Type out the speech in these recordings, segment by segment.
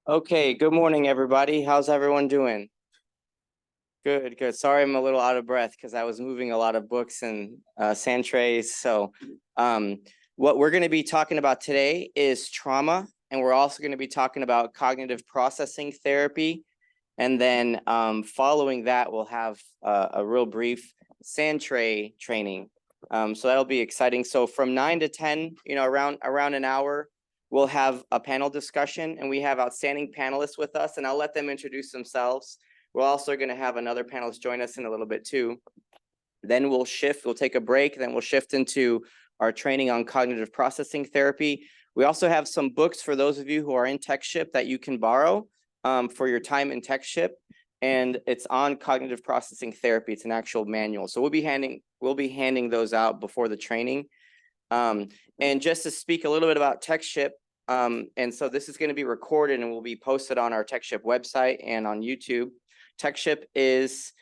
Okay, good morning, everybody. How's everyone doing? Good, good. Sorry, I'm a little out of breath because I was moving a lot of books and sand trays. So what we're going to be talking about today is trauma, and we're also going to be talking about cognitive processing therapy. And then following that, we'll have a real brief sand tray training. So that'll be exciting. So from 9 to 10, around an hour, we'll have a panel discussion, and we have outstanding panelists with us, and I'll let them introduce themselves. We're also going to have another panelist join us in a little bit too. Then we'll take a break, then we'll shift into our training on cognitive processing therapy. We also have some books for those of you who are in Tex-CHIP that you can borrow for your time in Tex-CHIP, and it's on cognitive processing therapy. It's an actual manual. So we'll be handing those out before the training. And just to speak a little bit about Tex-CHIP, and so this is going to be recorded and will be posted on our Tex-CHIP website and on YouTube. Tex-CHIP is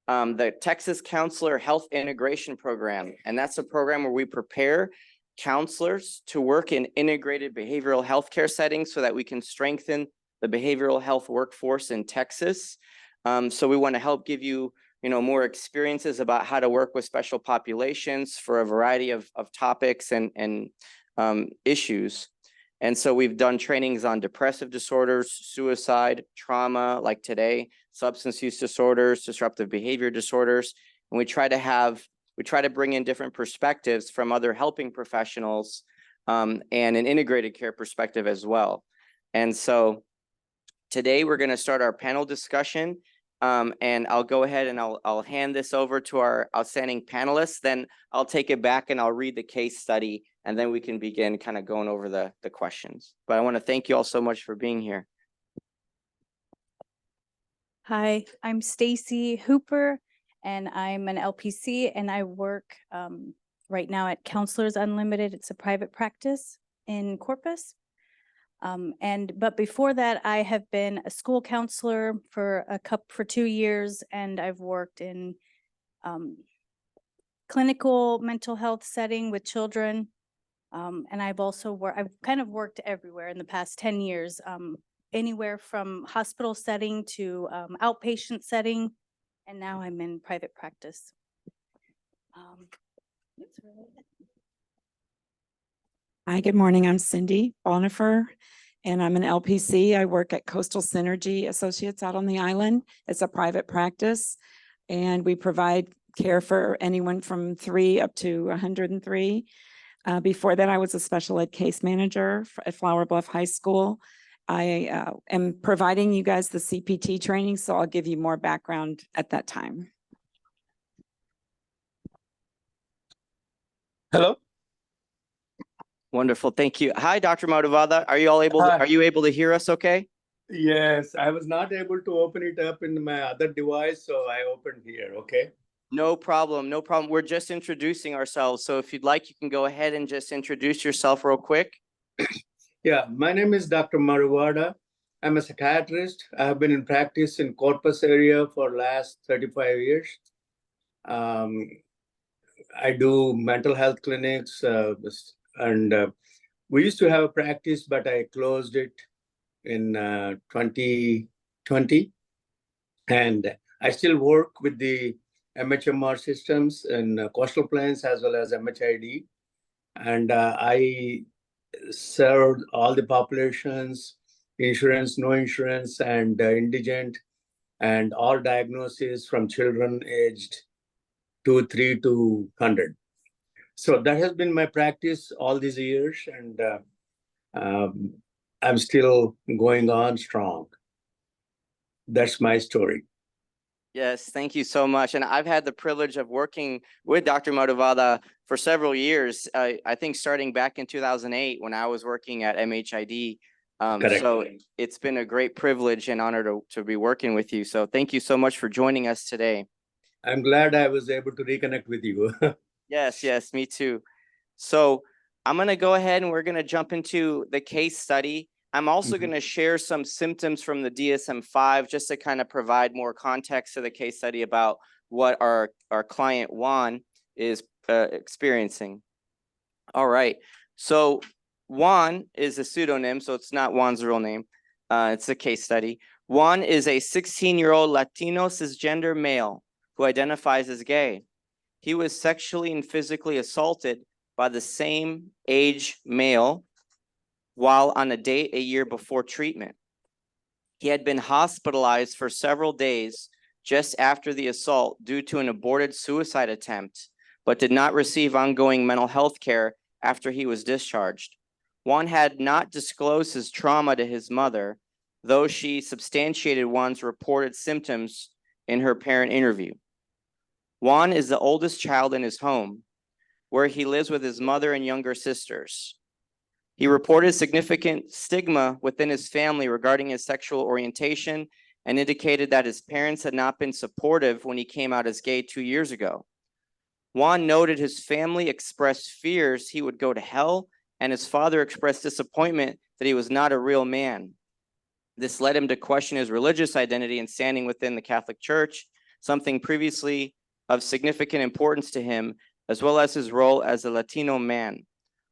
the Texas Counselor Health Integration Program, and that's a program where we prepare counselors to work in integrated behavioral healthcare settings so that we can strengthen the behavioral health workforce in Texas. So we want to help give you, more experiences about how to work with special populations for a variety of topics and issues. And so we've done trainings on depressive disorders, suicide, trauma, like today, substance use disorders, disruptive behavior disorders. And we try to bring in different perspectives from other helping professionals and an integrated care perspective as well. And so today we're going to start our panel discussion. And I'll go ahead and I'll hand this over to our outstanding panelists. Then I'll take it back and I'll read the case study, and then we can begin kind of going over the questions. But I want to thank you all so much for being here. Hi, I'm Stacy Hooper, and I'm an LPC, and I work right now at Counselors Unlimited. It's a private practice in Corpus. But before that, I have been a school counselor for 2 years, and I've worked in clinical mental health setting with children. And I've kind of worked everywhere in the past 10 years, anywhere from hospital setting to outpatient setting, and now I'm in private practice. That's really it. Hi, good morning. I'm Cindy Bonifer, and I'm an LPC. I work at Coastal Synergy Associates out on the island. It's a private practice, and we provide care for anyone from 3 up to 103. Before that, I was a special ed case manager at Flower Bluff High School. I am providing you guys the CPT training, so I'll give you more background at that time. Hello. Wonderful, thank you. Hi, Dr. Madhuvada. Are you able to hear us okay? Yes, I was not able to open it up in my other device, so I opened here, okay? No problem, no problem. We're just introducing ourselves. So if you'd like, you can go ahead and just introduce yourself real quick. Yeah, my name is Dr. Madhuvada. I'm a psychiatrist. I have been in practice in Corpus area for last 35 years. I do mental health clinics, and we used to have a practice, but I closed it in 2020. And I still work with the MHMR systems in Coastal Plains as well as MHID. And I served all the populations, insurance, no insurance, and indigent, and all diagnoses from children aged 2, 3 to 100. So that has been my practice all these years, and I'm still going on strong. That's my story. Yes, thank you so much. And I've had the privilege of working with Dr. Madhuvada for several years. I think starting back in 2008 when I was working at MHID. So it's been a great privilege and honor to be working with you. So thank you so much for joining us today. I'm glad I was able to reconnect with you. Yes, me too. So I'm going to go ahead and we're going to jump into the case study. I'm also going to share some symptoms from the DSM-5 just to kind of provide more context to the case study about what our client Juan is experiencing. All right. So Juan is a pseudonym, so it's not Juan's real name. It's a case study. Juan is a 16-year-old Latino cisgender male who identifies as gay. He was sexually and physically assaulted by the same age male while on a date a year before treatment. He had been hospitalized for several days just after the assault due to an aborted suicide attempt, but did not receive ongoing mental health care after he was discharged. Juan had not disclosed his trauma to his mother, though she substantiated Juan's reported symptoms in her parent interview. Juan is the oldest child in his home, where he lives with his mother and younger sisters. He reported significant stigma within his family regarding his sexual orientation and indicated that his parents had not been supportive when he came out as gay 2 years ago. Juan noted his family expressed fears he would go to hell, and his father expressed disappointment that he was not a real man. This led him to question his religious identity and standing within the Catholic Church, something previously of significant importance to him, as well as his role as a Latino man.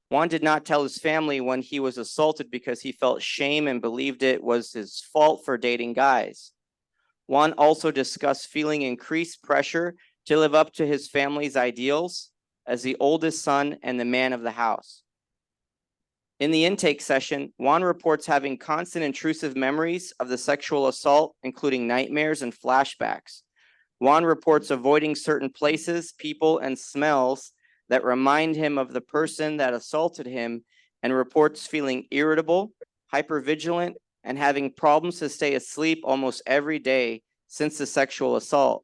Juan did not tell his family when he was assaulted because he felt shame and believed it was his fault for dating guys. Juan also discussed feeling increased pressure to live up to his family's ideals as the oldest son and the man of the house. In the intake session, Juan reports having constant intrusive memories of the sexual assault, including nightmares and flashbacks. Juan reports avoiding certain places, people, and smells that remind him of the person that assaulted him, and reports feeling irritable, hypervigilant, and having problems to stay asleep almost every day since the sexual assault.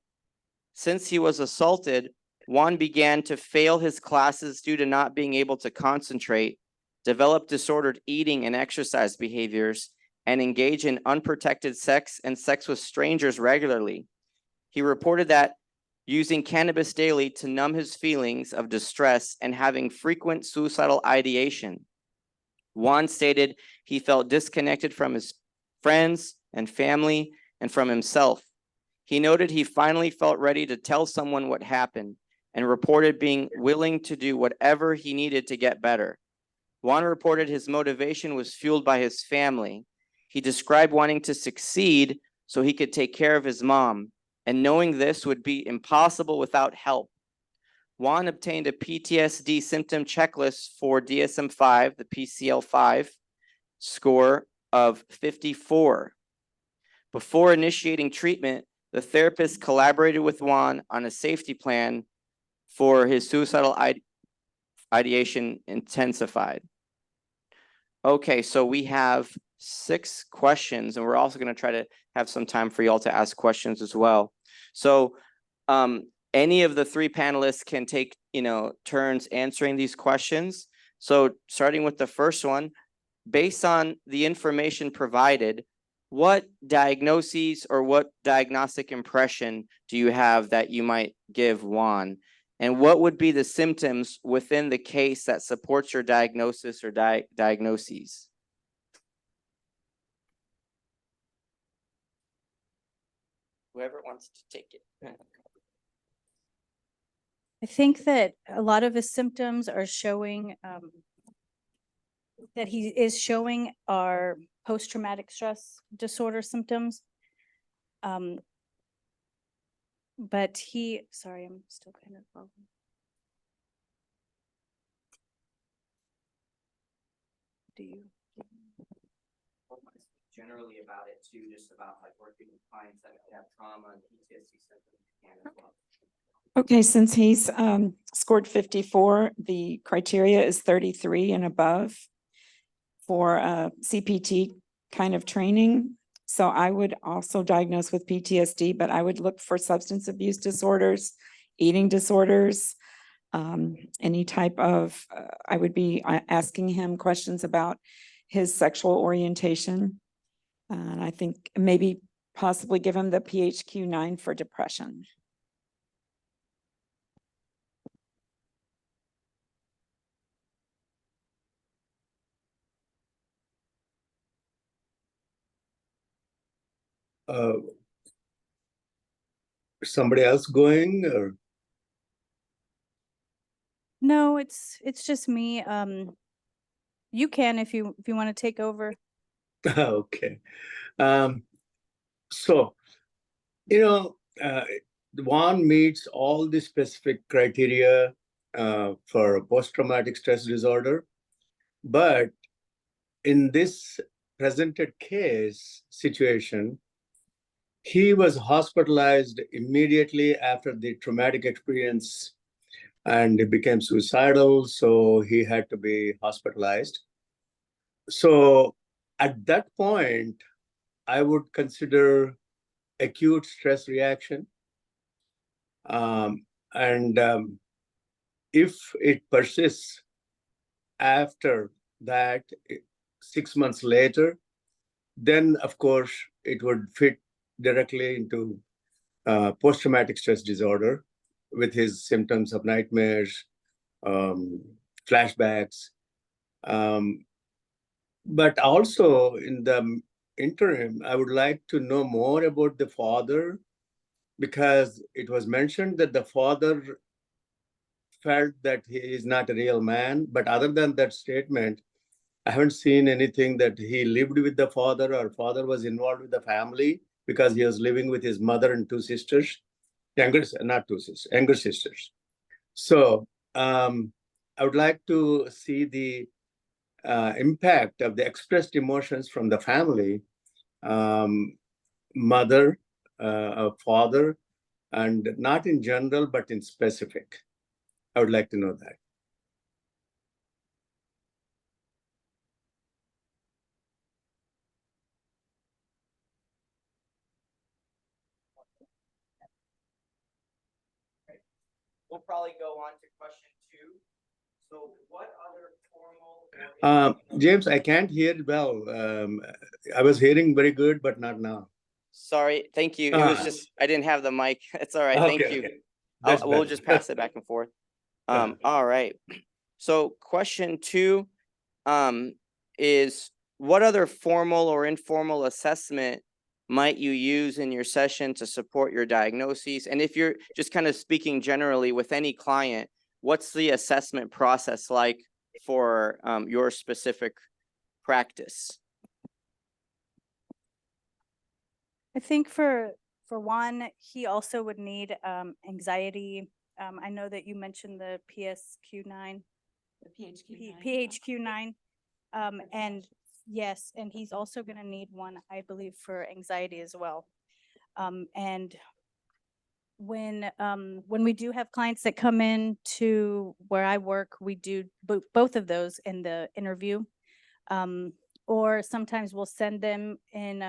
Since he was assaulted, Juan began to fail his classes due to not being able to concentrate, develop disordered eating and exercise behaviors, and engage in unprotected sex and sex with strangers regularly. He reported that using cannabis daily to numb his feelings of distress and having frequent suicidal ideation. Juan stated he felt disconnected from his friends and family and from himself. He noted he finally felt ready to tell someone what happened and reported being willing to do whatever he needed to get better. Juan reported his motivation was fueled by his family. He described wanting to succeed so he could take care of his mom, and knowing this would be impossible without help. Juan obtained a PTSD symptom checklist for DSM-5, the PCL-5 score of 54. Before initiating treatment, the therapist collaborated with Juan on a safety plan for his suicidal ideation intensified. Okay, so we have 6 questions, and we're also going to try to have some time for y'all to ask questions as well. So any of the 3 panelists can take, turns answering these questions. So starting with the first one, based on the information provided, what diagnoses or what diagnostic impression do you have that you might give Juan? And what would be the symptoms within the case that supports your diagnosis or diagnoses? Whoever wants to take it. I think that a lot of his symptoms are showing that he is showing are post-traumatic stress disorder symptoms. But sorry, I'm still kind of following. Do you? Generally about it too, just about like working with clients that have trauma and PTSD symptoms as well. Okay, since he's scored 54, the criteria is 33 and above for CPT kind of training. So I would also diagnose with PTSD, but I would look for substance abuse disorders, eating disorders, any type of, I would be asking him questions about his sexual orientation. And I think maybe possibly give him the PHQ-9 for depression. Somebody else going, or? No, it's just me. You can if you want to take over. Okay. So, one meets all the specific criteria for post-traumatic stress disorder, but in this presented case situation, he was hospitalized immediately after the traumatic experience and he became suicidal, so he had to be hospitalized. So at that point, I would consider acute stress reaction. And if it persists after that, 6 months later, then of course it would fit directly into post-traumatic stress disorder with his symptoms of nightmares, flashbacks. But also in the interim, I would like to know more about the father, because it was mentioned that the father felt that he is not a real man. But other than that statement, I haven't seen anything that he lived with the father or father was involved with the family, because he was living with his mother and two sisters, younger sisters. So I would like to see the impact of the expressed emotions from the family, mother, father, and not in general, but in specific. I would like to know that. We'll probably go on to question 2. So what other formal or James, I can't hear well. I was hearing very good, but not now. Sorry, thank you. It was just, I didn't have the mic. It's all right, thank Okay, you. okay. That's We'll better. just pass it back and forth. All right. So question 2 is, what other formal or informal assessment might you use in your session to support your diagnoses? And if you're just kind of speaking generally with any client, what's the assessment process like for your specific practice? I think for Juan, he also would need anxiety. I know that you mentioned the PSQ-9. The PHQ-9. PHQ-9. And yes, and he's also going to need one, I believe, for anxiety as well. And when we do have clients that come in to where I work, we do both of those in the interview. Or sometimes we'll send them in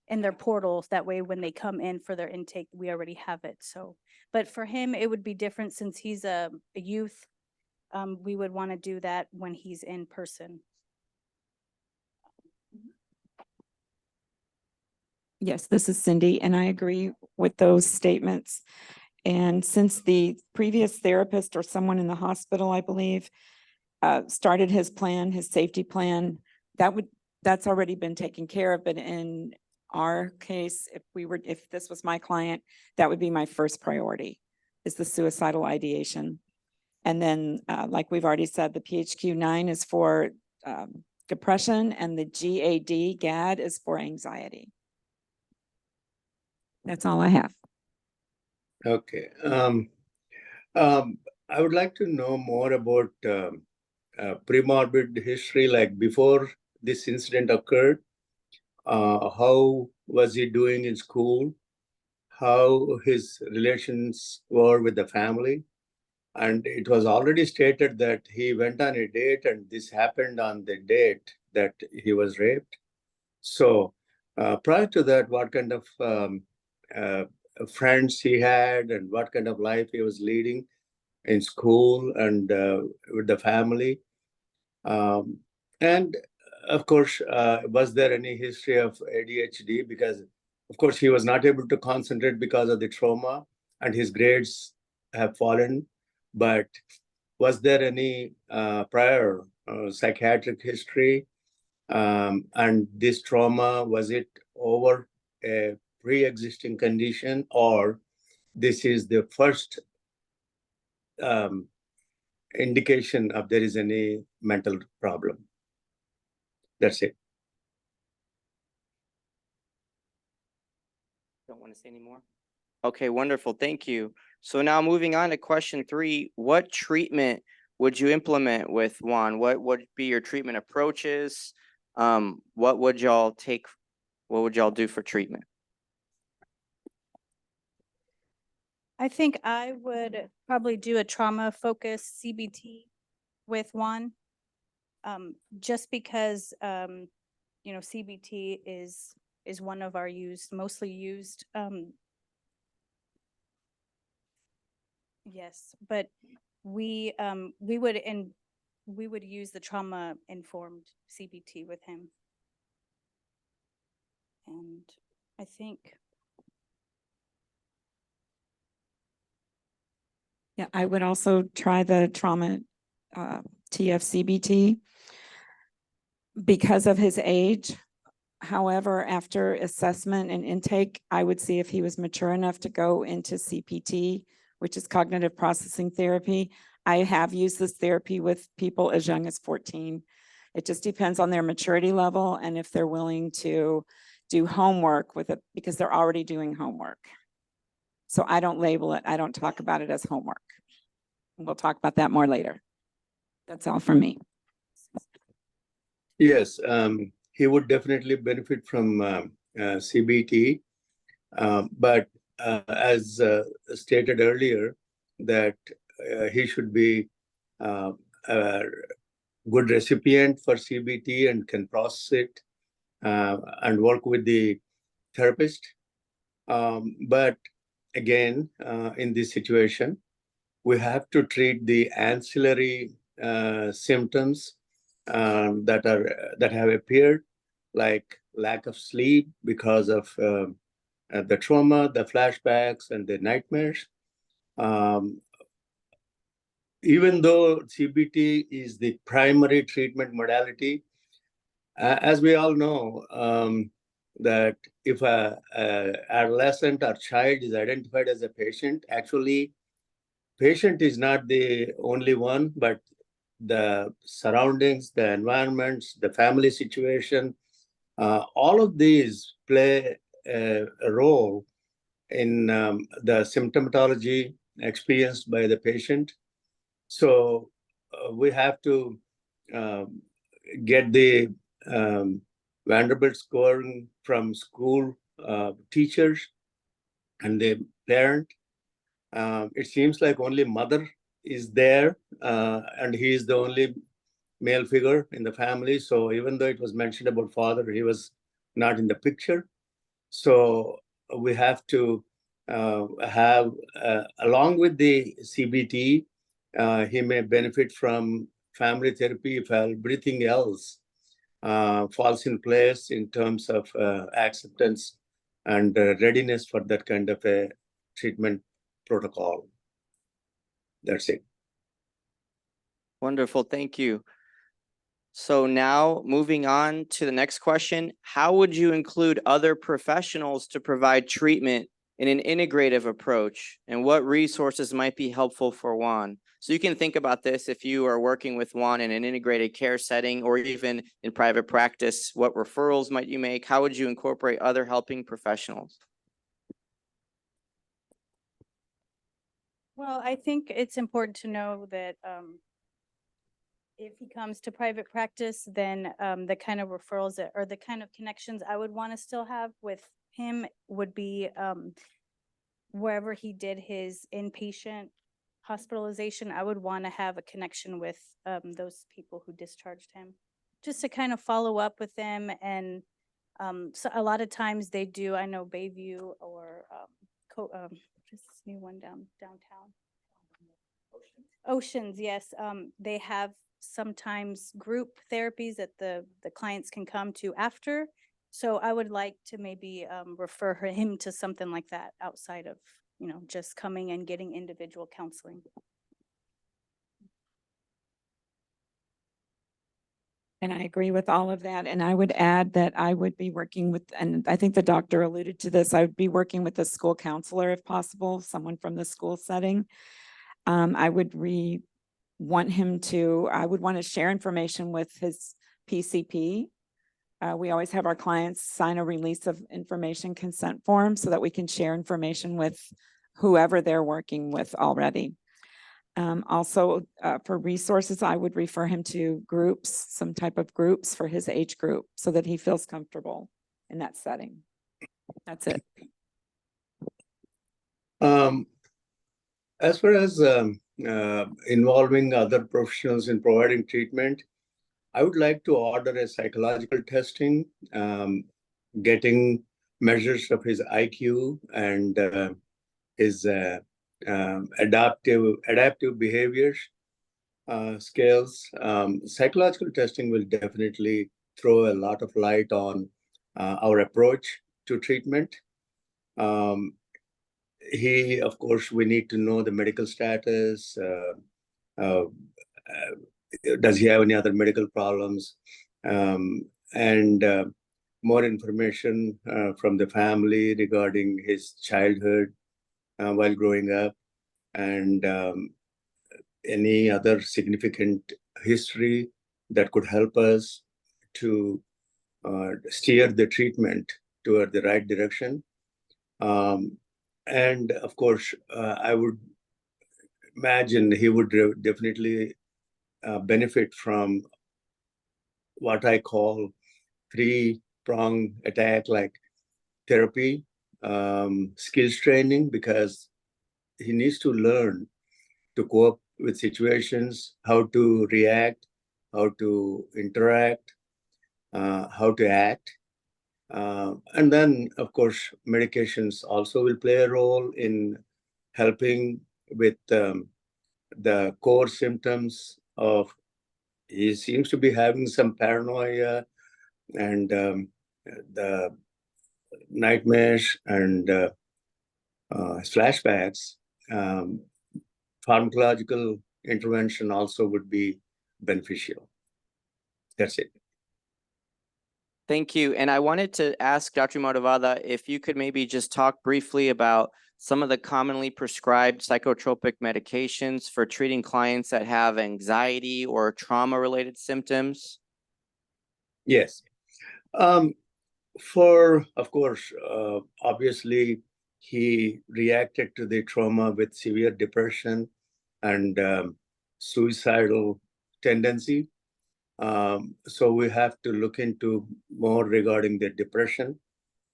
their portals. That way, when they come in for their intake, we already have it. So, but for him, it would be different since he's a youth. We would want to do that when he's in person. Yes, this is Cindy, and I agree with those statements. And since the previous therapist or someone in the hospital, I believe, started his plan, his safety plan, that's already been taken care of. But in our case, if this was my client, that would be my first priority, is the suicidal ideation. And then, like we've already said, the PHQ-9 is for depression, and the GAD is for anxiety. That's all I have. Okay. I would like to know more about premorbid history, like before this incident occurred. How was he doing in school? How his relations were with the family? And it was already stated that he went on a date and this happened on the date that he was raped. So prior to that, what kind of friends he had and what kind of life he was leading in school and with the family. And of course, was there any history of ADHD? Because of course, he was not able to concentrate because of the trauma and his grades have fallen. But was there any prior psychiatric history? And this trauma, was it over a pre-existing condition, or this is the first indication of there is any mental problem. That's it. Don't want to say any more? Okay, wonderful. Thank you. So now moving on to question 3, what treatment would you implement with Juan? What would be your treatment approaches? What would y'all do for treatment? I think I would probably do a trauma-focused CBT with Juan. Just because, you know, CBT is one of our mostly used, yes, but we would use the trauma-informed CBT with him. And I think, Yeah, I would also try the trauma TF-CBT because of his age. However, after assessment and intake, I would see if he was mature enough to go into CPT, which is cognitive processing therapy. I have used this therapy with people as young as 14. It just depends on their maturity level and if they're willing to do homework with it, because they're already doing homework. So I don't label it. I don't talk about it as homework. We'll talk about that more later. That's all from me. Yes, he would definitely benefit from CBT, but as stated earlier, that he should be a good recipient for CBT and can process it and work with the therapist. But again, in this situation, we have to treat the ancillary symptoms that have appeared, like lack of sleep because of the trauma, the flashbacks, and the nightmares. Even though CBT is the primary treatment modality, as we all know, that if a adolescent or child is identified as a patient, actually, patient is not the only one, but the surroundings, the environments, the family situation, all of these play a role in the symptomatology experienced by the patient. So we have to get the Vanderbilt scoring from school teachers and the parent. It seems like only mother is there, and he is the only male figure in the family. So even though it was mentioned about father, he was not in the picture. So we have to have, along with the CBT, he may benefit from family therapy if everything else falls in place in terms of acceptance and readiness for that kind of a treatment protocol. That's it. Wonderful, thank you. So now moving on to the next question, how would you include other professionals to provide treatment in an integrative approach? And what resources might be helpful for Juan? So you can think about this if you are working with Juan in an integrated care setting or even in private practice, what referrals might you make? How would you incorporate other helping professionals? well, I think it's important to know that if he comes to private practice, then the kind of referrals or the kind of connections I would want to still have with him would be wherever he did his inpatient hospitalization, I would want to have a connection with those people who discharged him, just to kind of follow up with them. And so a lot of times they do, I know Bayview or just this new one downtown. Oceans, yes. They have sometimes group therapies that the clients can come to after. So I would like to maybe refer him to something like that outside of, you know, just coming and getting individual counseling. And I agree with all of that. And I would add that I would be working with, and I think the doctor alluded to this, I would be working with a school counselor if possible, someone from the school setting. I would I would want to share information with his PCP. We always have our clients sign a release of information consent form so that we can share information with whoever they're working with already. Also, for resources, I would refer him to groups, some type of groups for his age group so that he feels comfortable in that setting. That's it. As far as involving other professionals in providing treatment, I would like to order a psychological testing, getting measures of his IQ and his adaptive behaviors scales. Psychological testing will definitely throw a lot of light on our approach to treatment. Of course, we need to know the medical status. Does he have any other medical problems? And more information from the family regarding his childhood while growing up, and any other significant history that could help us to steer the treatment toward the right direction. And of course, I would imagine he would definitely benefit from what I call three-prong attack, like therapy, skills training, because he needs to learn to cope with situations, how to react, how to interact, how to act. And then, of course, medications also will play a role in helping with the core symptoms of, he seems to be having some paranoia and the nightmares and flashbacks. Pharmacological intervention also would be beneficial. That's it. Thank you. And I wanted to ask Dr. Madhavada if you could maybe just talk briefly about some of the commonly prescribed psychotropic medications for treating clients that have anxiety or trauma-related symptoms. Yes. Of course, obviously, he reacted to the trauma with severe depression and suicidal tendency. So we have to look into more regarding the depression.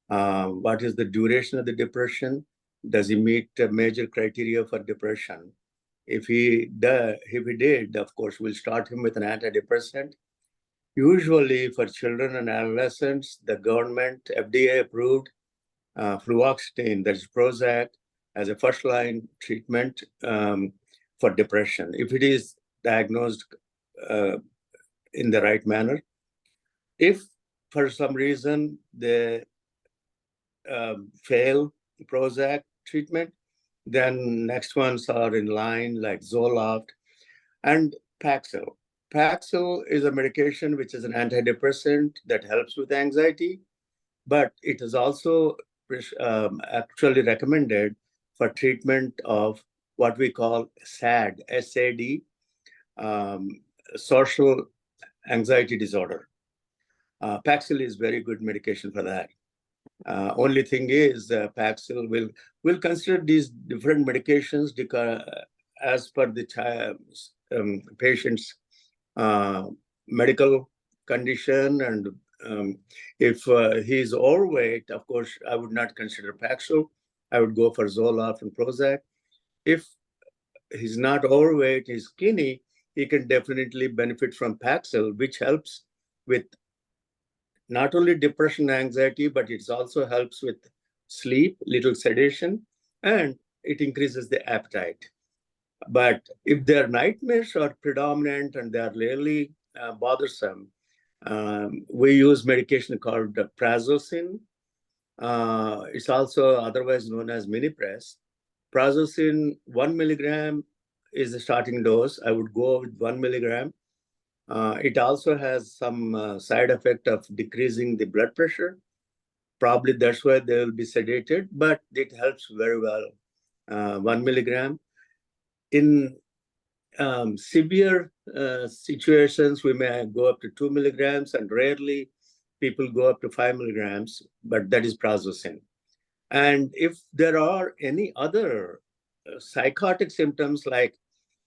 What is the duration of the depression? Does he meet major criteria for depression? If he did, of course, we'll start him with an antidepressant. Usually for children and adolescents, the government FDA-approved fluoxetine, that's Prozac, as a first-line treatment for depression, if it is diagnosed in the right manner. If for some reason they fail Prozac treatment, then next ones are in line, like Zoloft and Paxil. Paxil is a medication which is an antidepressant that helps with anxiety, but it is also actually recommended for treatment of what we call SAD, S-A-D, social anxiety disorder. Paxil is very good medication for that. Only thing is, Paxil will consider these different medications as per the patient's medical condition. And if he is overweight, of course, I would not consider Paxil. I would go for Zoloft and Prozac. If he's not overweight, he's skinny, he can definitely benefit from Paxil, which helps with not only depression and anxiety, but it also helps with sleep, little sedation, and it increases the appetite. But if their nightmares are predominant and they are really bothersome, we use medication called prazosin. It's also otherwise known as Minipres. Prazosin 1 milligram is the starting dose. I would go with 1 milligram. It also has some side effect of decreasing the blood pressure. Probably that's why they will be sedated, but it helps very well. 1 milligram. In severe situations, we may go up to 2 milligrams, and rarely people go up to 5 milligrams, but that is prazosin. And if there are any other psychotic symptoms, like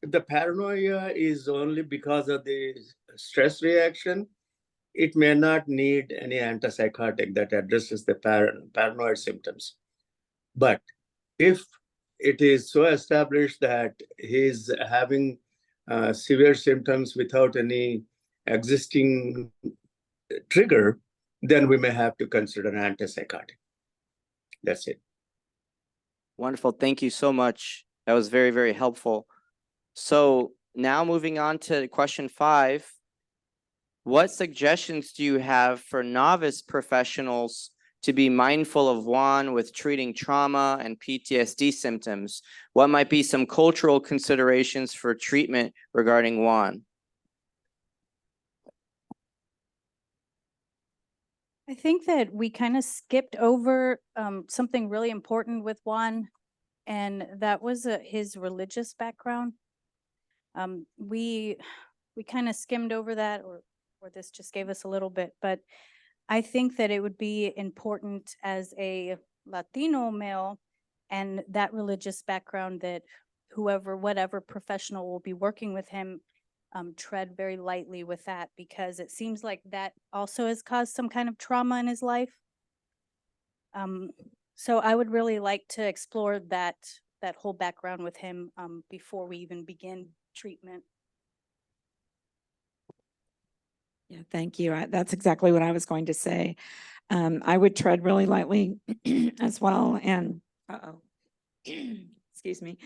if the paranoia is only because of the stress reaction, it may not need any antipsychotic that addresses the paranoid symptoms. But if it is so established that he's having severe symptoms without any existing trigger, then we may have to consider antipsychotic. That's it. Wonderful. Thank you so much. That was very, very helpful. So now moving on to question 5. What suggestions do you have for novice professionals to be mindful of WAN with treating trauma and PTSD symptoms? What might be some cultural considerations for treatment regarding WAN? I think that we kind of skipped over something really important with Juan, and that was his religious background. We kind of skimmed over that, or this just gave us a little bit, but I think that it would be important as a Latino male and that religious background that whatever professional will be working with him, tread very lightly with that, because it seems like that also has caused some kind of trauma in his life. So I would really like to explore that whole background with him before we even begin treatment. Yeah, thank you. That's exactly what I was going to say. I would tread really lightly as well. And excuse me.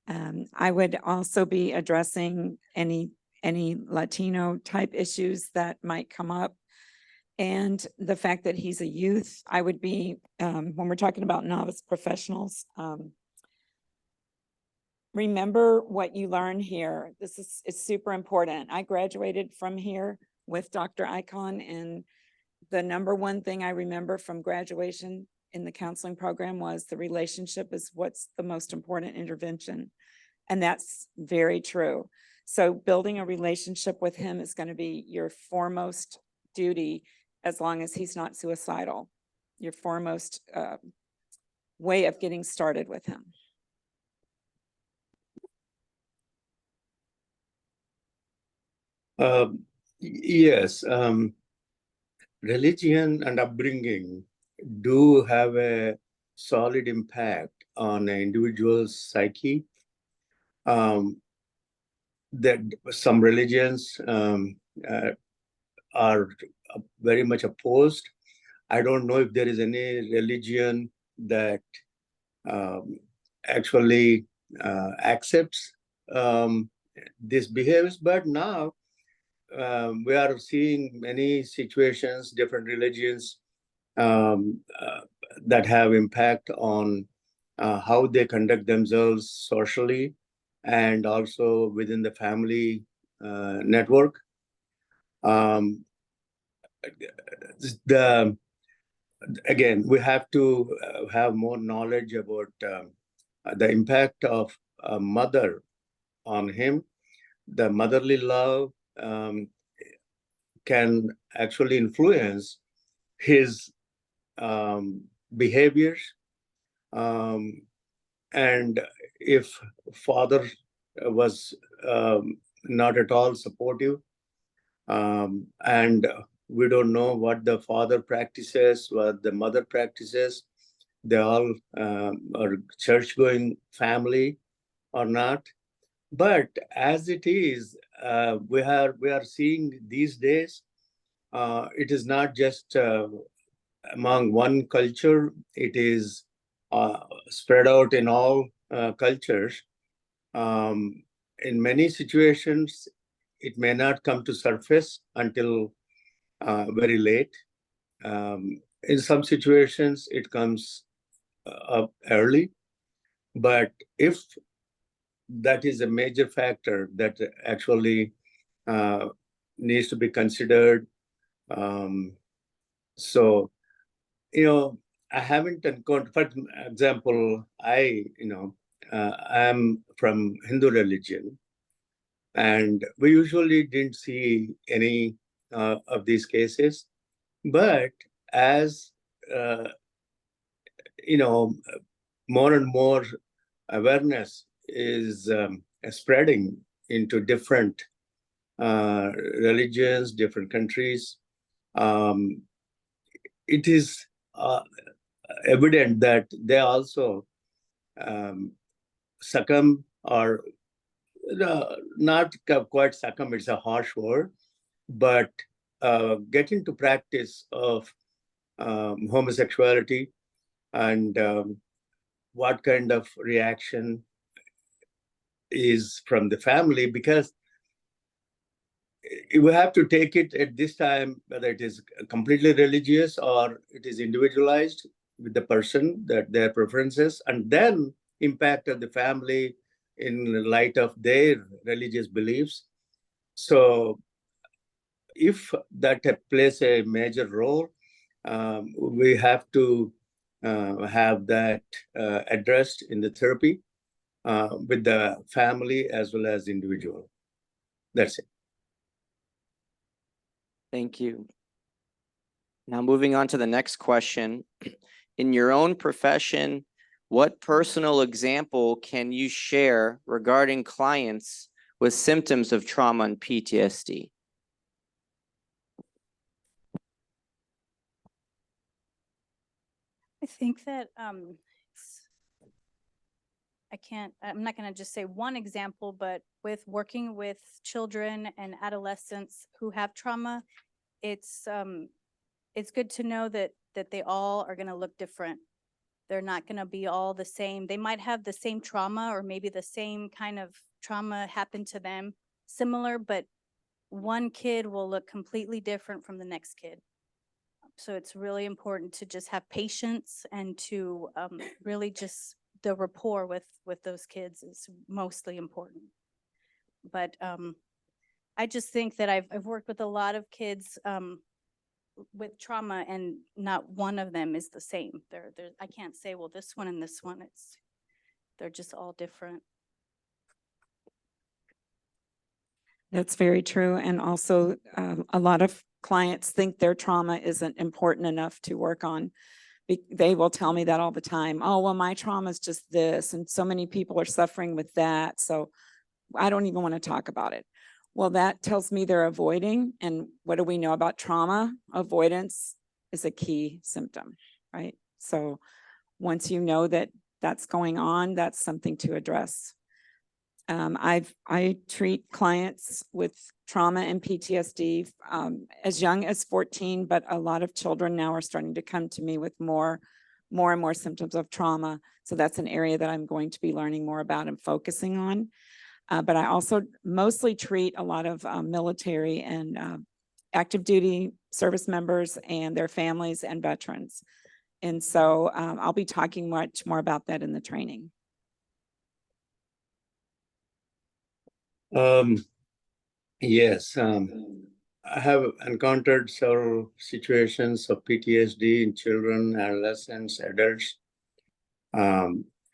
I would also be addressing any Latino type issues that might come up. And the fact that he's a youth, I would be, when we're talking about novice professionals, remember what you learn here. This is super important. I graduated from here with Dr. Icon, and the number one thing I remember from graduation in the counseling program was the relationship is what's the most important intervention. And that's very true. So building a relationship with him is going to be your foremost duty, as long as he's not suicidal, your foremost way of getting started with him. Yes, religion and upbringing do have a solid impact on an individual's psyche. That some religions are very much opposed. I don't know if there is any religion that actually accepts these behaviors, but now we are seeing many situations, different religions that have impact on how they conduct themselves socially and also within the family network. Again, we have to have more knowledge about the impact of a mother on him. The motherly love can actually influence his behaviors. And if father was not at all supportive, and we don't know what the father practices, what the mother practices, they all are church-going family or not. But as it is, we are seeing these days, it is not just among one culture, it is spread out in all cultures. In many situations, it may not come to surface until very late. In some situations, it comes up early. But if that is a major factor that actually needs to be considered. So, I haven't encountered, for example, I'm from Hindu religion. And we usually didn't see any of these cases. But as you know, more and more awareness is spreading into different religions, different countries, it is evident that they also succumb, or not quite succumb, it's a harsh word, but get into practice of homosexuality, and what kind of reaction is from the family, because we have to take it at this time, whether it is completely religious or it is individualized with the person, that their preferences, and then impact of the family in light of their religious beliefs. So if that plays a major role, we have to have that addressed in the therapy with the family as well as individual. That's it. Thank you. Now moving on to the next question. In your own profession, what personal example can you share regarding clients with symptoms of trauma and PTSD? I think that I'm not going to just say one example, but with working with children and adolescents who have trauma, it's good to know that they all are going to look different. They're not going to be all the same. They might have the same trauma, or maybe the same kind of trauma happened to them, similar, but one kid will look completely different from the next kid. So it's really important to just have patience, and to really just the rapport with those kids is mostly important. But I just think that I've worked with a lot of kids with trauma, and not one of them is the same. I can't say, well, this one and this one, they're just all different. That's very true. And also, a lot of clients think their trauma isn't important enough to work on. They will tell me that all the time. Oh, well, my trauma is just this, and so many people are suffering with that, so I don't even want to talk about it. Well, that tells me they're avoiding. And what do we know about trauma? Avoidance is a key symptom, right? So once you know that that's going on, that's something to address. I treat clients with trauma and PTSD as young as 14, but a lot of children now are starting to come to me with more and more symptoms of trauma. So that's an area that I'm going to be learning more about and focusing on. But I also mostly treat a lot of military and active duty service members and their families and veterans. And so I'll be talking much more about that in the training. Yes, I have encountered several situations of PTSD in children, adolescents, adults,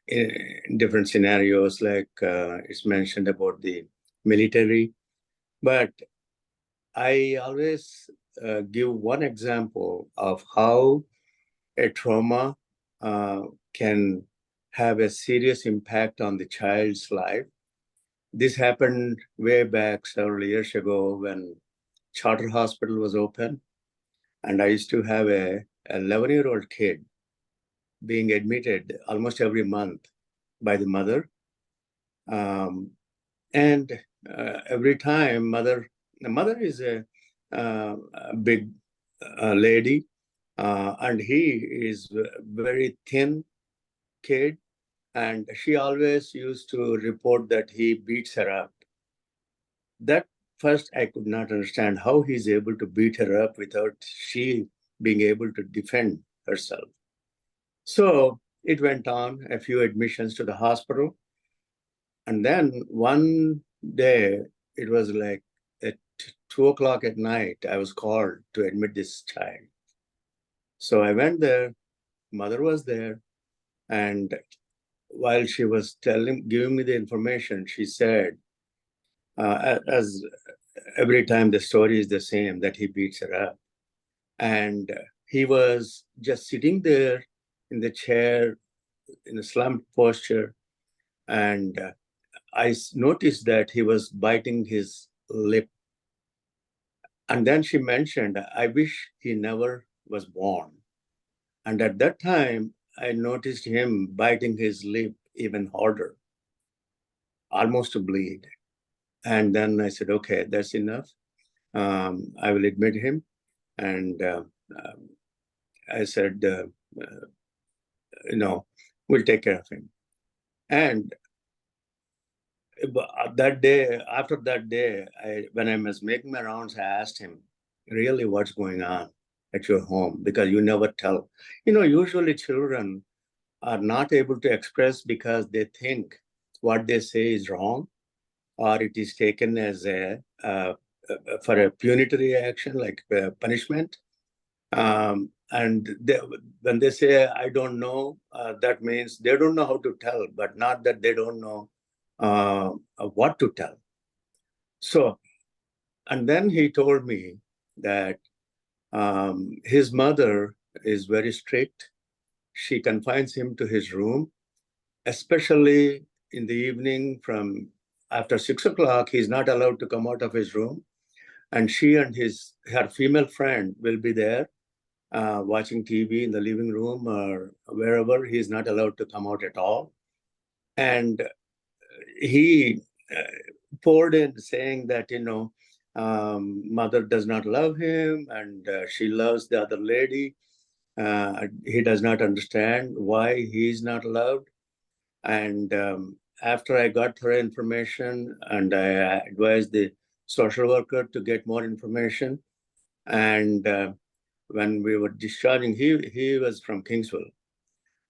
in different scenarios, like it's mentioned about the military. But I always give one example of how a trauma can have a serious impact on the child's life. This happened way back several years ago when Charter Hospital was open, and I used to have a 11-year-old kid being admitted almost every month by the mother. And every time the mother is a big lady, and he is a very thin kid, and she always used to report that he beats her up. That first I could not understand how he's able to beat her up without she being able to defend herself. So it went on, a few admissions to the hospital. And then one day, it was like at 2:00 at night, I was called to admit this child. So I went there, mother was there, and while she was giving me the information, she said, as every time the story is the same, that he beats her up. And he was just sitting there in the chair in a slumped posture. And I noticed that he was biting his lip. And then she mentioned, I wish he never was born. And at that time, I noticed him biting his lip even harder, almost to bleed. And then I said, okay, that's enough. I will admit him. And I said, we'll take care of him. And that day, after that day, when I was making my rounds, I asked him, really, what's going on at your home? Because you never tell. Usually children are not able to express because they think what they say is wrong, or it is taken as for a punitive action, like punishment. And when they say, I don't know, that means they don't know how to tell, but not that they don't know what to tell. So, and then he told me that his mother is very strict. She confines him to his room, especially in the evening from after 6 o'clock, he's not allowed to come out of his room. And she and her female friend will be there watching TV in the living room or wherever. He's not allowed to come out at all. And he poured in saying that, mother does not love him and she loves the other lady. He does not understand why he's not loved. And after I got her information and I advised the social worker to get more information. And when we were discharging, he was from Kingsville.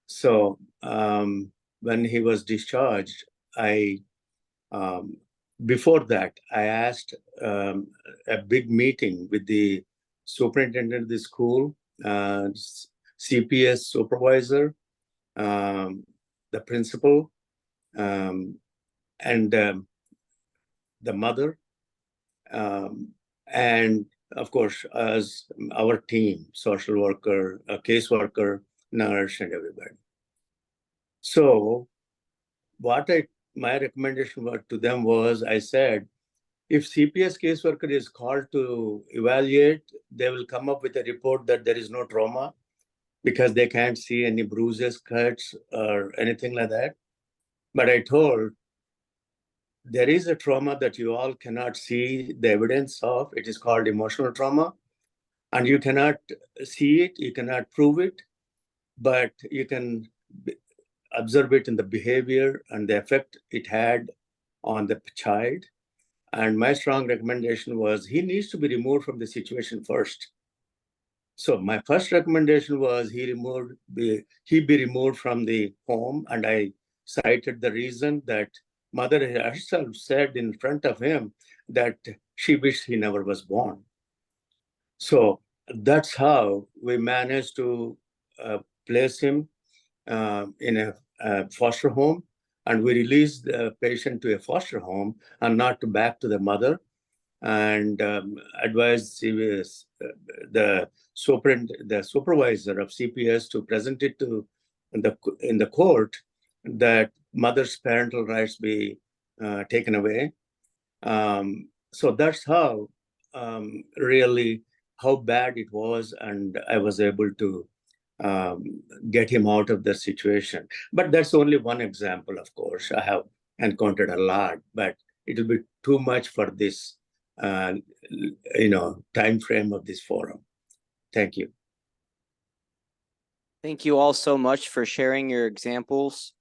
So when he was discharged, before that, I asked a big meeting with the superintendent of the school, CPS supervisor, the principal, and the mother, and of course, as our team, social worker, caseworker, nurse, and everybody. So my recommendation to them was, I said, if CPS caseworker is called to evaluate, they will come up with a report that there is no trauma because they can't see any bruises, cuts, or anything like that. But I told, there is a trauma that you all cannot see the evidence of. It is called emotional trauma. And you cannot see it, you cannot prove it, but you can observe it in the behavior and the effect it had on the child. And my strong recommendation was he needs to be removed from the situation first. So my first recommendation was he be removed from the home. And I cited the reason that mother herself said in front of him that she wished he never was born. So that's how we managed to place him in a foster home, and we released the patient to a foster home and not back to the mother, and advised the supervisor of CPS to present it to in the court that mother's parental rights be taken away. So that's how really how bad it was, and I was able to get him out of the situation. But that's only one example, of course. I have encountered a lot, but it will be too much for this, time frame of this forum. Thank you. Thank you all so much for sharing your examples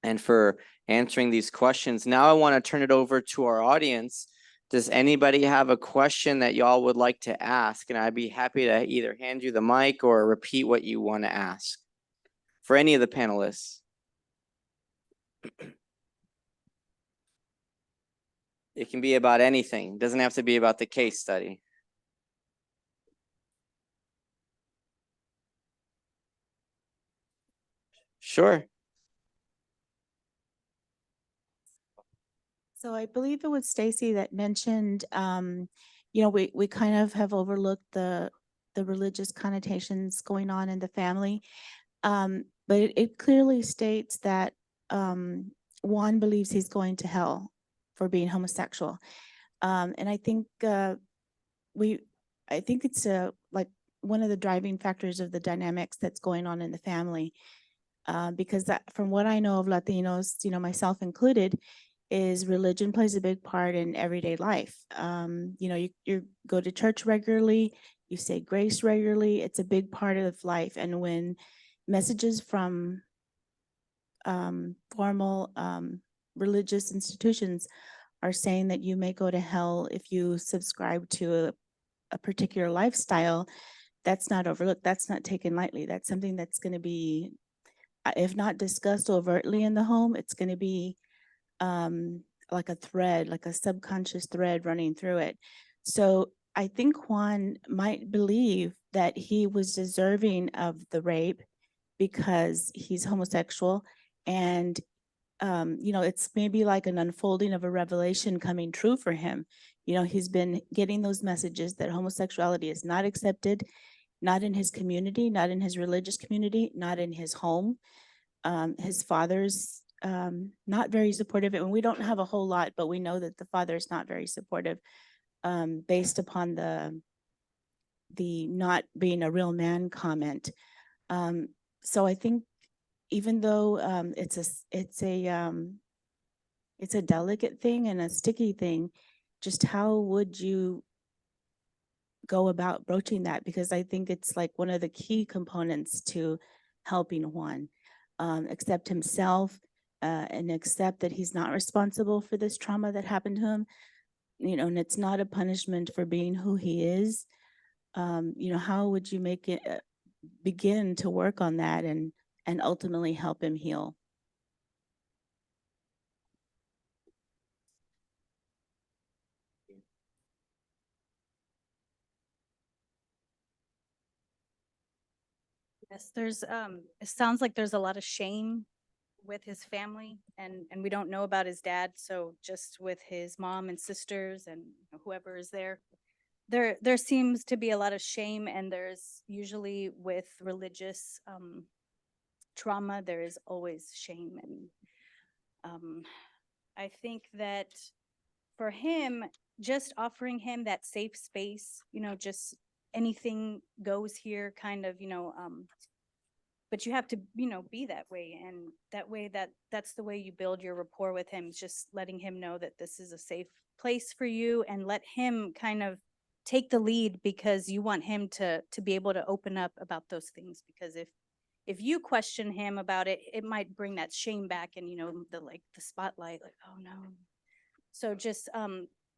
and for answering these questions. Now I want to turn it over to our audience. Does anybody have a question that y'all would like to ask? And I'd be happy to either hand you the mic or repeat what you want to ask for any of the panelists. It can be about anything. It doesn't have to be about the case study. Sure. So I believe it was Stacy that mentioned, you know, we kind of have overlooked the religious connotations going on in the family. But it clearly states that, Juan believes he's going to hell for being homosexual. And I think, I think it's like one of the driving factors of the dynamics that's going on in the family. Because that, from what I know of Latinos, you know, myself included, is religion plays a big part in everyday life. You know, you go to church regularly, you say grace regularly. It's a big part of life. And when messages from formal religious institutions are saying that you may go to hell if you subscribe to a particular lifestyle, that's not overlooked. That's not taken lightly. That's something that's going to be, if not discussed overtly in the home, it's going to be like a thread, like a subconscious thread running through it. So I think Juan might believe that he was deserving of the rape because he's homosexual. And, you know, it's maybe like an unfolding of a revelation coming true for him. You know, he's been getting those messages that homosexuality is not accepted, not in his community, not in his religious community, not in his home. His father's not very supportive, and we don't have a whole lot, but we know that the father is not very supportive, based upon the not being a real man comment. So I think even though it's a delicate thing and a sticky thing, just how would you go about broaching that? Because I think it's like one of the key components to helping Juan accept himself, and accept that he's not responsible for this trauma that happened to him. You know, and it's not a punishment for being who he is. You know, how would you make it begin to work on that and ultimately help him heal? Yes, there's, it sounds like there's a lot of shame with his family, and we don't know about his dad, so just with his mom and sisters and whoever is there. There seems to be a lot of shame, and there's usually with religious trauma, there is always shame. And I think that for him, just offering him that safe space, you know, just anything goes here kind of, you know, but you have to, you know, be that way. And that way, that's the way you build your rapport with him, just letting him know that this is a safe place for you, and let him kind of take the lead, because you want him to be able to open up about those things. Because if you question him about it, it might bring that shame back, and, you know, the spotlight, like, oh no. So just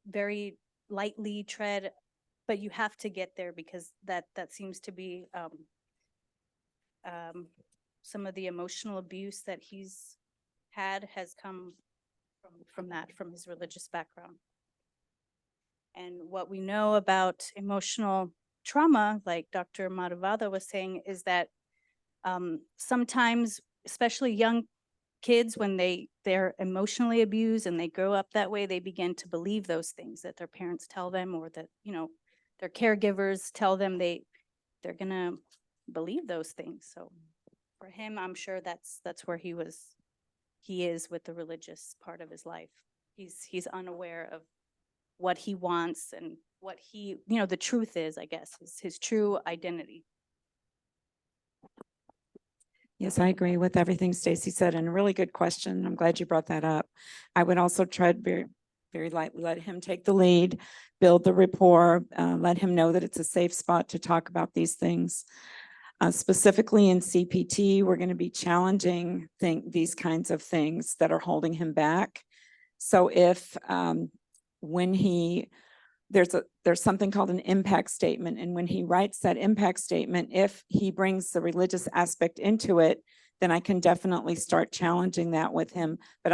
very lightly tread, but you have to get there, because that seems to be some of the emotional abuse that he's had has come from his religious background. And what we know about emotional trauma, like Dr. Madhavada was saying, is that sometimes, especially young kids, when they're emotionally abused and they grow up that way, they begin to believe those things that their parents tell them, or that, you know, their caregivers tell them. They're gonna believe those things. So for him, I'm sure that's where he is with the religious part of his life. He's unaware of what he wants and what he, you know, the truth is, I guess, is his true identity. Yes, I agree with everything Stacy said, and a really good question. I'm glad you brought that up. I would also tread very lightly, let him take the lead, build the rapport, let him know that it's a safe spot to talk about these things. Specifically in CPT, we're going to be challenging these kinds of things that are holding him back. So if when there's something called an impact statement, and when he writes that impact statement, if he brings the religious aspect into it, then I can definitely start challenging that with him. But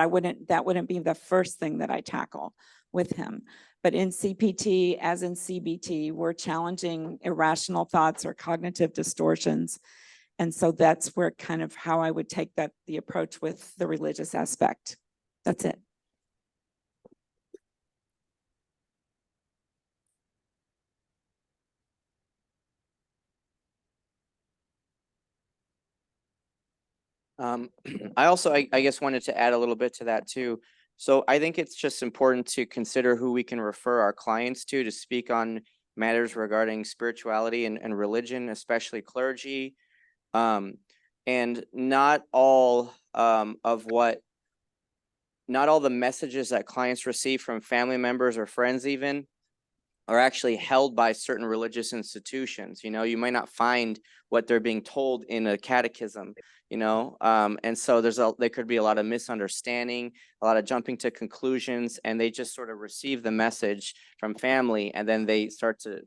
that wouldn't be the first thing that I tackle with him. But in CPT, as in CBT, we're challenging irrational thoughts or cognitive distortions. And so that's where kind of how I would take the approach with the religious aspect. That's it. I also, I guess, wanted to add a little bit to that too. So I think it's just important to consider who we can refer our clients to speak on matters regarding spirituality and religion, especially clergy. And not all not all the messages that clients receive from family members or friends even are actually held by certain religious institutions. You know, you might not find what they're being told in a catechism, and so there could be a lot of misunderstanding, a lot of jumping to conclusions, and they just sort of receive the message from family, and then they start to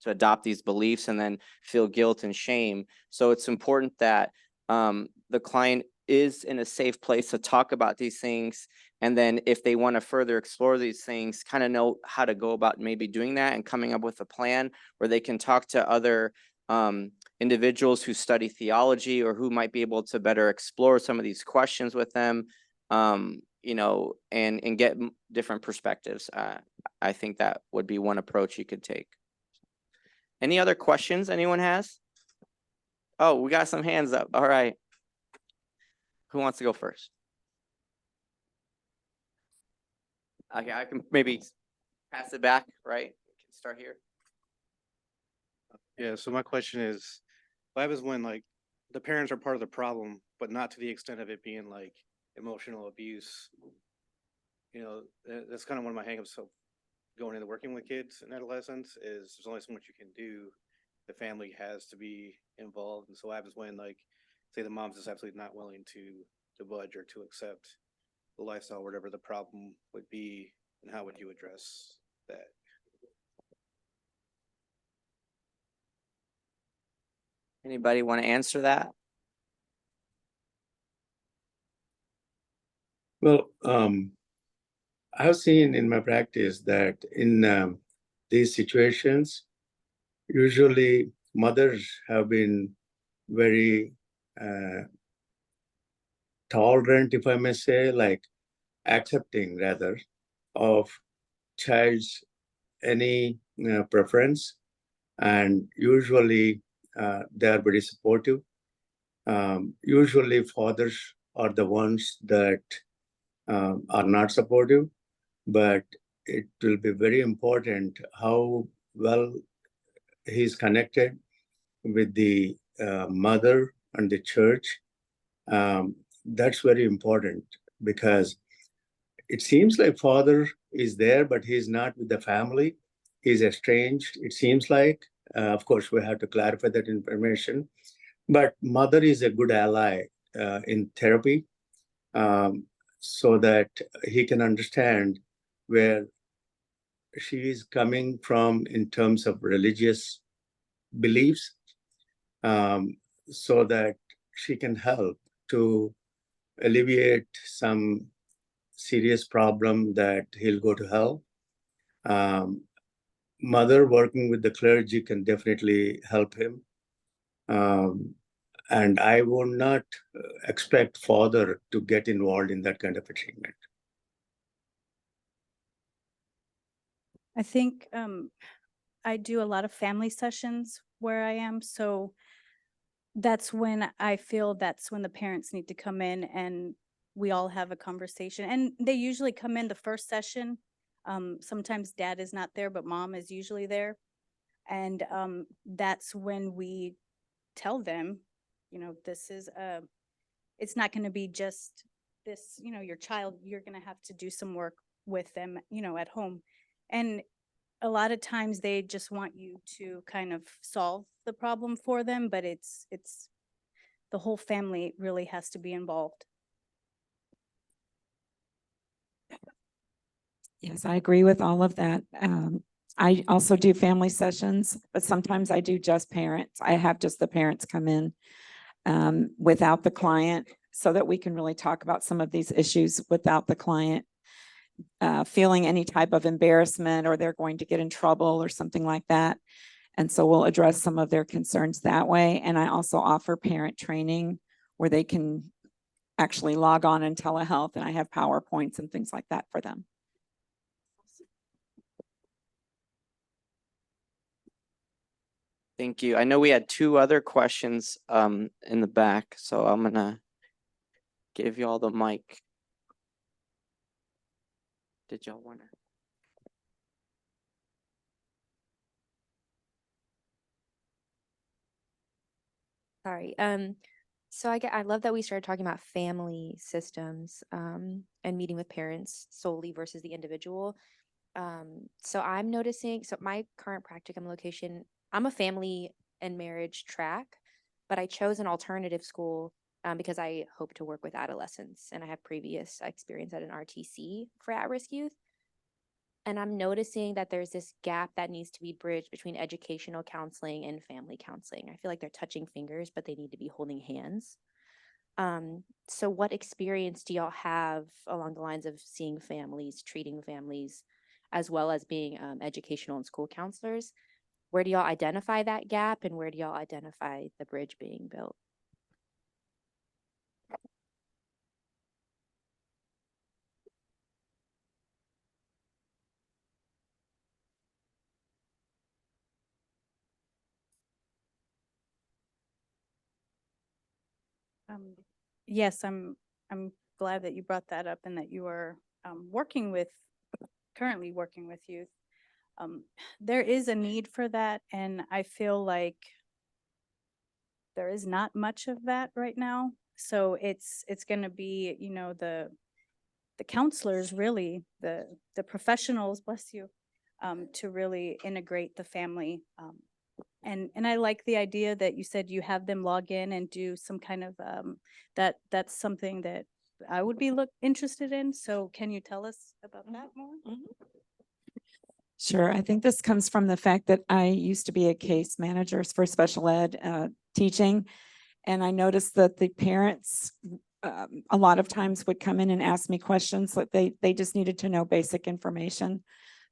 adopt these beliefs and then feel guilt and shame. So it's important that the client is in a safe place to talk about these things. And then if they want to further explore these things, kind of know how to go about maybe doing that and coming up with a plan where they can talk to other individuals who study theology or who might be able to better explore some of these questions with them, and get different perspectives. I think that would be one approach you could take. Any other questions anyone has? Oh, we got some hands up. All right. Who wants to go first? Okay, I can maybe pass it back, right? We can start here. Yeah, so my question is, what happens when like the parents are part of the problem, but not to the extent of it being like emotional abuse? That's kind of one of my hangups. So going into working with kids and adolescents is there's only so much you can do. The family has to be involved. And so what happens when like, say the mom's just absolutely not willing to budge or to accept the lifestyle, whatever the problem would be, and how would you address that? Anybody want to answer that? Well, I've seen in my practice that in these situations, usually mothers have been very tolerant, if I may say, like accepting rather, of child's any preference, and usually they are very supportive. Usually fathers are the ones that are not supportive, but it will be very important how well he's connected with the mother and the church. That's very important because it seems like father is there, but he's not with the family. He's estranged, it seems like. Of course, we have to clarify that information. But mother is a good ally in therapy, so that he can understand where she is coming from in terms of religious beliefs, so that she can help to alleviate some serious problem that he'll go to hell. Mother working with the clergy can definitely help him. And I would not expect father to get involved in that kind of a treatment. I think I do a lot of family sessions where I am, so that's when I feel that's when the parents need to come in and we all have a conversation. And they usually come in the first session. Sometimes dad is not there, but mom is usually there. And that's when we tell them, this is it's not going to be just this, your child, you're going to have to do some work with them, at home. And a lot of times they just want you to kind of solve the problem for them, but it's the whole family really has to be involved. Yes, I agree with all of that. I also do family sessions, but sometimes I do just parents. I have just the parents come in without the client so that we can really talk about some of these issues without the client feeling any type of embarrassment or they're going to get in trouble or something like that. And so we'll address some of their concerns that way. And I also offer parent training where they can actually log on in telehealth, and I have PowerPoints and things like that for them. Thank you. I know we had two other questions in the back, so I'm gonna give y'all the mic. Did y'all wanna? Sorry. So I love that we started talking about family systems, and meeting with parents solely versus the individual. So I'm noticing, so my current practicum location, I'm a family and marriage track, but I chose an alternative school, because I hope to work with adolescents and I have previous experience at an RTC for at-risk youth. And I'm noticing that there's this gap that needs to be bridged between educational counseling and family counseling. I feel like they're touching fingers, but they need to be holding hands. So what experience do y'all have along the lines of seeing families, treating families, as well as being educational and school counselors? Where do y'all identify that gap, and where do y'all identify the bridge being built? Yes, I'm glad that you brought that up and that you are currently working with youth. There is a need for that, and I feel like there is not much of that right now. So it's gonna be, the counselors, really, the professionals, bless you, to really integrate the family. And I like the idea that you said you have them log in and do some kind of, that's something that I would be interested in. So can you tell us about that more? Sure. I think this comes from the fact that I used to be a case manager for special ed teaching. And I noticed that the parents a lot of times would come in and ask me questions like they just needed to know basic information.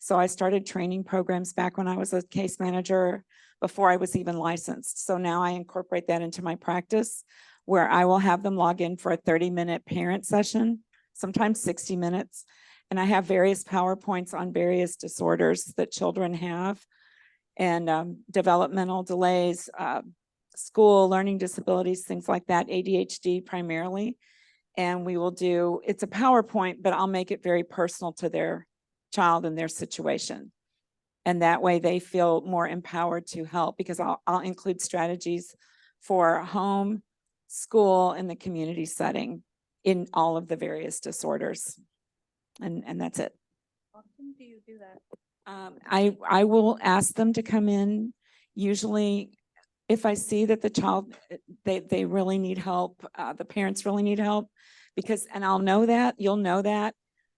So I started training programs back when I was a case manager before I was even licensed. So now I incorporate that into my practice where I will have them log in for a 30-minute parent session, sometimes 60 minutes. And I have various PowerPoints on various disorders that children have and developmental delays, school learning disabilities, things like that, ADHD primarily. And we will do, it's a PowerPoint, but I'll make it very personal to their child and their situation. And that way they feel more empowered to help because I'll include strategies for home, school, and the community setting in all of the various disorders. And that's it. How often do you do that? I will ask them to come in. Usually, if I see that the child, they really need help, the parents really need help, because, and I'll know that, you'll know that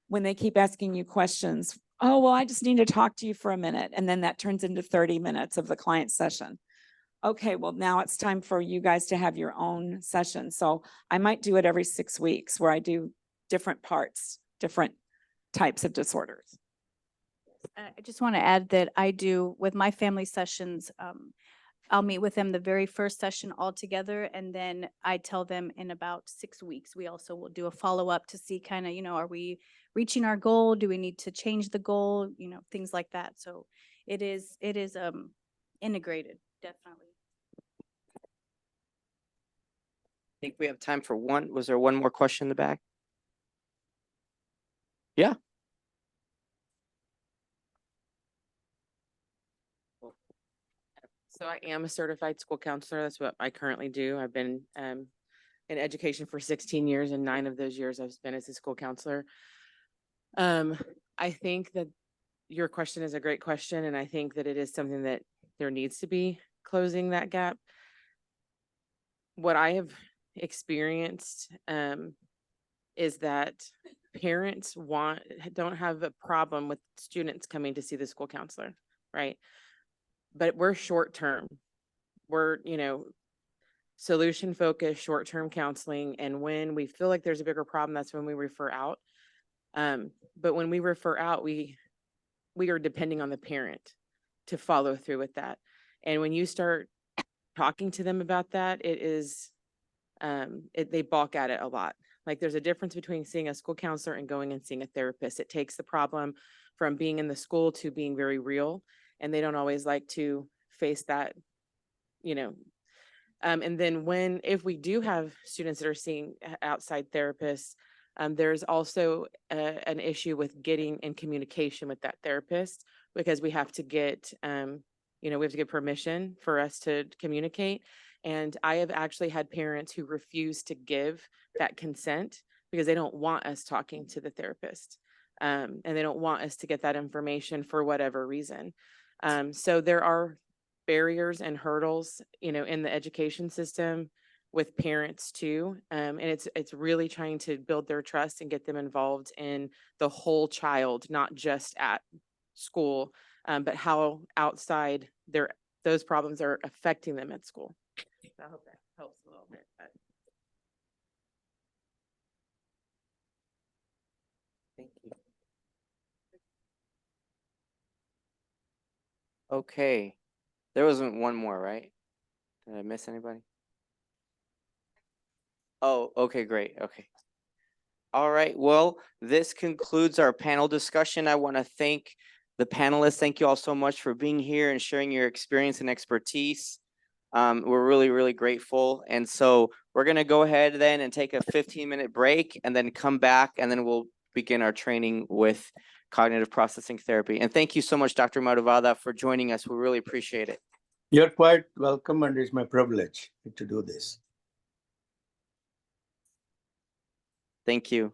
when they keep asking you questions. Oh, well, I just need to talk to you for a minute. And then that turns into 30 minutes of the client session. Okay, well, now it's time for you guys to have your own session. So I might do it every 6 weeks where I do different parts, different types of disorders. I just want to add that I do with my family sessions, I'll meet with them the very first session all together, and then I tell them in about 6 weeks, we also will do a follow-up to see kind of, are we reaching our goal? Do we need to change the goal? Things like that. So it is integrated, definitely. I think we have time for one. Was there one more question in the back? Yeah. So I am a certified school counselor. That's what I currently do. I've been in education for 16 years, and 9 of those years I've spent as a school counselor. I think that your question is a great question, and I think that it is something that there needs to be closing that gap. What I have experienced is that parents don't have a problem with students coming to see the school counselor, right? But we're short term. We're, solution focused, short term counseling. And when we feel like there's a bigger problem, that's when we refer out. But when we refer out, we are depending on the parent to follow through with that. And when you start talking to them about that, it is, they balk at it a lot. Like there's a difference between seeing a school counselor and going and seeing a therapist. It takes the problem from being in the school to being very real. And they don't always like to face that, And then if we do have students that are seeing outside therapists, there's also an issue with getting in communication with that therapist, because we have to get, we have to get permission for us to communicate. And I have actually had parents who refuse to give that consent because they don't want us talking to the therapist. And they don't want us to get that information for whatever reason. So there are barriers and hurdles, in the education system with parents too. And it's really trying to build their trust and get them involved in the whole child, not just at school, but how outside those problems are affecting them at school. So I hope that helps a little bit. Thank you. Okay, there wasn't one more, right? Did I miss anybody? Oh, okay, great. Okay. All right. Well, this concludes our panel discussion. I want to thank the panelists. Thank you all so much for being here and sharing your experience and expertise. We're really, really grateful. And so we're going to go ahead then and take a 15-minute break and then come back, and then we'll begin our training with cognitive processing therapy. And thank you so much, Dr. Madhuvada, for joining us. We really appreciate it. You're quite welcome, and it's my privilege to do this. Thank you.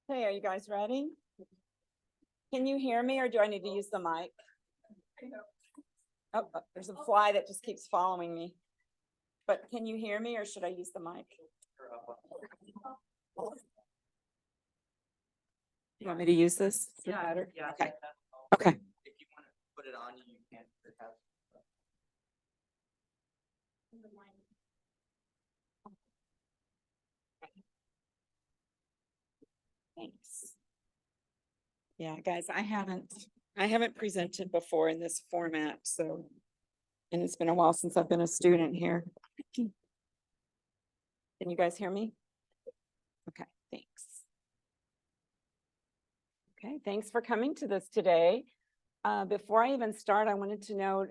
Hey, are you guys ready? Can you hear me, or do I need to use the mic? Oh, there's a fly that just keeps following me. But can you hear me, or should I use the mic? You want me to use this? Yeah. Okay. Okay. If you want to put it on, you can. Thanks. Yeah, guys, I haven't presented before in this format, so, and it's been a while since I've been a student here. Can you guys hear me? Okay, thanks. Okay, thanks for coming to this today. Before I even start, I wanted to know,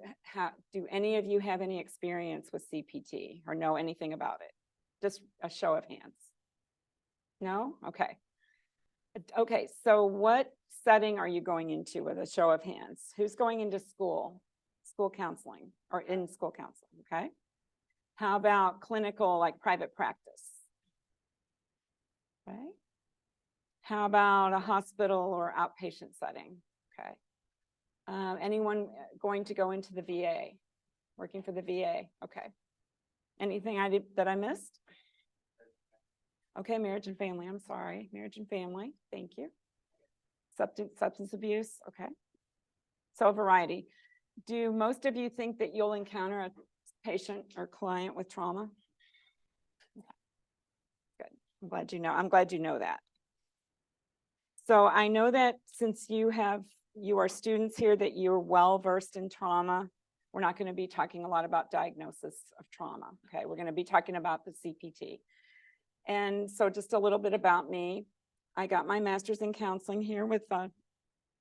do any of you have any experience with CPT or know anything about it? Just a show of hands. No? Okay. Okay, so what setting are you going into with a show of hands? Who's going into school counseling, or in school counseling, okay? How about clinical, like private practice? Okay. How about a hospital or outpatient setting? Okay. Anyone going to go into the VA, working for the VA? Okay. Anything that I missed? Okay, marriage and family, I'm sorry. Marriage and family, thank you. Substance abuse, okay. So a variety. Do most of you think that you'll encounter a patient or client with trauma? Good, I'm glad you know that. So I know that since you are students here, that you're well-versed in trauma. We're not going to be talking a lot about diagnosis of trauma, okay? We're going to be talking about the CPT. And so just a little bit about me. I got my master's in counseling here with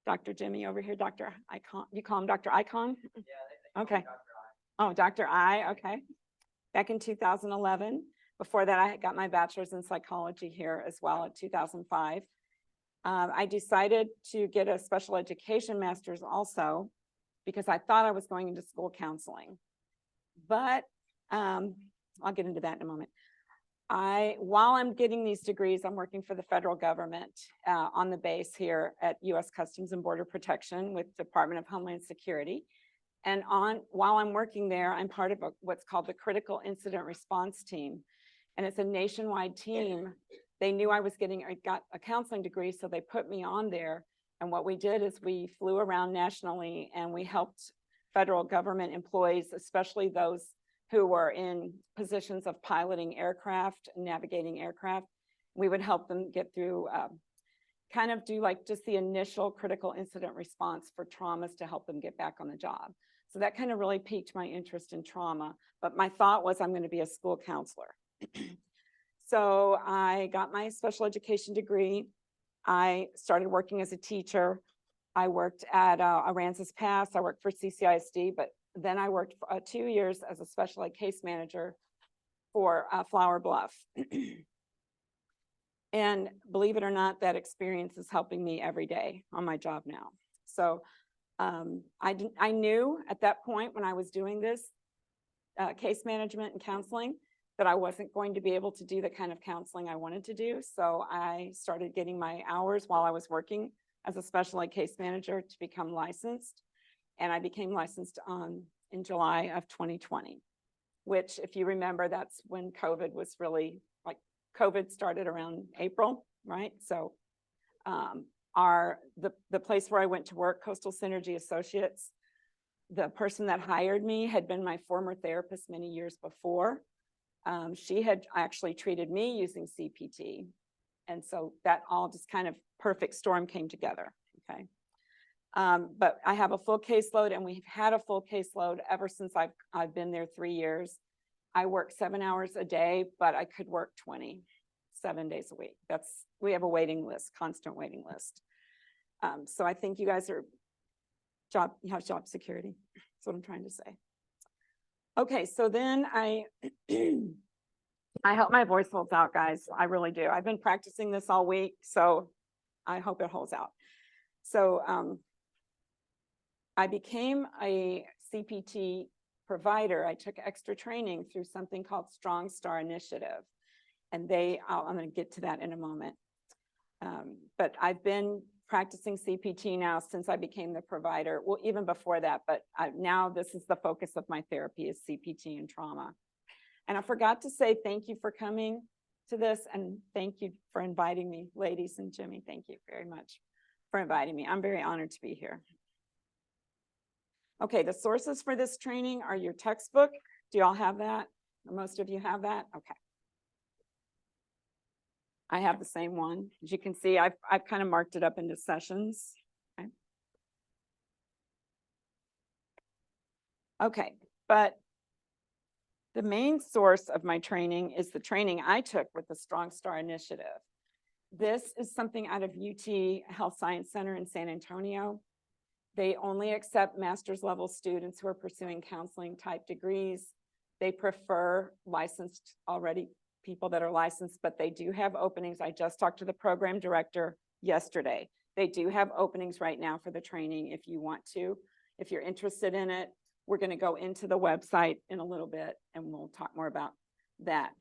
Dr. Jimmy over here, Dr. Icon. You call him Dr. Icon? Yeah. Okay. Oh, Dr. I, okay. Back in 2011. Before that, I got my bachelor's in psychology here as well in 2005. I decided to get a special education master's also because I thought I was going into school counseling. But I'll get into that in a moment. while I'm getting these degrees, I'm working for the federal government on the base here at U.S. Customs and Border Protection with Department of Homeland Security. And while I'm working there, I'm part of what's called the Critical Incident Response Team. And it's a nationwide team. They knew I got a counseling degree, so they put me on there. And what we did is we flew around nationally and we helped federal government employees, especially those who were in positions of piloting aircraft, navigating aircraft. We would help them get through, kind of do like just the initial critical incident response for traumas to help them get back on the job. So that kind of really piqued my interest in trauma. But my thought was I'm going to be a school counselor. So I got my special education degree. I started working as a teacher. I worked at Aransas Pass. I worked for CCISD, but then I worked for 2 years as a special ed case manager for Flower Bluff. And believe it or not, that experience is helping me every day on my job now. So I knew at that point when I was doing this case management and counseling that I wasn't going to be able to do the kind of counseling I wanted to do. So I started getting my hours while I was working as a special ed case manager to become licensed. And I became licensed in July of 2020, which if you remember, that's when COVID was really like COVID started around April, right? So the place where I went to work, Coastal Synergy Associates, the person that hired me had been my former therapist many years before. She had actually treated me using CPT. And so that all just kind of perfect storm came together, okay? But I have a full caseload and we've had a full caseload ever since I've been there 3 years. I work 7 hours a day, but I could work 7 days a week. We have a waiting list, constant waiting list. So I think you guys you have job security. That's what I'm trying to say. Okay, so then I hope my voice holds out, guys. I really do. I've been practicing this all week, so I hope it holds out. So I became a CPT provider. I took extra training through something called Strong Star Initiative. And I'm going to get to that in a moment. But I've been practicing CPT now since I became the provider. Well, even before that, but now this is the focus of my therapy is CPT and trauma. And I forgot to say thank you for coming to this and thank you for inviting me, ladies and Jimmy. Thank you very much for inviting me. I'm very honored to be here. Okay, the sources for this training are your textbook. Do you all have that? Or most of you have that? Okay. I have the same one. As you can see, I've kind of marked it up into sessions. Okay, but the main source of my training is the training I took with the Strong Star Initiative. This is something out of UT Health Science Center in San Antonio. They only accept master's level students who are pursuing counseling type degrees. They prefer licensed already people that are licensed, but they do have openings. I just talked to the program director yesterday. They do have openings right now for the training if you want to. If you're interested in it, we're going to go into the website in a little bit and we'll talk more about that.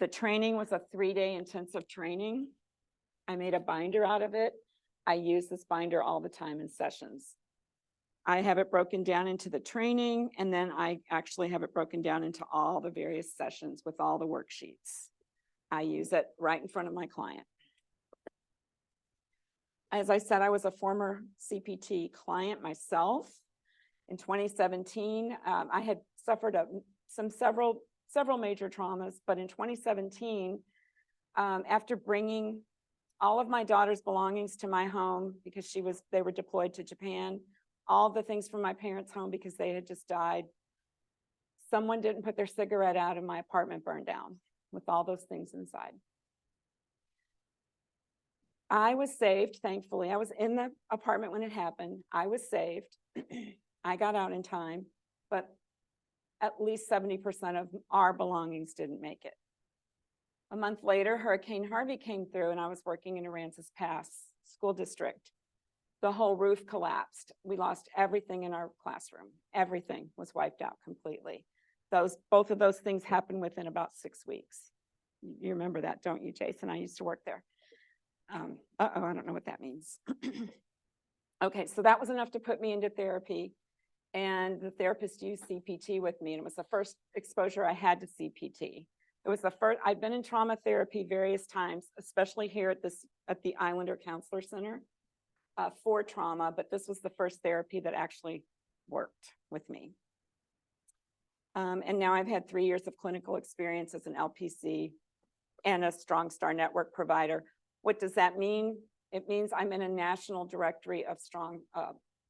The training was a 3-day intensive training. I made a binder out of it. I use this binder all the time in sessions. I have it broken down into the training, and then I actually have it broken down into all the various sessions with all the worksheets. I use it right in front of my client. As I said, I was a former CPT client myself. In 2017, I had suffered several major traumas, but in 2017, after bringing all of my daughter's belongings to my home because they were deployed to Japan, all the things from my parents' home because they had just died. Someone didn't put their cigarette out and my apartment burned down with all those things inside. I was saved, thankfully. I was in the apartment when it happened. I was saved. I got out in time, but at least 70% of our belongings didn't make it. A month later, Hurricane Harvey came through and I was working in Aransas Pass School District. The whole roof collapsed. We lost everything in our classroom. Everything was wiped out completely. Both of those things happened within about 6 weeks. You remember that, don't you, Jason? I used to work there. Uh-oh, I don't know what that means. Okay, so that was enough to put me into therapy. And the therapist used CPT with me, and it was the first exposure I had to CPT. It was the first, I've been in trauma therapy various times, especially here at the Islander Counselor Center for trauma, but this was the first therapy that actually worked with me. And now I've had 3 years of clinical experience as an LPC and a Strong Star Network provider. What does that mean? It means I'm in a national directory of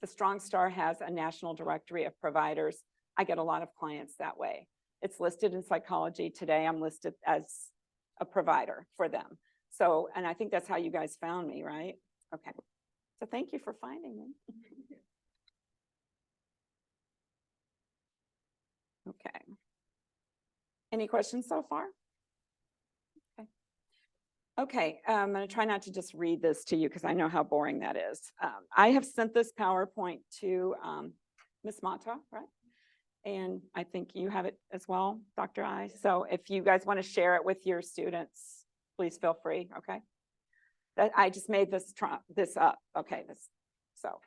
the Strong Star has a national directory of providers. I get a lot of clients that way. It's listed in Psychology Today. I'm listed as a provider for them. So, and I think that's how you guys found me, right? Okay. So thank you for finding me. Okay. Any questions so far? Okay. Okay, I'm going to try not to just read this to you because I know how boring that is. I have sent this PowerPoint to Ms. Mata, right? And I think you have it as well, Dr. I. So if you guys want to share it with your students, please feel free, okay? That I just made this up, okay, so.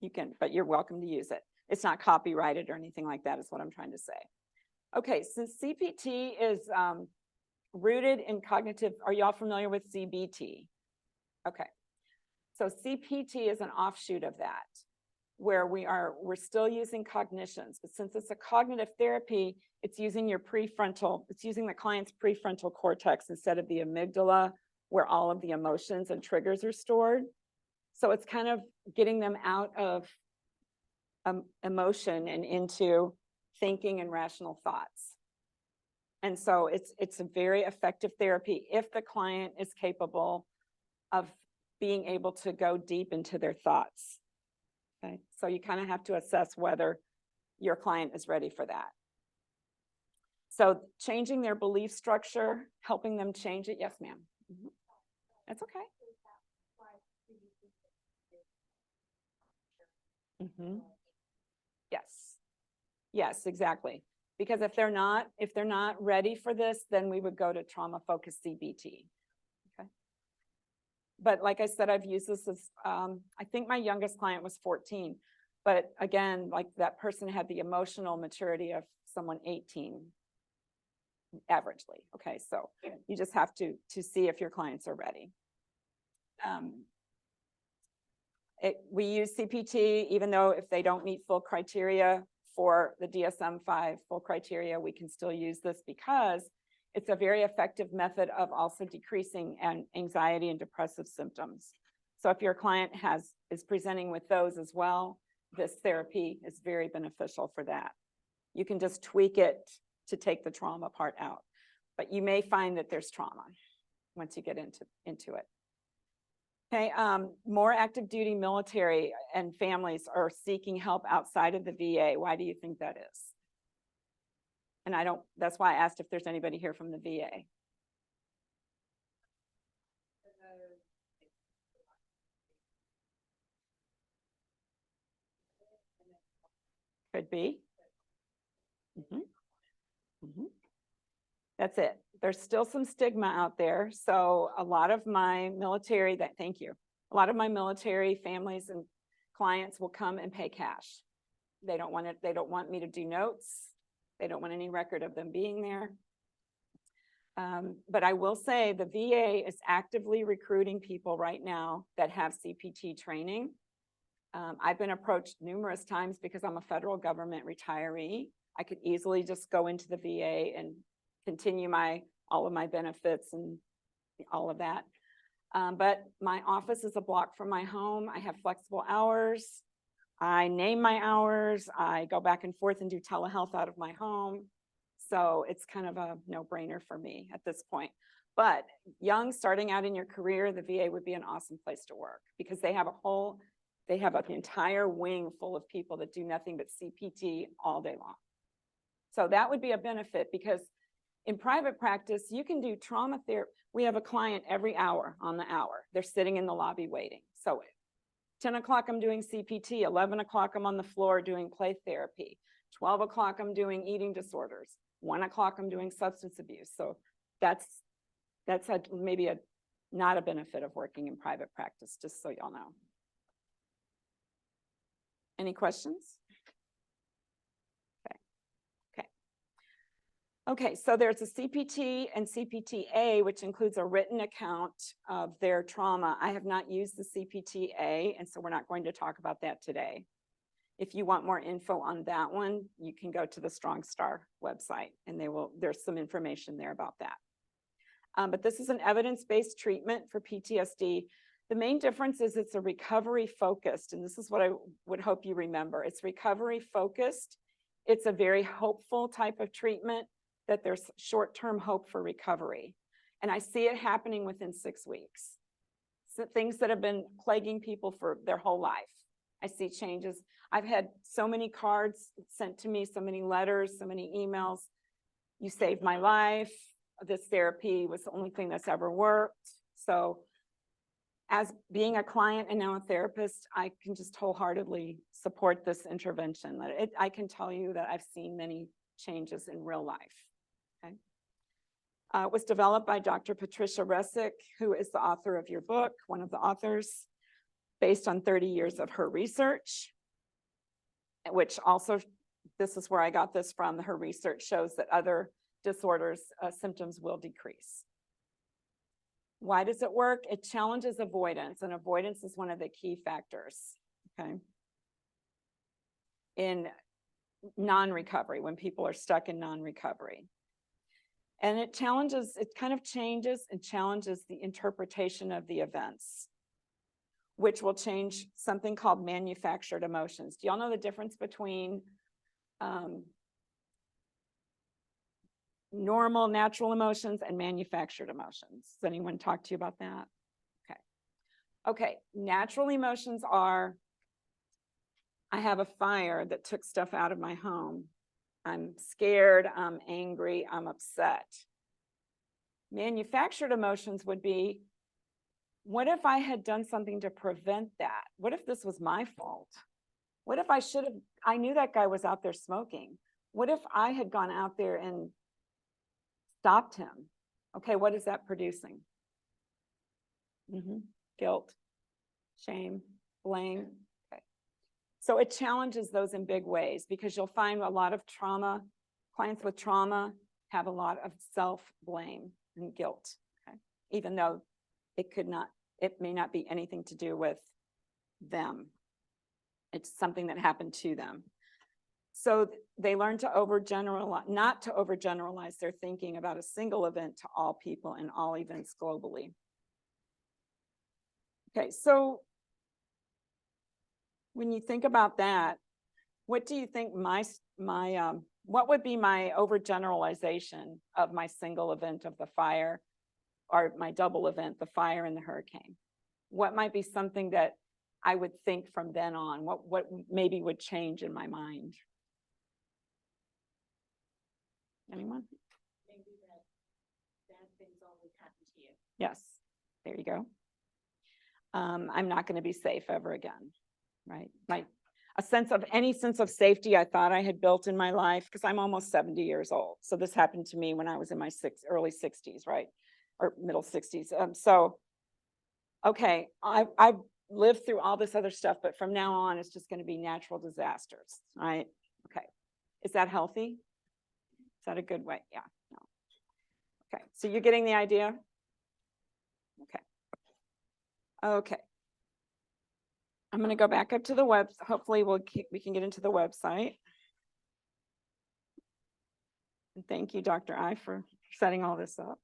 You can, but you're welcome to use it. It's not copyrighted or anything like that is what I'm trying to say. Okay, since CPT is rooted in cognitive, are y'all familiar with CBT? Okay, so CPT is an offshoot of that, where we're still using cognitions, but since it's a cognitive therapy, it's using your prefrontal, it's using the client's prefrontal cortex instead of the amygdala, where all of the emotions and triggers are stored. So it's kind of getting them out of emotion and into thinking and rational thoughts. And so it's a very effective therapy if the client is capable of being able to go deep into their thoughts. Okay, so you kind of have to assess whether your client is ready for that. So changing their belief structure, helping them change it. Yes, ma'am. Mm-hmm. That's okay. Mm-hmm. Yes. Yes, exactly. Because if they're not ready for this, then we would go to trauma-focused CBT. Okay. But like I said, I've used this as, I think my youngest client was 14. But again, like that person had the emotional maturity of someone 18, averagely. Okay, so you just have to see if your clients are ready. We use CPT, even though if they don't meet full criteria for the DSM-5 full criteria, we can still use this because it's a very effective method of also decreasing anxiety and depressive symptoms. So if your client is presenting with those as well, this therapy is very beneficial for that. You can just tweak it to take the trauma part out, but you may find that there's trauma once you get into it. Okay, more active duty military and families are seeking help outside of the VA. Why do you think that is? And that's why I asked if there's anybody here from the VA. Could be. Mm-hmm. Mm-hmm. That's it. There's still some stigma out there. So a lot of my military, thank you. A lot of my military families and clients will come and pay cash. They don't want me to do notes. They don't want any record of them being there. But I will say the VA is actively recruiting people right now that have CPT training. I've been approached numerous times because I'm a federal government retiree. I could easily just go into the VA and continue all of my benefits and all of that. But my office is a block from my home. I have flexible hours. I name my hours. I go back and forth and do telehealth out of my home. So it's kind of a no-brainer for me at this point. But young, starting out in your career, the VA would be an awesome place to work because they have an entire wing full of people that do nothing but CPT all day long. So that would be a benefit because in private practice, you can do trauma therapy. We have a client every hour on the hour. They're sitting in the lobby waiting. So 10 o'clock, I'm doing CPT. 11 o'clock, I'm on the floor doing play therapy. 12 o'clock, I'm doing eating disorders. 1 o'clock, I'm doing substance abuse. So that's maybe not a benefit of working in private practice, just so y'all know. Any questions? Okay, so there's a CPT and CPTA, which includes a written account of their trauma. I have not used the CPTA, and so we're not going to talk about that today. If you want more info on that one, you can go to the Strong Star website, and there's some information there about that. But this is an evidence-based treatment for PTSD. The main difference is it's a recovery focused, and this is what I would hope you remember. It's recovery focused. It's a very hopeful type of treatment, that there's short-term hope for recovery. And I see it happening within 6 weeks. So things that have been plaguing people for their whole life. I see changes. I've had so many cards sent to me, so many letters, so many emails. You saved my life. This therapy was the only thing that's ever worked. So as being a client and now a therapist, I can just wholeheartedly support this intervention. I can tell you that I've seen many changes in real life. Okay. It was developed by Dr. Patricia Resick, who is the author of your book, one of the authors, based on 30 years of her research, which also, this is where I got this from. Her research shows that other disorders, symptoms will decrease. Why does it work? It challenges avoidance, and avoidance is one of the key factors, okay, in non-recovery, when people are stuck in non-recovery. And it kind of changes and challenges the interpretation of the events, which will change something called manufactured emotions. Do y'all know the difference between normal, natural emotions and manufactured emotions? Does anyone talk to you about that? Okay. Okay, natural emotions are, I have a fire that took stuff out of my home. I'm scared, I'm angry, I'm upset. Manufactured emotions would be, what if I had done something to prevent that? What if this was my fault? What if I knew that guy was out there smoking. What if I had gone out there and stopped him? Okay, what is that producing? Guilt, shame, blame. So it challenges those in big ways, because you'll find a lot of trauma, clients with trauma have a lot of self-blame and guilt, okay? Even though it may not be anything to do with them. It's something that happened to them. So they learn to not to overgeneralize their thinking about a single event to all people and all events globally. Okay, so when you think about that, what do you think what would be my overgeneralization of my single event of the fire, or my double event, the fire and the hurricane? What might be something that I would think from then on? What maybe would change in my mind? Anyone? Maybe that bad things always happen to you. Yes, there you go. I'm not going to be safe ever again. Right? Any sense of safety I thought I had built in my life, because I'm almost 70 years old. So this happened to me when I was in my early 60s, right? Or middle 60s. So, okay, I've lived through all this other stuff, but from now on, it's just going to be natural disasters, right? Okay. Is that healthy? Is that a good way? Yeah, no. Okay, so you're getting the idea? Okay. Okay. I'm going to go back up to the web. Hopefully we can get into the website. And thank you, Dr. I, for setting all this up.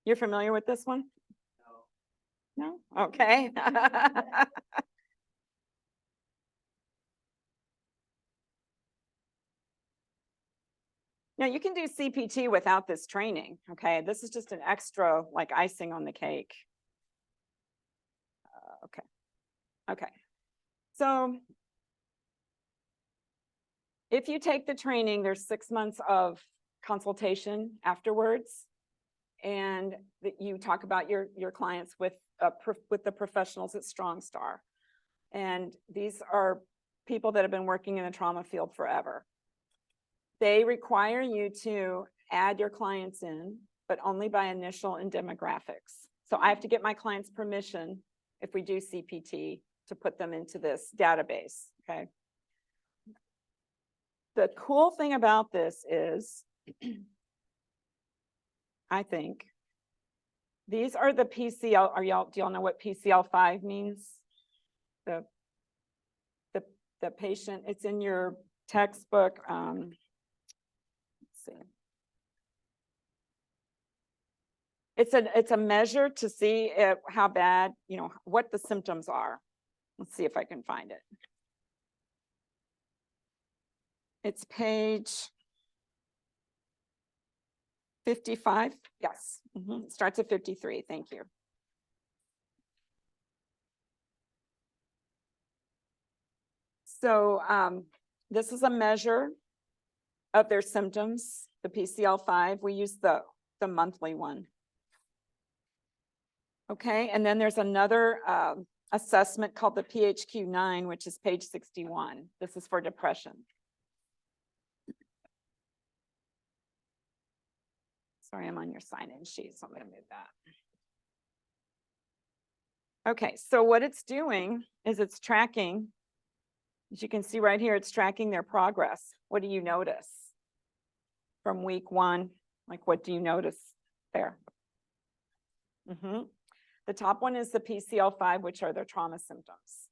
You're familiar with this one? No. No? Okay. Now you can do CPT without this training. Okay. This is just an extra, like, icing on the cake. Okay. Okay. So if you take the training, there's 6 months of consultation afterwards. and that you talk about your clients with, with the professionals at Strong Star. And these are people that have been working in the trauma field forever. They require you to add your clients in, but only by initial and demographics. So I have to get my clients' permission if we do CPT to put them into this database, okay? The cool thing about this is, I think, these are the PCL, do y'all know what PCL5 means? The patient, it's in your textbook. Let's see. It's a measure to see how bad, what the symptoms are. Let's see if I can find it. It's page 55. Yes, it starts at 53. Thank you. So this is a measure of their symptoms, the PCL5. We use the monthly one. Okay, and then there's another assessment called the PHQ-9, which is page 61. This is for depression. Sorry, I'm on your sign-in sheet, so I'm going to move that. Okay, so what it's doing is it's tracking. As you can see right here, it's tracking their progress. What do you notice from week 1? Like, what do you notice there? The top one is the PCL5, which are their trauma symptoms.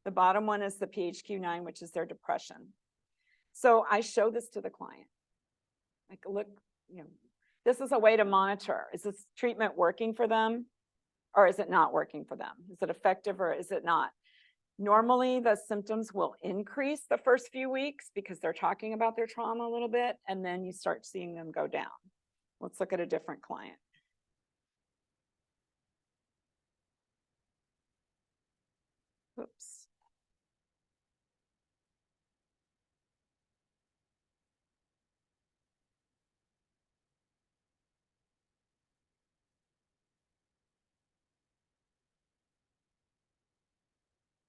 The bottom one is the PHQ-9, which is their depression. So I show this to the client. Like, look, this is a way to monitor. Is this treatment working for them, or is it not working for them? Is it effective or is it not? Normally, the symptoms will increase the first few weeks because they're talking about their trauma a little bit, and then you start seeing them go down. Let's look at a different client. Oops.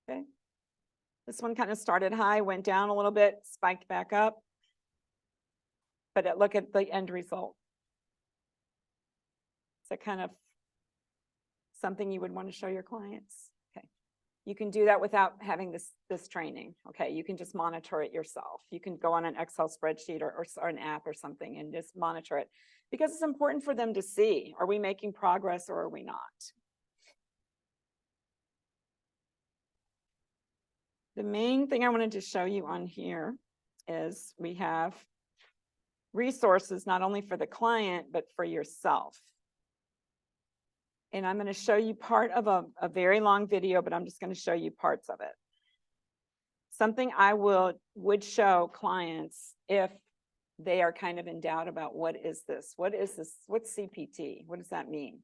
Okay. This one kind of started high, went down a little bit, spiked back up. But look at the end result. Is that kind of something you would want to show your clients? Okay. You can do that without having this training. Okay. You can just monitor it yourself. You can go on an Excel spreadsheet or an app or something and just monitor it, because it's important for them to see, are we making progress or are we not? The main thing I wanted to show you on here is we have resources not only for the client, but for yourself. And I'm going to show you part of a very long video, but I'm just going to show you parts of it. Something I would show clients if they are kind of in doubt about what is this? What is this? What's CPT? What does that mean?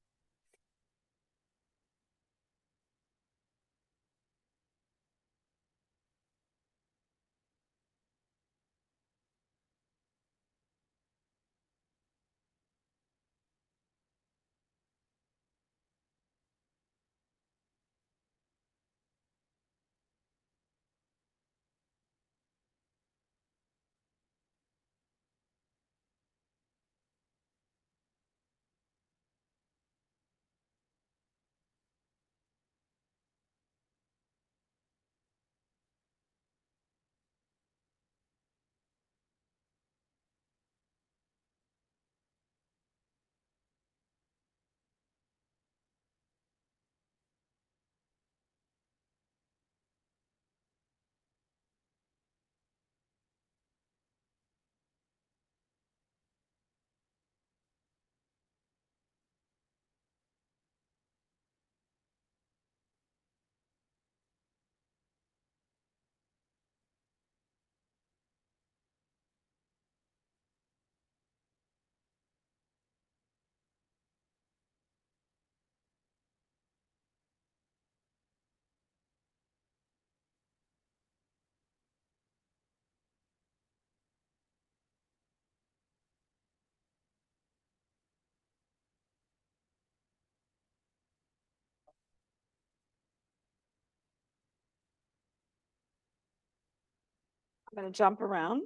Gonna jump around.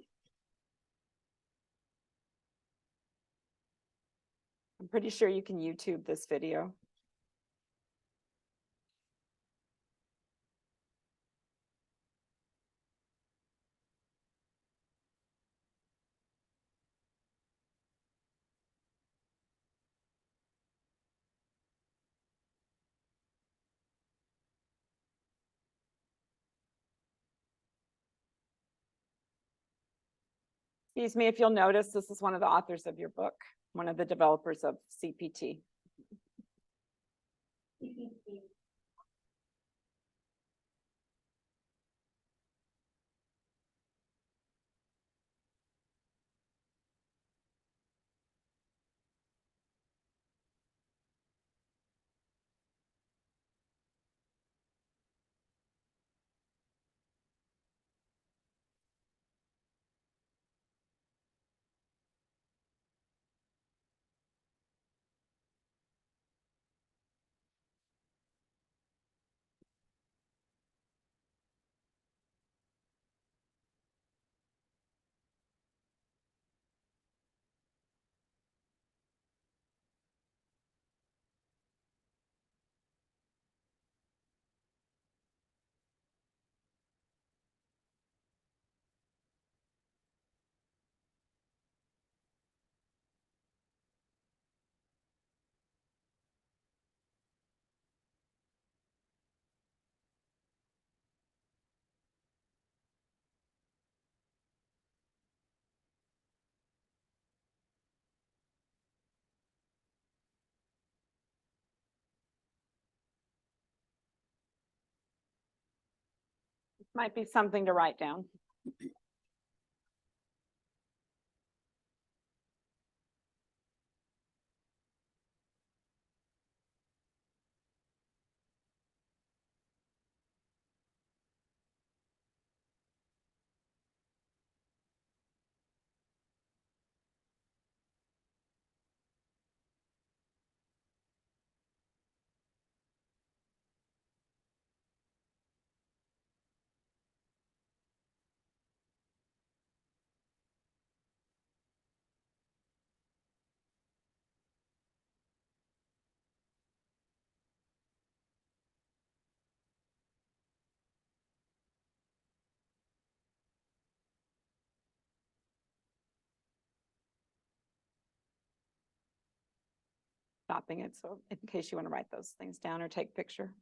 I'm pretty sure you can YouTube this video. Excuse me, if you'll notice, this is one of the authors of your book, one of the developers of CPT. Might be something to write down. Stopping it, so in case you want to write those things down or take picture.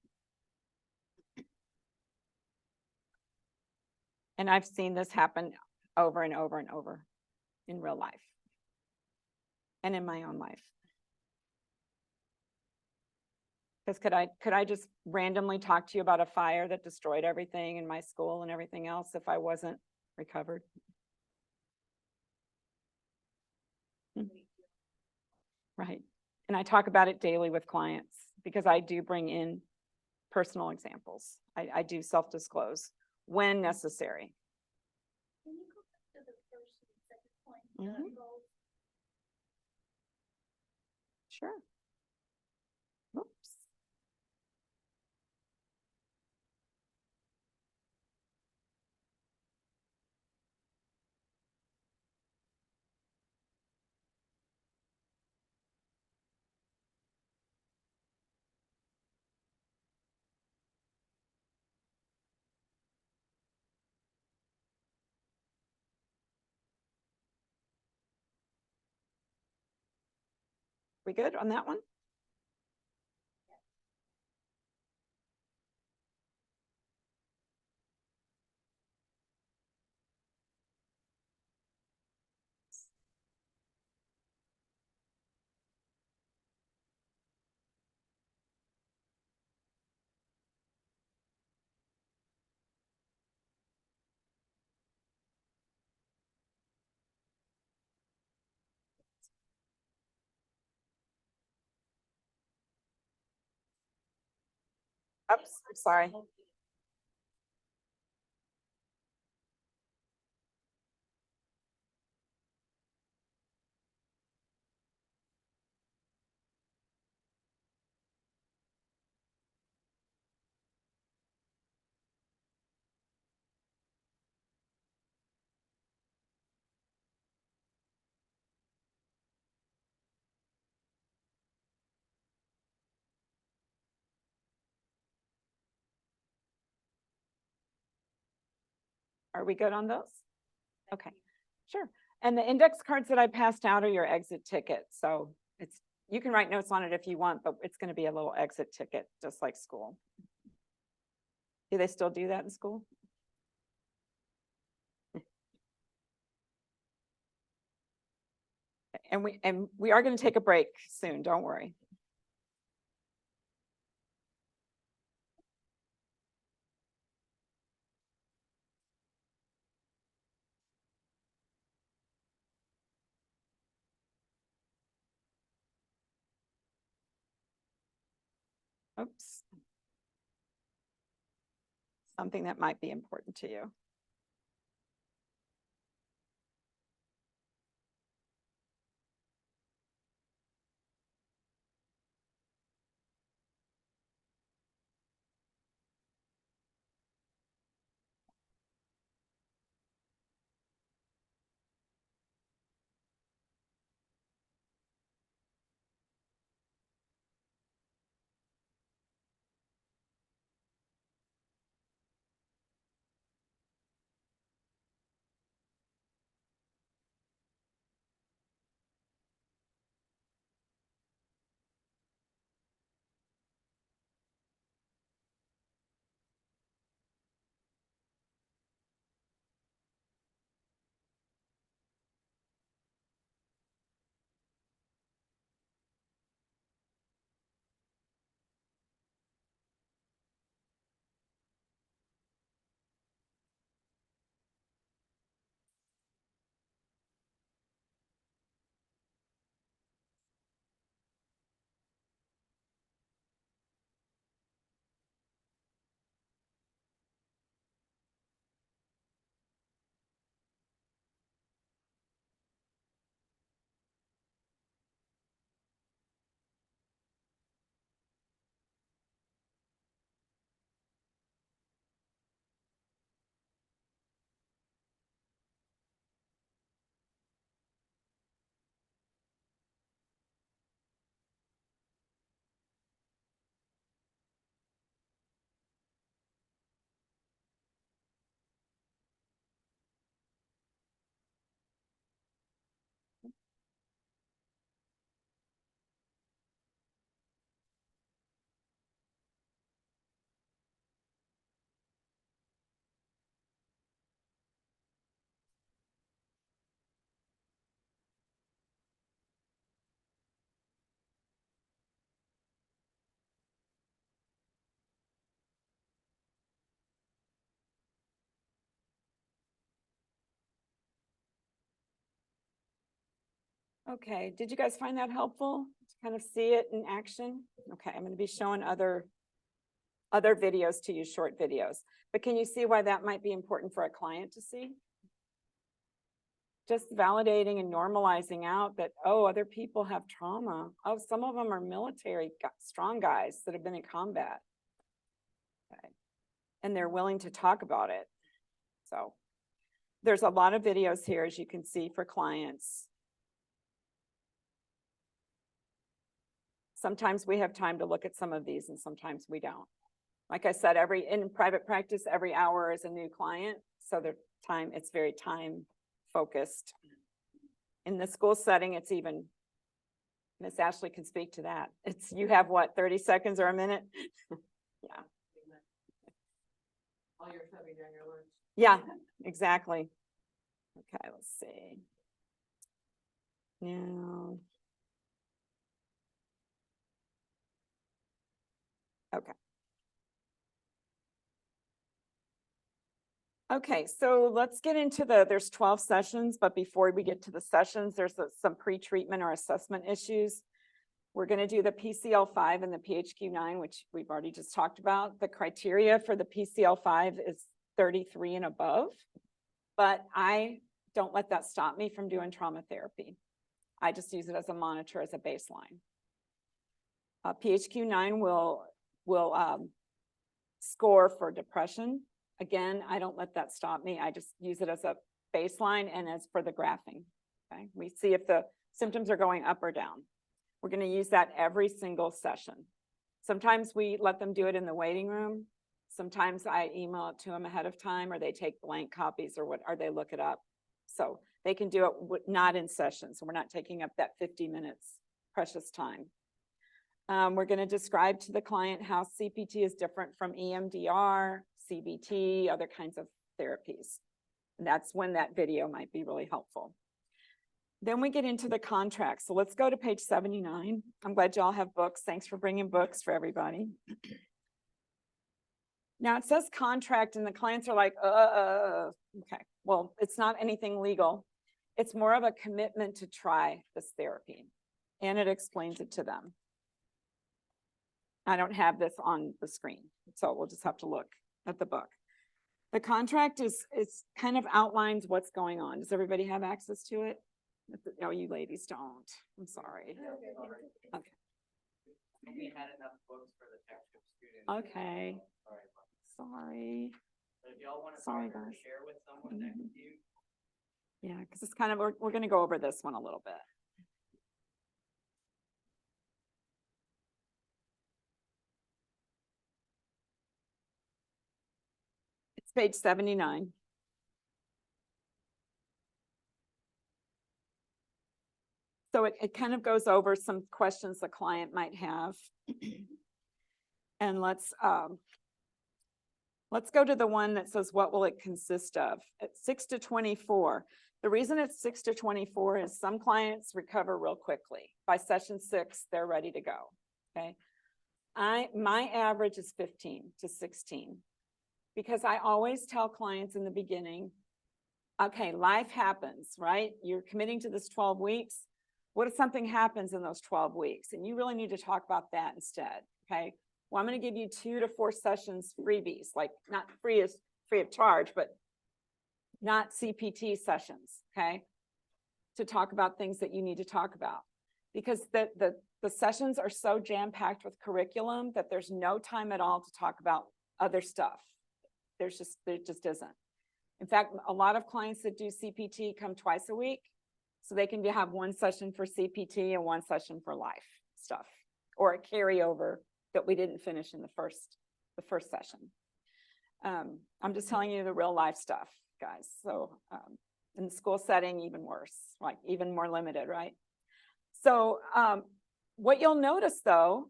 And I've seen this happen over and over and over in real life and in my own life. Because could I just randomly talk to you about a fire that destroyed everything in my school and everything else if I wasn't recovered? Right. And I talk about it daily with clients because I do bring in personal examples. I do self-disclose when necessary. Can you go back to the first and second point? Mhm. Sure. Oops. We good on that one? Oops, I'm sorry. Are we good on those? Okay, sure. And the index cards that I passed out are your exit ticket. So it's, you can write notes on it if you want, but it's going to be a little exit ticket, just like school. Do they still do that in school? And we are going to take a break soon, don't worry. Oops. Something that might be important to you. Okay, did you guys find that helpful to kind of see it in action? Okay, I'm going to be showing other videos to you, short videos. But can you see why that might be important for a client to see? Just validating and normalizing out that, oh, other people have trauma. Oh, some of them are military, strong guys that have been in combat. Okay. And they're willing to talk about it. So there's a lot of videos here, as you can see, for clients. Sometimes we have time to look at some of these and sometimes we don't. Like I said, in private practice, every hour is a new client. So it's very time focused. In the school setting, it's even, Miss Ashley can speak to that. You have what, 30 seconds or a minute? Yeah. All your stuffing during your lunch. Yeah, exactly. Okay, let's see. Now. Okay. Okay, so let's get into there's 12 sessions, but before we get to the sessions, there's some pre-treatment or assessment issues. We're going to do the PCL5 and the PHQ-9, which we've already just talked about. The criteria for the PCL5 is 33 and above, but I don't let that stop me from doing trauma therapy. I just use it as a monitor, as a baseline. PHQ-9 will score for depression. Again, I don't let that stop me. I just use it as a baseline and as for the graphing. Okay, we see if the symptoms are going up or down. We're going to use that every single session. Sometimes we let them do it in the waiting room. Sometimes I email it to them ahead of time, or they take blank copies, or what, or they look it up. So they can do it not in session, so we're not taking up that 50 minutes precious time. We're going to describe to the client how CPT is different from EMDR, CBT, other kinds of therapies. And that's when that video might be really helpful. Then we get into the contract. So let's go to page 79. I'm glad y'all have books. Thanks for bringing books for everybody. Now it says contract and the clients are like, okay, well, it's not anything legal. It's more of a commitment to try this therapy. And it explains it to them. I don't have this on the screen, so we'll just have to look at the book. The contract is kind of outlines what's going on. Does everybody have access to it? No, you ladies don't. I'm sorry. Okay. We had enough books for the Tex-CHIP students. Okay. Sorry. If y'all want to Sorry, guys. share with someone next to you. Yeah, because it's kind of, we're going to go over this one a little bit. It's page 79. So it kind of goes over some questions the client might have. And let's go to the one that says, what will it consist of? At 6 to 24. The reason it's 6 to 24 is some clients recover real quickly. By session 6, they're ready to go, okay? My average is 15 to 16 because I always tell clients in the beginning, okay, life happens, right? You're committing to this 12 weeks. What if something happens in those 12 weeks? And you really need to talk about that instead, okay? Well, I'm going to give you 2 to 4 sessions freebies, like not free of charge, but not CPT sessions, okay? To talk about things that you need to talk about. Because the sessions are so jam-packed with curriculum that there's no time at all to talk about other stuff. There just isn't. In fact, a lot of clients that do CPT come twice a week, so they can have 1 session for CPT and 1 session for life stuff, or a carryover that we didn't finish in the first session. I'm just telling you the real life stuff, guys. So in the school setting, even worse, like even more limited, right? So what you'll notice though,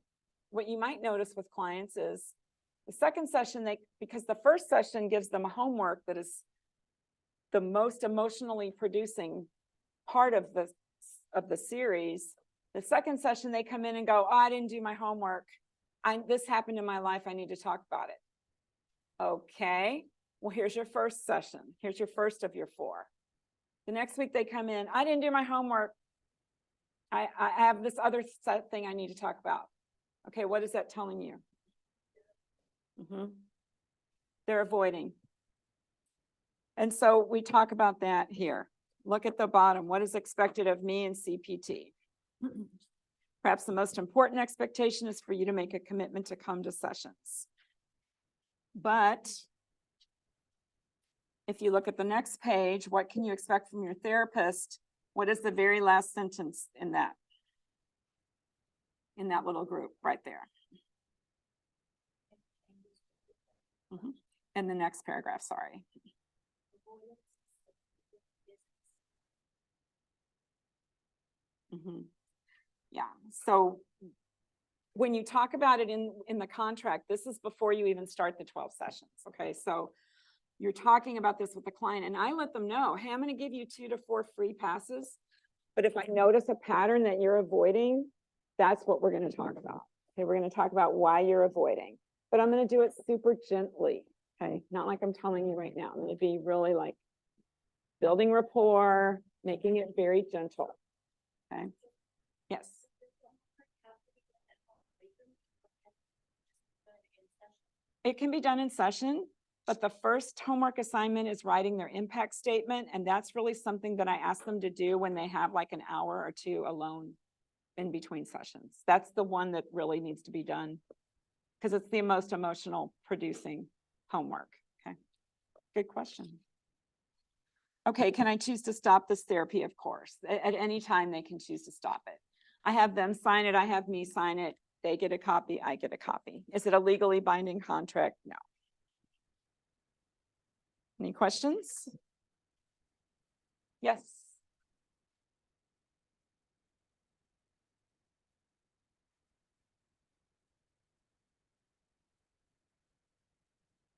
what you might notice with clients is the second session, because the first session gives them a homework that is the most emotionally producing part of the series. The second session, they come in and go, oh, I didn't do my homework. This happened in my life. I need to talk about it. Okay, well, here's your first session. Here's your first of your 4. The next week they come in, I didn't do my homework. I have this other thing I need to talk about. Okay, what is that telling you? They're avoiding. And so we talk about that here. Look at the bottom. What is expected of me in CPT? Perhaps the most important expectation is for you to make a commitment to come to sessions. But if you look at the next page, what can you expect from your therapist? What is the very last sentence in that little group right there? In the next paragraph, sorry. Yeah, so when you talk about it in the contract, this is before you even start the 12 sessions, okay? So you're talking about this with the client and I let them know, hey, I'm gonna give you 2 to 4 free passes, but if I notice a pattern that you're avoiding, that's what we're gonna talk about. Okay, we're gonna talk about why you're avoiding, but I'm gonna do it super gently, okay? Not like I'm telling you right now. I'm gonna be really like building rapport, making it very gentle, okay? Yes. It can be done in session, but the first homework assignment is writing their impact statement. And that's really something that I ask them to do when they have like an hour or 2 alone in between sessions. That's the one that really needs to be done because it's the most emotional producing homework. Okay, good question. Okay, can I choose to stop this therapy? Of course, at any time they can choose to stop it. I have them sign it. I have me sign it. They get a copy. I get a copy. Is it a legally binding contract? No. Any questions? Yes.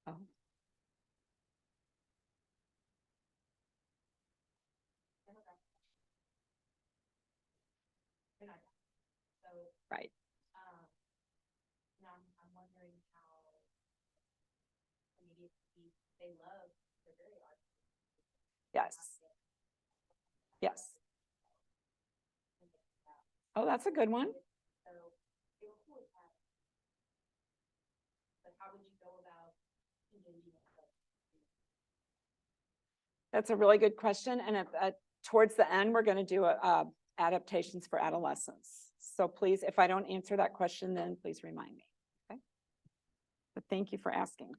Oh. Right. Yes. Yes. Oh, that's a good one. That's a really good question. And towards the end, we're going to do adaptations for adolescents. So please, if I don't answer that question, then please remind me. Okay. But thank you for asking.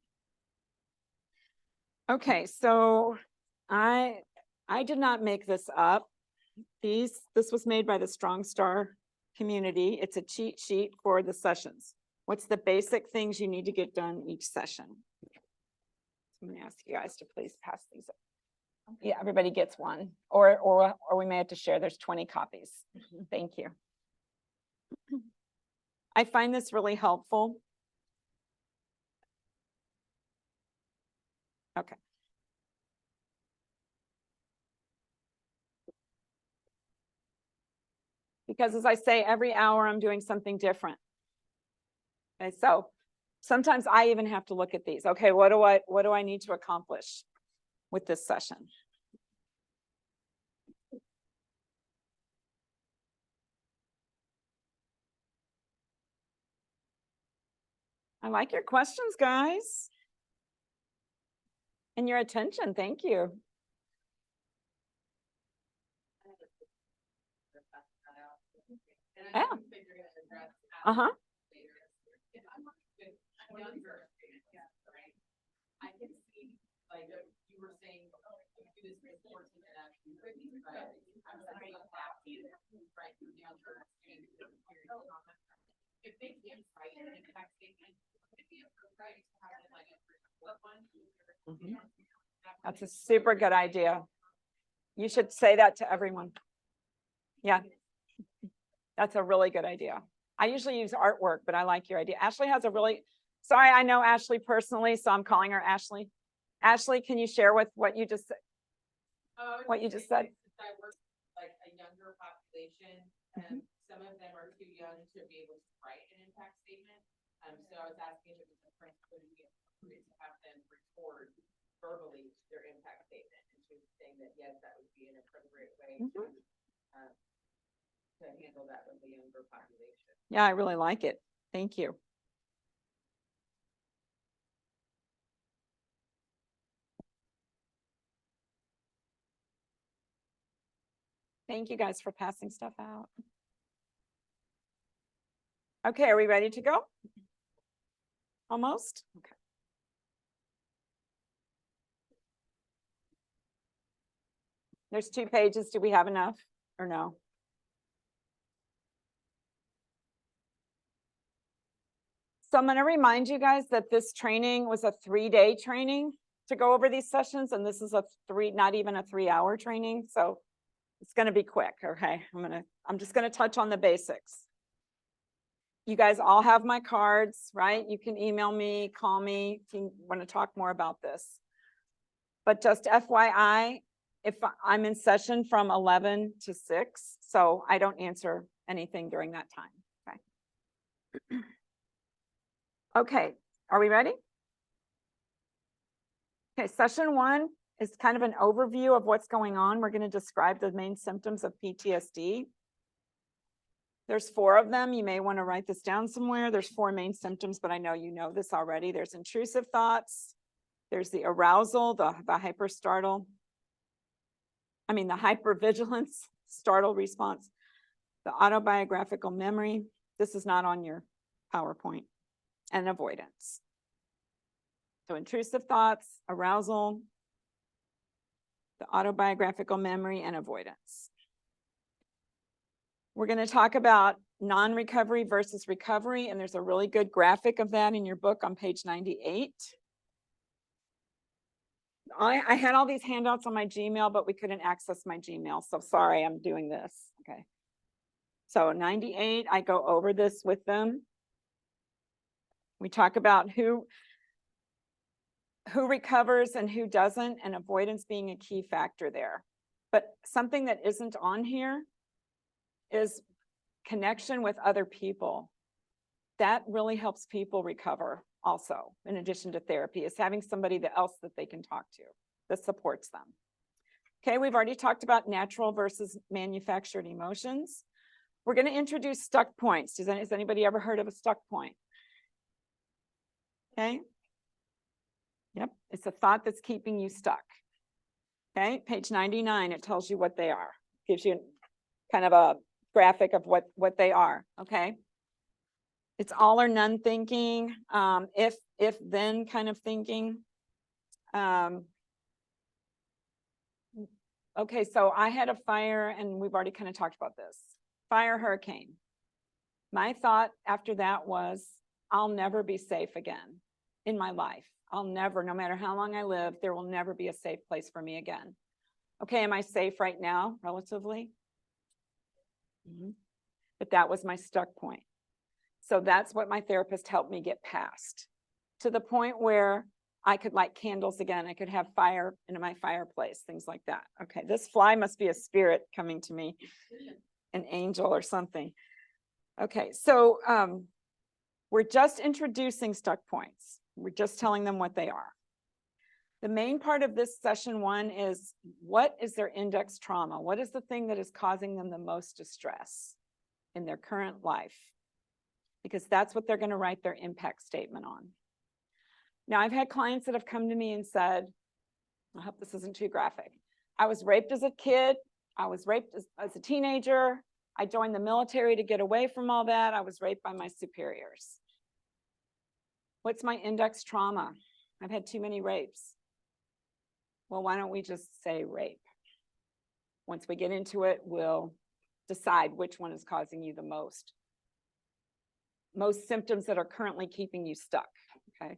Okay, so I did not make this up. This was made by the Strong Star community. It's a cheat sheet for the sessions. What's the basic things you need to get done each session? I'm going to ask you guys to please pass these up. Yeah, everybody gets one, or we may have to share. There's 20 copies. Thank you. I find this really helpful. Okay. Because as I say, every hour I'm doing something different. Okay, so sometimes I even have to look at these. Okay, what do I need to accomplish with this session? I like your questions, guys. And your attention. Thank you. Yeah. Uh-huh. I can see, like, you were saying, do this report and actually, I'm sorry, right, down to if they can't write an impact statement, if you have to have it like one. That's a super good idea. You should say that to everyone. Yeah. That's a really good idea. I usually use artwork, but I like your idea. Ashley has a really, sorry, I know Ashley personally, so I'm calling her Ashley. Ashley, can you share with what you just said? What you just said? I work like a younger population, and some of them are too young to be able to write an impact statement. So I was asking if it was a principle to be appropriate to have them record verbally their impact statement, and she was saying that yes, that would be an appropriate way to handle that with the younger population. Yeah, I really like it. Thank you. Thank you guys for passing stuff out. Okay, are we ready to go? Almost? Okay. There's 2 pages. Do we have enough or no? So I'm going to remind you guys that this training was a 3-day training to go over these sessions. And this is not even a 3-hour training. So it's going to be quick. Okay. I'm just going to touch on the basics. You guys all have my cards, right? You can email me, call me if you want to talk more about this. But just FYI, if I'm in session from 11 to 6, so I don't answer anything during that time. Okay. Okay, are we ready? Okay, session 1 is kind of an overview of what's going on. We're going to describe the main symptoms of PTSD. There's 4 of them. You may want to write this down somewhere. There's 4 main symptoms, but I know you know this already. There's intrusive thoughts. There's the arousal, the hypervigilance, startle response, the autobiographical memory. This is not on your PowerPoint, and avoidance. So intrusive thoughts, arousal, the autobiographical memory, and avoidance. We're going to talk about non-recovery versus recovery, and there's a really good graphic of that in your book on page 98. I had all these handouts on my Gmail, but we couldn't access my Gmail. So sorry, I'm doing this. Okay. So 98, I go over this with them. We talk about who recovers and who doesn't, and avoidance being a key factor there. But something that isn't on here is connection with other people. That really helps people recover also, in addition to therapy, is having somebody else that they can talk to that supports them. Okay, we've already talked about natural versus manufactured emotions. We're going to introduce stuck points. Has anybody ever heard of a stuck point? Okay. Yep, it's a thought that's keeping you stuck. Okay, page 99, it tells you what they are. Gives you kind of a graphic of what they are, okay? It's all or none thinking, if then kind of thinking. Okay, so I had a fire, and we've already kind of talked about this. Fire, hurricane. My thought after that was, I'll never be safe again in my life. I'll never, no matter how long I live, there will never be a safe place for me again. Okay, am I safe right now, relatively? But that was my stuck point. So that's what my therapist helped me get past, to the point where I could light candles again. I could have fire in my fireplace, things like that. Okay, this fly must be a spirit coming to me, an angel or something. Okay, so we're just introducing stuck points. We're just telling them what they are. The main part of this session 1 is, what is their index trauma? What is the thing that is causing them the most distress in their current life? Because that's what they're going to write their impact statement on. Now, I've had clients that have come to me and said, I hope this isn't too graphic. I was raped as a kid. I was raped as a teenager. I joined the military to get away from all that. I was raped by my superiors. What's my index trauma? I've had too many rapes. Well, why don't we just say rape? Once we get into it, we'll decide which one is causing you the most symptoms that are currently keeping you stuck, okay?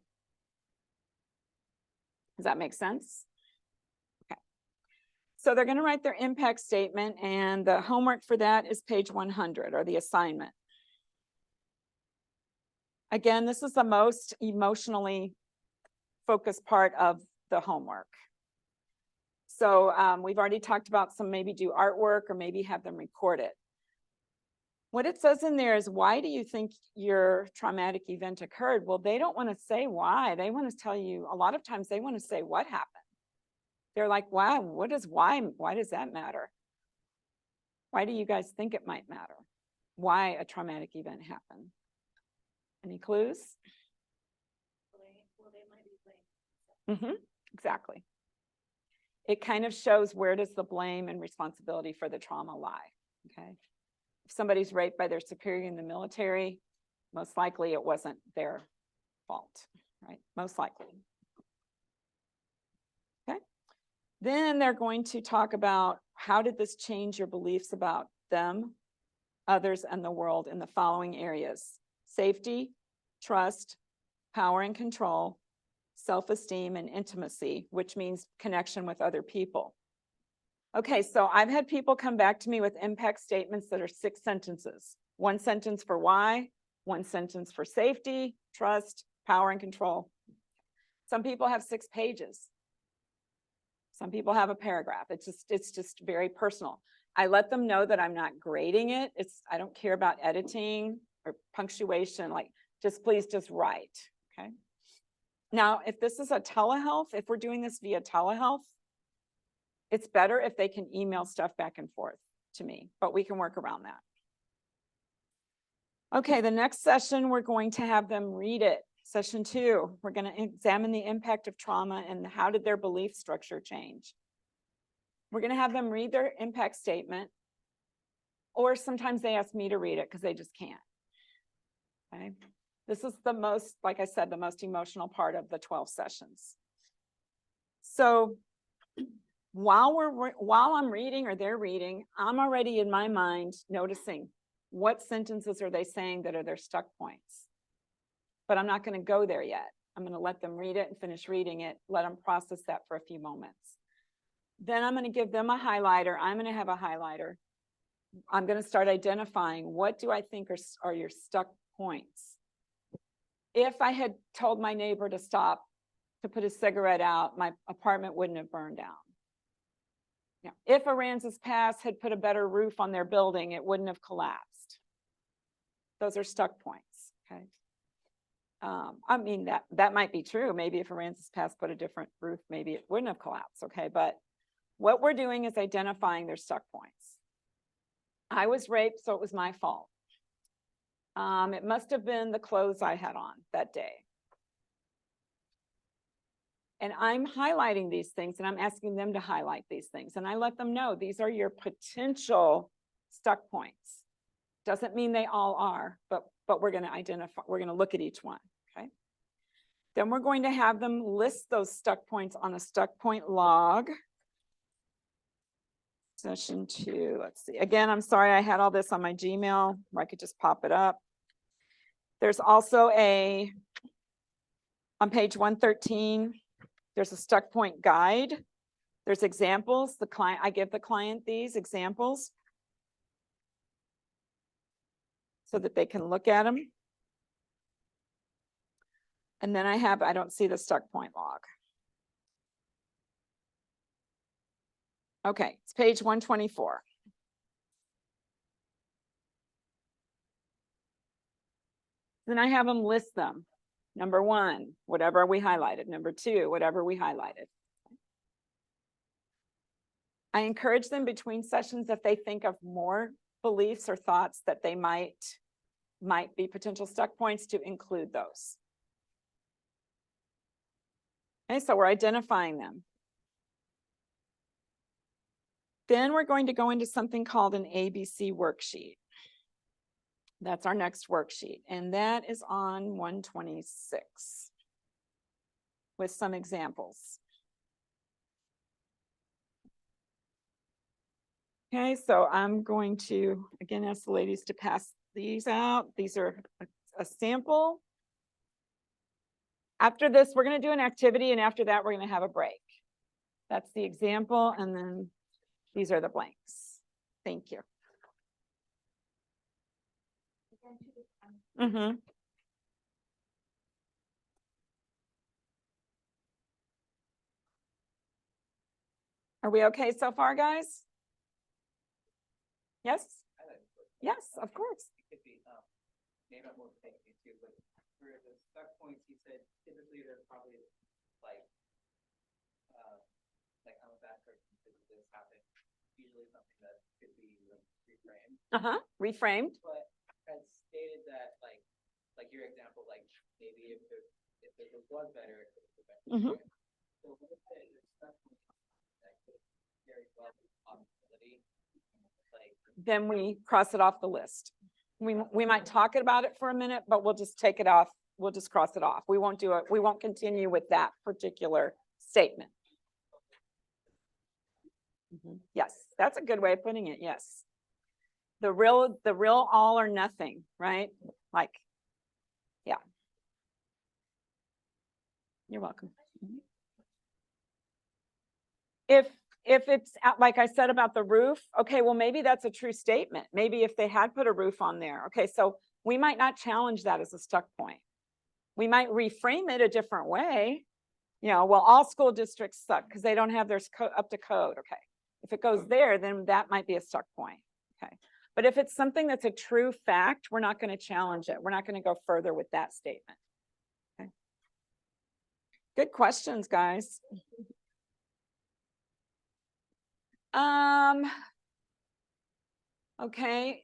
Does that make sense? Okay. So they're going to write their impact statement, and the homework for that is page 100, or the assignment. Again, this is the most emotionally focused part of the homework. So we've already talked about some, maybe do artwork or maybe have them record it. What it says in there is, why do you think your traumatic event occurred? Well, they don't want to say why. They want to tell you, a lot of times they want to say what happened. They're like, wow, why does that matter? Why do you guys think it might matter? Why a traumatic event happened? Any clues? Well, they might be blamed. Exactly. It kind of shows, where does the blame and responsibility for the trauma lie, okay? If somebody's raped by their superior in the military, most likely it wasn't their fault, right? Most likely. Okay. Then they're going to talk about, how did this change your beliefs about them, others, and the world in the following areas: safety, trust, power and control, self-esteem, and intimacy, which means connection with other people. Okay, so I've had people come back to me with impact statements that are 6 sentences. 1 sentence for why, 1 sentence for safety, trust, power, and control. Some people have 6 pages. Some people have a paragraph. It's just very personal. I let them know that I'm not grading it. I don't care about editing or punctuation. Like, please just write, okay? Now, if this is a telehealth, if we're doing this via telehealth, it's better if they can email stuff back and forth to me, but we can work around that. Okay, the next session, we're going to have them read it. Session 2, we're going to examine the impact of trauma and how did their belief structure change. We're going to have them read their impact statement, or sometimes they ask me to read it because they just can't. Okay. This is the most, like I said, the most emotional part of the 12 sessions. So while I'm reading or they're reading, I'm already in my mind noticing what sentences are they saying that are their stuck points. But I'm not going to go there yet. I'm going to let them read it and finish reading it, let them process that for a few moments. Then I'm going to give them a highlighter. I'm going to have a highlighter. I'm going to start identifying what do I think are your stuck points. If I had told my neighbor to stop to put a cigarette out, my apartment wouldn't have burned down. Yeah. If Aransas Pass had put a better roof on their building, it wouldn't have collapsed. Those are stuck points, okay? I mean, that might be true. Maybe if Aransas Pass put a different roof, maybe it wouldn't have collapsed, okay? But what we're doing is identifying their stuck points. I was raped, so it was my fault. It must have been the clothes I had on that day. And I'm highlighting these things and I'm asking them to highlight these things. And I let them know these are your potential stuck points. Doesn't mean they all are, but we're going to identify, we're going to look at each one, okay? Then we're going to have them list those stuck points on a stuck point log. Session 2, let's see. Again, I'm sorry I had all this on my Gmail where I could just pop it up. There's also on page 113, there's a stuck point guide. There's examples. I give the client these examples so that they can look at them. And then I don't see the stuck point log. Okay, it's page 124. Then I have them list them. Number 1, whatever we highlighted. Number 2, whatever we highlighted. I encourage them between sessions if they think of more beliefs or thoughts that they might be potential stuck points to include those. Okay, so we're identifying them. Then we're going to go into something called an ABC worksheet. That's our next worksheet, and that is on 126 with some examples. Okay, so I'm going to, again, ask the ladies to pass these out. These are a sample. After this, we're going to do an activity, and after that, we're going to have a break. That's the example, and then these are the blanks. Thank you. Mm-hmm. Are we okay so far, guys? Yes? Yes, of course. Maybe I'm more thinking too, but for the stuck points, you said typically they're probably like I'm a bad person because this happened. Usually something that could be reframed. Reframed. But as stated that like your example, like maybe if it was better, it could have been better. So what if the stuck point that could very well be a possibility? Then we cross it off the list. We might talk about it for a minute, but we'll just take it off. We'll just cross it off. We won't do it. We won't continue with that particular statement. Yes, that's a good way of putting it. Yes. The real all or nothing, right? Like, yeah. You're welcome. If it's like I said about the roof, okay, well, maybe that's a true statement. Maybe if they had put a roof on there. Okay, so we might not challenge that as a stuck point. We might reframe it a different way. You know, well, all school districts suck because they don't have theirs up to code. Okay, if it goes there, then that might be a stuck point. Okay, but if it's something that's a true fact, we're not going to challenge it. We're not going to go further with that statement. Okay, good questions, guys. Okay.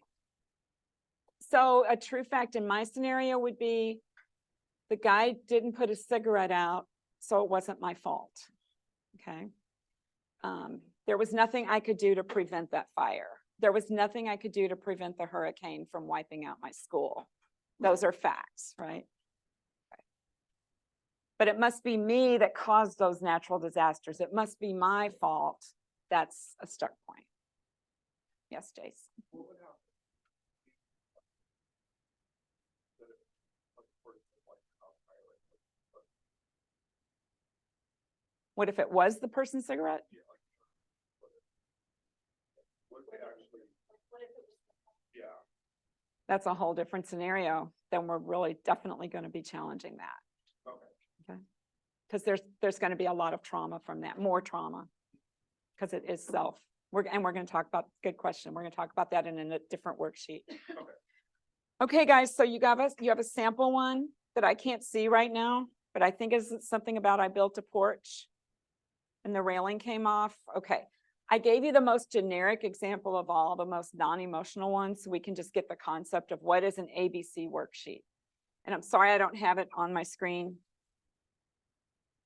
So a true fact in my scenario would be the guy didn't put a cigarette out, so it wasn't my fault. Okay. There was nothing I could do to prevent that fire. There was nothing I could do to prevent the hurricane from wiping out my school. Those are facts, right? But it must be me that caused those natural disasters. It must be my fault. That's a stuck point. Yes, Jace. What if it was the person's cigarette? That's a whole different scenario. Then we're really definitely going to be challenging that. Okay. Because there's going to be a lot of trauma from that, more trauma, because it is self. We're going to talk about, good question. We're going to talk about that in a different worksheet. Okay, guys, so you have a sample one that I can't see right now, but I think is something about I built a porch and the railing came off. Okay. I gave you the most generic example of all, the most non-emotional ones, so we can just get the concept of what is an ABC worksheet. And I'm sorry I don't have it on my screen.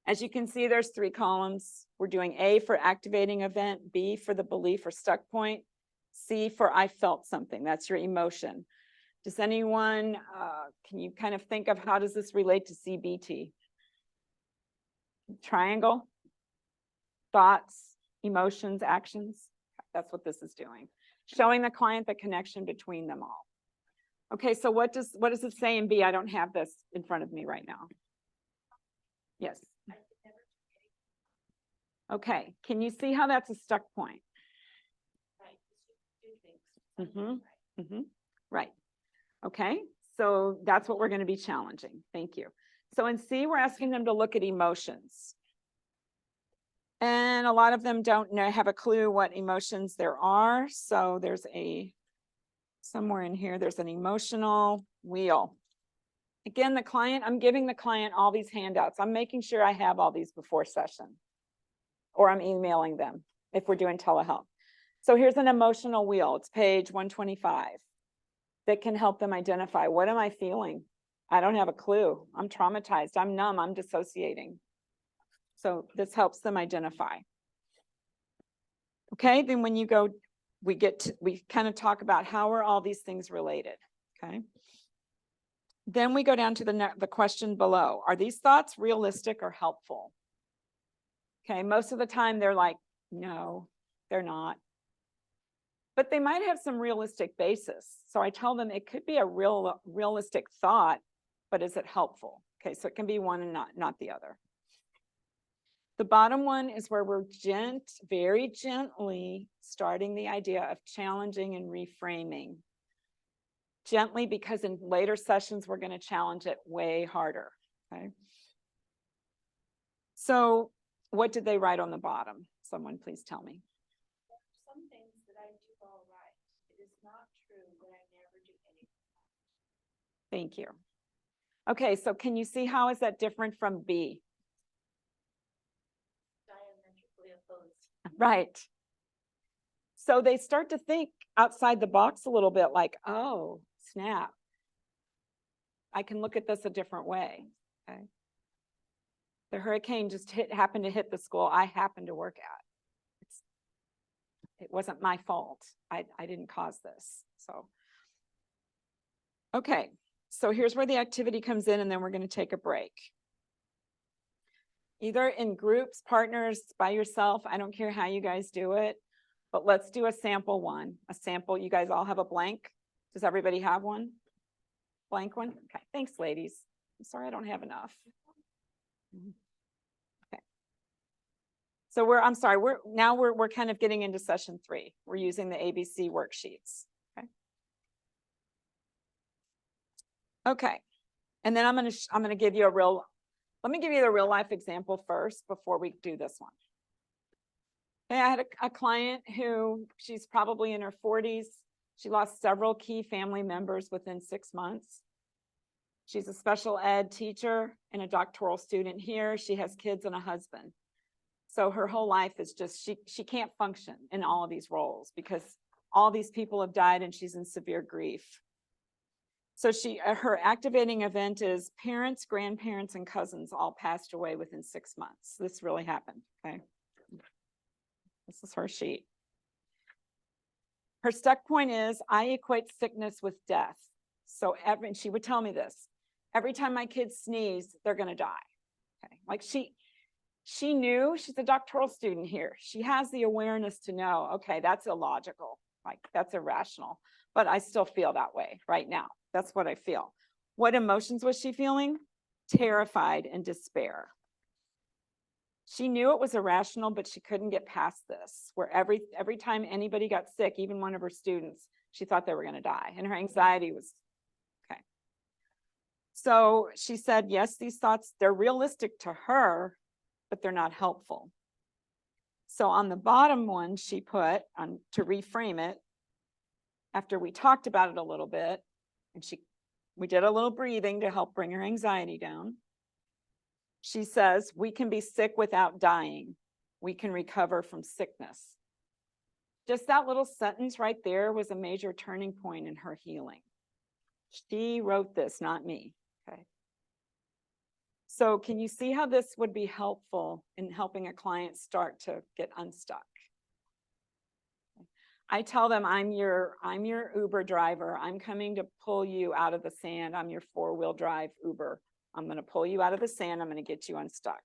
As you can see, there's 3 columns. We're doing A for activating event, B for the belief or stuck point, C for I felt something. That's your emotion. Does anyone, can you kind of think of how does this relate to CBT? Triangle, thoughts, emotions, actions. That's what this is doing. Showing the client the connection between them all. Okay, so what does it say in B? I don't have this in front of me right now. Yes. Okay, can you see how that's a stuck point? Right. Okay, so that's what we're going to be challenging. Thank you. So in C, we're asking them to look at emotions. And a lot of them don't have a clue what emotions there are. So there's somewhere in here, there's an emotional wheel. Again, I'm giving the client all these handouts. I'm making sure I have all these before session, or I'm emailing them if we're doing telehealth. So here's an emotional wheel. It's page 125 that can help them identify, what am I feeling? I don't have a clue. I'm traumatized. I'm numb. I'm dissociating. So this helps them identify. Okay, then when you go, we kind of talk about how are all these things related, okay? Then we go down to the question below. Are these thoughts realistic or helpful? Okay, most of the time they're like, no, they're not. But they might have some realistic basis. So I tell them it could be a realistic thought, but is it helpful? Okay, so it can be one and not the other. The bottom one is where we're very gently starting the idea of challenging and reframing. Gently, because in later sessions, we're going to challenge it way harder, okay? So what did they write on the bottom? Someone please tell me. Some things that I do all right. It is not true that I never do anything. Thank you. Okay, so can you see how is that different from B? Diametrically opposed. Right. So they start to think outside the box a little bit like, oh, snap. I can look at this a different way. Okay. The hurricane just happened to hit the school I happened to work at. It wasn't my fault. I didn't cause this. So, okay. So here's where the activity comes in, and then we're going to take a break. Either in groups, partners, by yourself. I don't care how you guys do it, but let's do a sample one. A sample, you guys all have a blank? Does everybody have one? Blank one? Okay, thanks, ladies. I'm sorry I don't have enough. Okay. So we're kind of getting into session 3. We're using the ABC worksheets. Okay. Okay. And then I'm gonna give you let me give you the real life example first before we do this one. Okay, I had a client who, she's probably in her 40s. She lost several key family members within 6 months. She's a special ed teacher and a doctoral student here. She has kids and a husband. So her whole life is just, she can't function in all of these roles because all these people have died and she's in severe grief. So her activating event is parents, grandparents, and cousins all passed away within 6 months. This really happened, okay? This is her sheet. Her stuck point is, I equate sickness with death. So and she would tell me this, every time my kids sneeze, they're gonna die, okay? Like she knew, she's a doctoral student here. She has the awareness to know, okay, that's illogical, like that's irrational, but I still feel that way right now. That's what I feel. What emotions was she feeling? Terrified and despair. She knew it was irrational, but she couldn't get past this, where every time anybody got sick, even one of her students, she thought they were going to die, and her anxiety was, okay. So she said, yes, these thoughts, they're realistic to her, but they're not helpful. So on the bottom one, she put on to reframe it, after we talked about it a little bit, and we did a little breathing to help bring her anxiety down. She says, we can be sick without dying. We can recover from sickness. Just that little sentence right there was a major turning point in her healing. She wrote this, not me. Okay. So can you see how this would be helpful in helping a client start to get unstuck? I tell them, I'm your Uber driver. I'm coming to pull you out of the sand. I'm your 4-wheel drive Uber. I'm going to pull you out of the sand. I'm going to get you unstuck.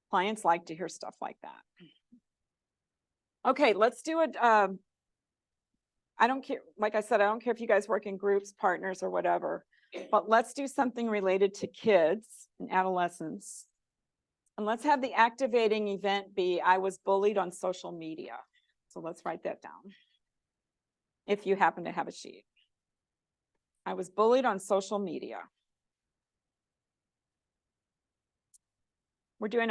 Clients like to hear stuff like that. Okay, let's do it. I don't care, like I said, I don't care if you guys work in groups, partners, or whatever, but let's do something related to kids and adolescents. And let's have the activating event be, I was bullied on social media. So let's write that down. If you happen to have a sheet. I was bullied on social media. We're doing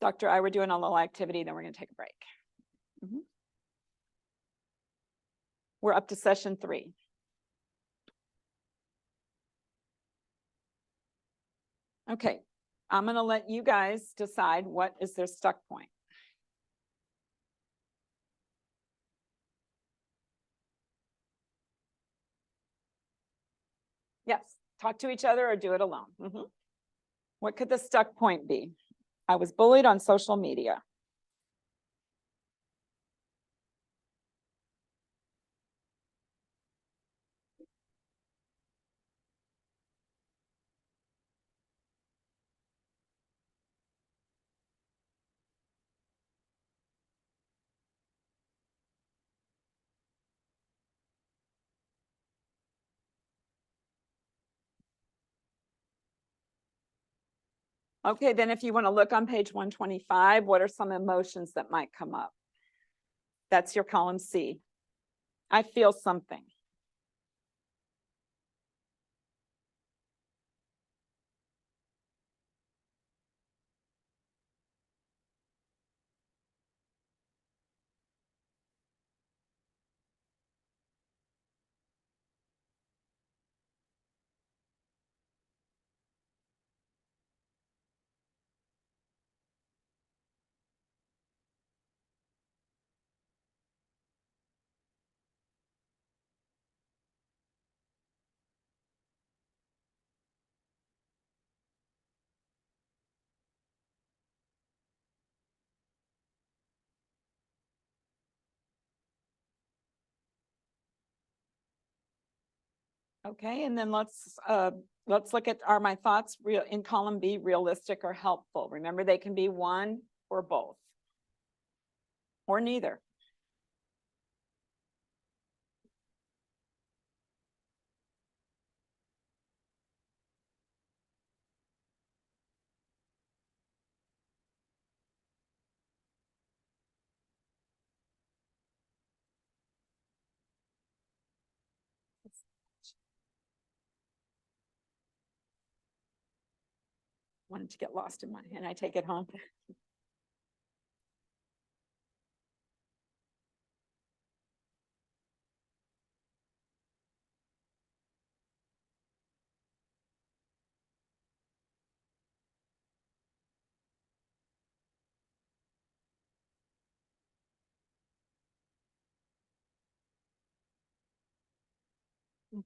Dr. I, we're doing a little activity, then we're going to take a break. We're up to session 3. Okay, I'm going to let you guys decide what is their stuck point. Yes, talk to each other or do it alone. What could the stuck point be? I was bullied on social media. Okay, then if you want to look on page 125, what are some emotions that might come up? That's your column C. I feel something. Okay, and then let's look at, are my thoughts real in column B, realistic or helpful? Remember, they can be one or both or neither. Wanted to get lost in my hand. I take it home.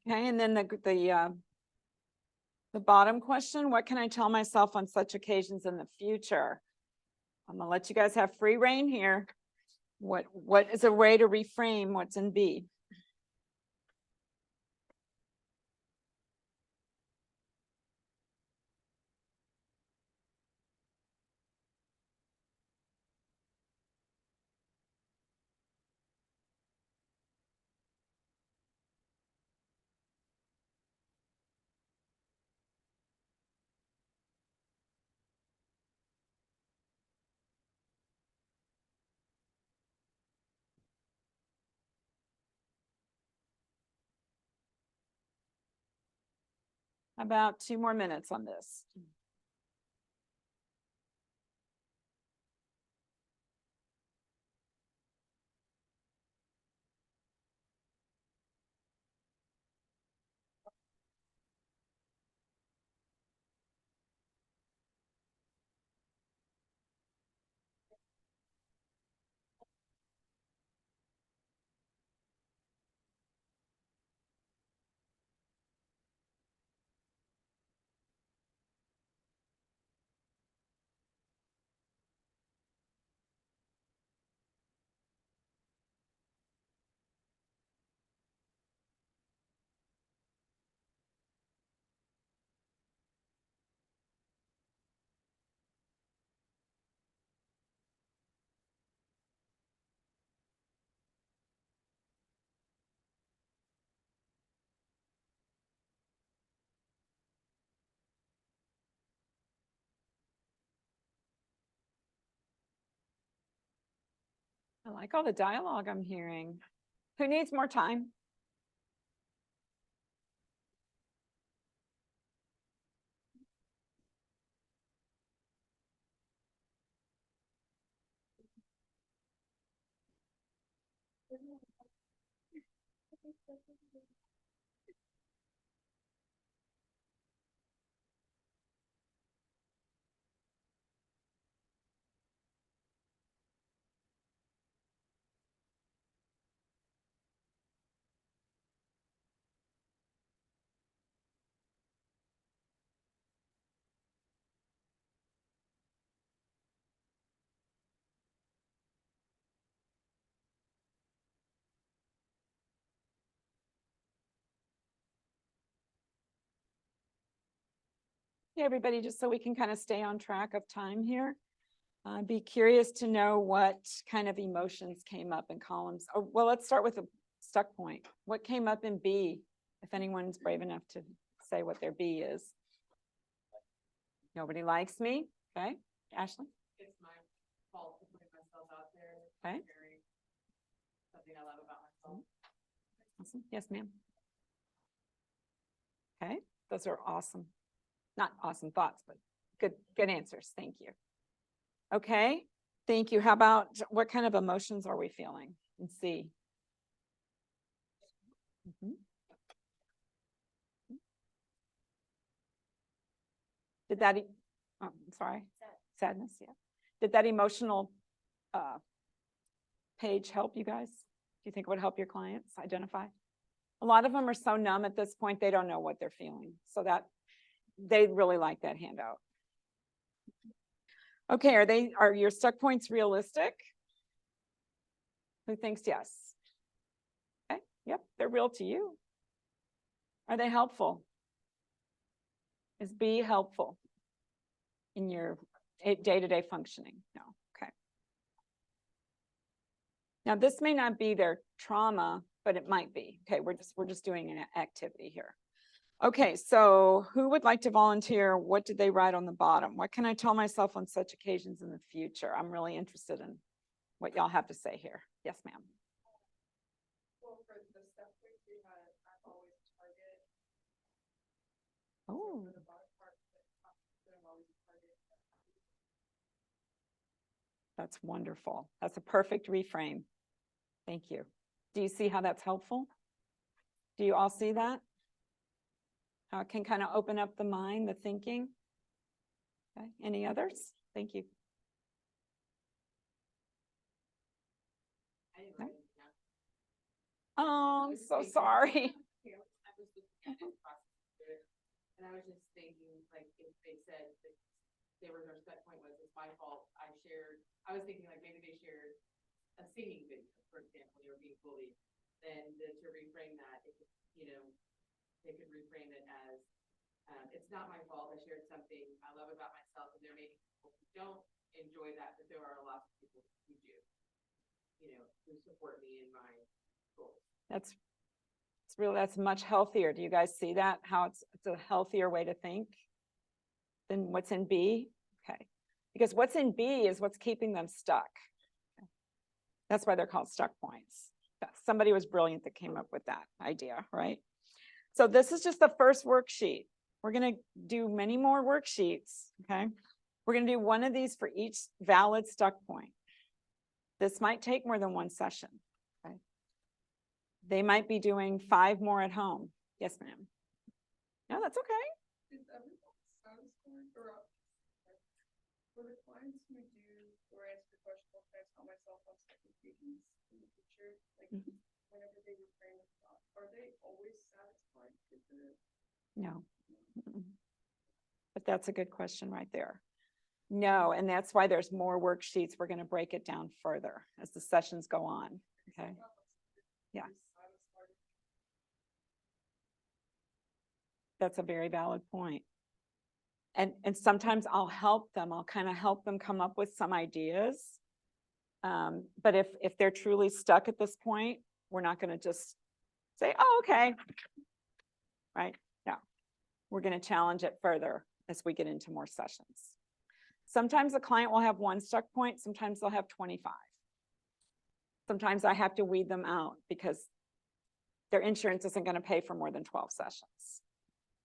Okay, and then the bottom question, what can I tell myself on such occasions in the future? I'm gonna let you guys have free reign here. What is a way to reframe what's in B? About 2 more minutes on this. I like all the dialogue I'm hearing. Who needs more time? Yeah, everybody, just so we can kind of stay on track of time here. I'd be curious to know what kind of emotions came up in columns. Oh, well, let's start with a stuck point. What came up in B? If anyone's brave enough to say what their B is. Nobody likes me. Okay, Ashley? It's my fault to put myself out there. Okay. Sharing something I love about myself. Awesome. Yes, ma'am. Okay, those are awesome. Not awesome thoughts, but good answers. Thank you. Okay, thank you. How about what kind of emotions are we feeling in C? Mhm. Did that, oh, I'm sorry, sadness, yeah. Did that emotional page help you guys? Do you think it would help your clients identify? A lot of them are so numb at this point, they don't know what they're feeling. So that they really like that handout. Okay, are your stuck points realistic? Who thinks yes? Okay, yep, they're real to you. Are they helpful? Is B helpful in your day-to-day functioning? No, okay. Now this may not be their trauma, but it might be. Okay, we're just doing an activity here. Okay, so who would like to volunteer? What did they write on the bottom? What can I tell myself on such occasions in the future? I'm really interested in what y'all have to say here. Yes, ma'am. Well, for the stuff we had, I'm always target. Oh, For the bottom part, I'm always target. that's wonderful. That's a perfect reframe. Thank you. Do you see how that's helpful? Do you all see that? How it can kind of open up the mind, the thinking? Okay, any others? Thank you. No? Oh, I'm so sorry. And I was just thinking, like, if they said that they were, their set point was, it's my fault, I was thinking like maybe they shared a singing video, for example, they were being bullied, then to reframe that, they could reframe it as, it's not my fault, I shared something I love about myself, and there may be people who don't enjoy that, but there are lots of people who do, who support me in my goals. That's much healthier. Do you guys see that? How it's a healthier way to think than what's in B? Okay. Because what's in B is what's keeping them stuck. Okay. That's why they're called stuck points. Somebody was brilliant that came up with that idea, right? So this is just the first worksheet. We're gonna do many more worksheets, okay? We're gonna do one of these for each valid stuck point. This might take more than one session, okay? They might be doing 5 more at home. Yes, ma'am. No, that's okay. Is everyone satisfied or for the clients who do or answer the question, what can I tell myself on second meetings in the future? Like whenever they reframe the thought, are they always satisfied with it? No. Mm-mm. But that's a good question right there. No, and that's why there's more worksheets. We're going to break it down further as the sessions go on, okay? Yeah. That's a very valid point. And sometimes I'll help them. I'll kind of help them come up with some ideas. But if they're truly stuck at this point, we're not going to just say, oh, okay. Right? No, we're going to challenge it further as we get into more sessions. Sometimes the client will have 1 stuck point. Sometimes they'll have 25. Sometimes I have to weed them out because their insurance isn't going to pay for more than 12 sessions.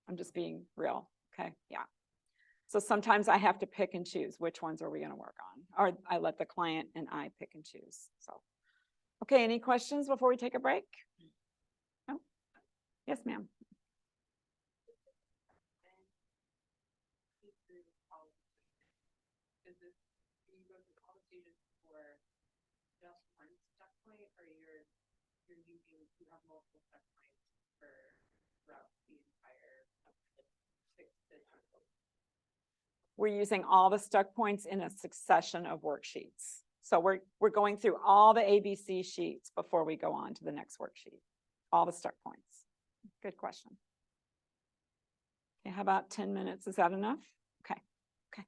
I'm just being real. Okay. Yeah. So sometimes I have to pick and choose which ones are we going to work on, or I let the client and I pick and choose. So, okay. Any questions before we take a break? No? Yes, ma'am. Just one stuck point, or you're using, you have multiple stuck points for throughout the entire 6 to 12. We're using all the stuck points in a succession of worksheets. So we're going through all the ABC sheets before we go on to the next worksheet. All the stuck points. Good question. Okay, how about 10 minutes? Is that enough? Okay. Okay.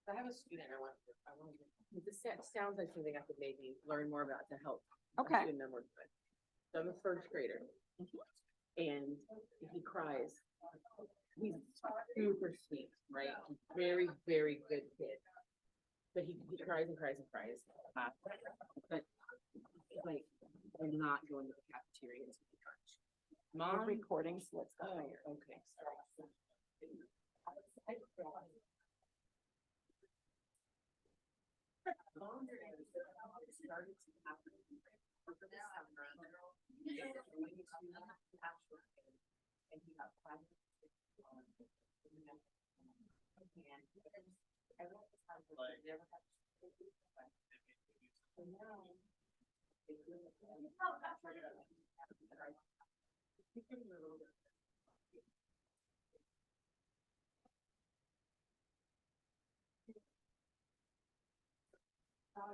I have a student I want to, this sounds like something I could maybe learn more about to help. Okay. Student I'm working with. So I'm a 1st grader. And he cries. He's super sweet, right? He's very, very good kid. But he cries and cries and cries. But like, I'm not going to the cafeteria to eat lunch. Mom, Recording, so let's go. oh, okay. Mom started to happen over the summer. And he got 5 and I went to time for never had so now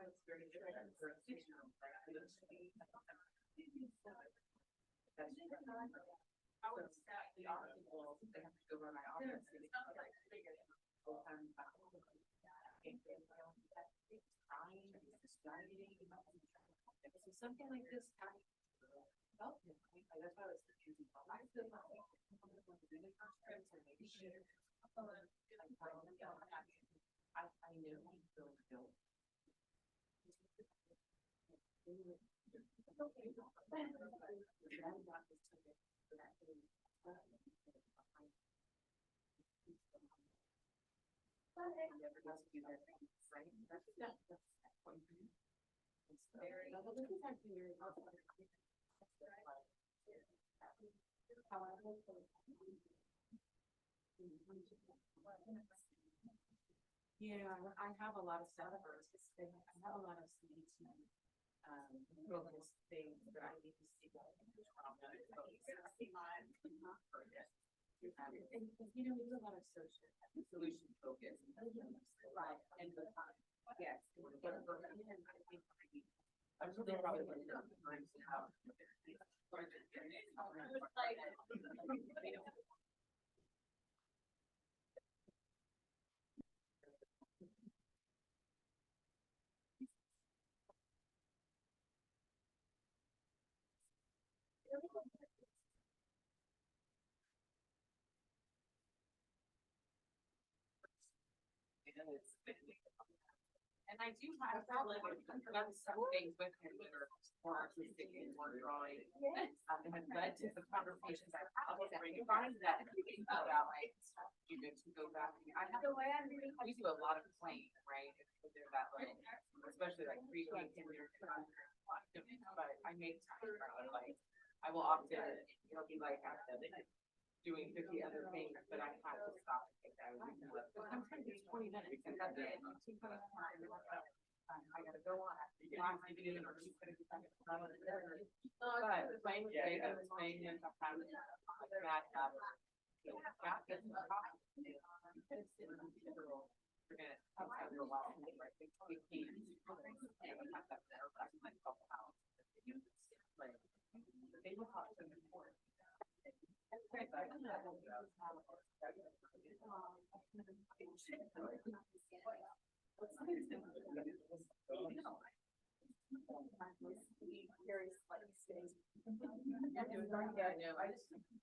it's very different for a 6-year-old. I would say the obstacle, they have to go by my office. So something like this happened. That's why I was confused. I feel like I know he feels guilt. Yeah, I have a lot of stuff. I have a lot of CPT things that I need to see. And you know, there's a lot of solution focus. Right. And the time. Yes. I'm really probably going to time to have. And I do have done some things with him that are more artistic and more drawing. And has led to some conversations I've had with him. You find that about like, you know, to go back. I have the way we do a lot of playing, right? If there's that like, especially like pre-K kinder. But I make time for it, like, I will often, it'll be like, I'm doing 50 other things, but I have to stop and take that. Sometimes it's 20 minutes and that's it. I gotta go on. I'm leaving or she's gonna be talking about it. But playing with David was playing in the house, like that habit. Got this in the car. We're gonna have a while. We can't. Have that better, like, house. They will talk to them before. Yeah,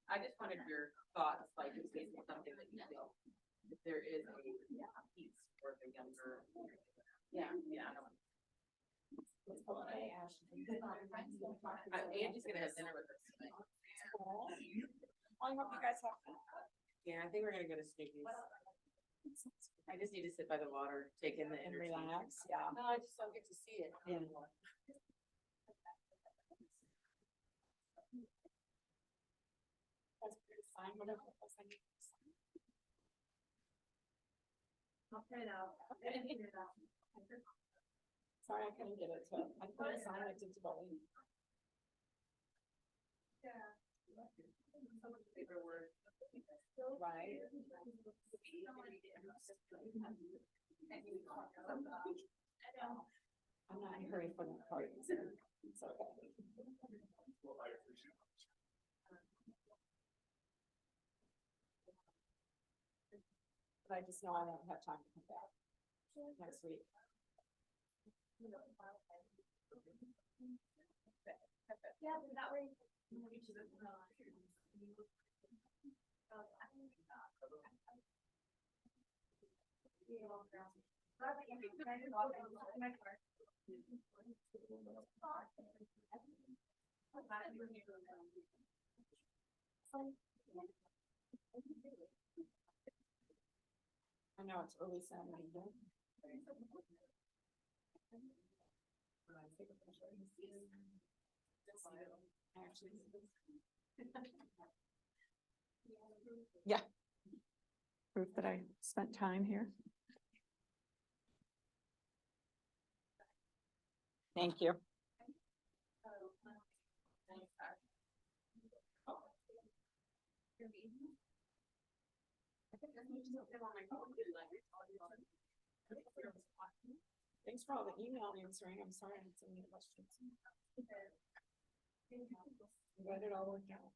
I just wanted your thoughts, like, in case it's something that you feel, if there is a piece for the younger. Yeah. Angie's gonna have dinner with us tonight. I hope you guys have fun. Yeah, I think we're gonna go to Snoopy's. I just need to sit by the water, take in the and relax. Yeah. No, I just don't get to see it anymore. That's pretty fine, whatever else I need to sign. I'll print it out. Sorry, I couldn't get it to, I couldn't sign it to Bolin. Yeah. So much paperwork. Right. I'm not in a hurry for the party. It's okay. But I just know I won't have time to come back next week. Yeah, that way. I know it's early Saturday. Yeah. Proof that I spent time here. Thank you. Thanks for all the email answering. I'm sorry I had so many questions. Glad it all worked out.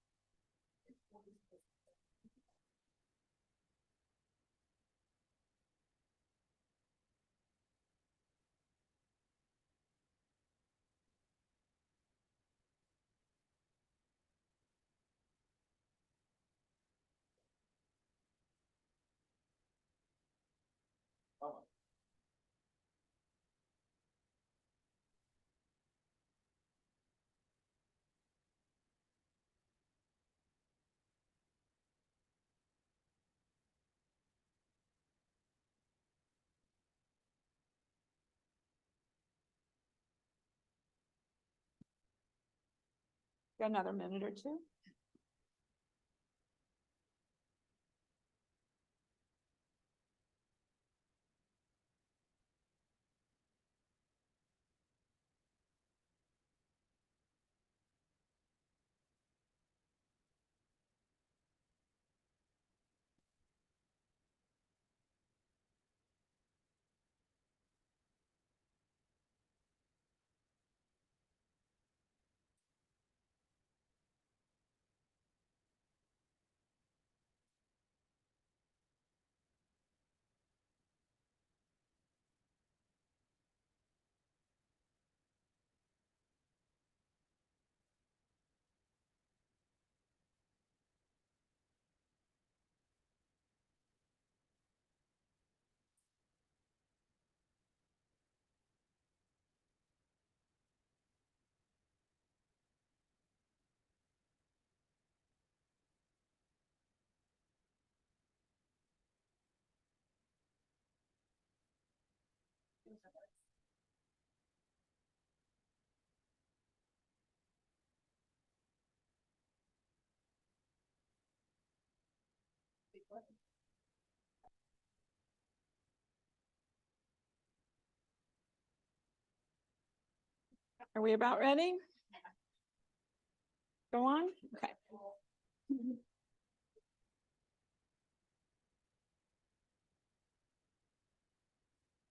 Got another minute or two? Are we about ready? Go on? Okay.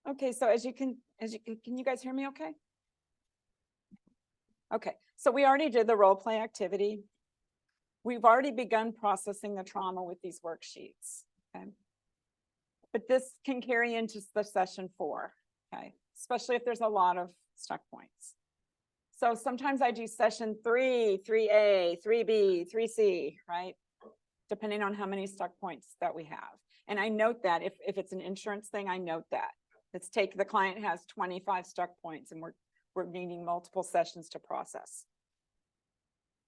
Okay, so can you guys hear me okay? Okay, so we already did the role play activity. We've already begun processing the trauma with these worksheets, okay? But this can carry into the session 4, okay? Especially if there's a lot of stuck points. So sometimes I do session 3, 3A, 3B, 3C, right? Depending on how many stuck points that we have. And I note that if it's an insurance thing, I note that. Let's take the client has 25 stuck points and we're needing multiple sessions to process.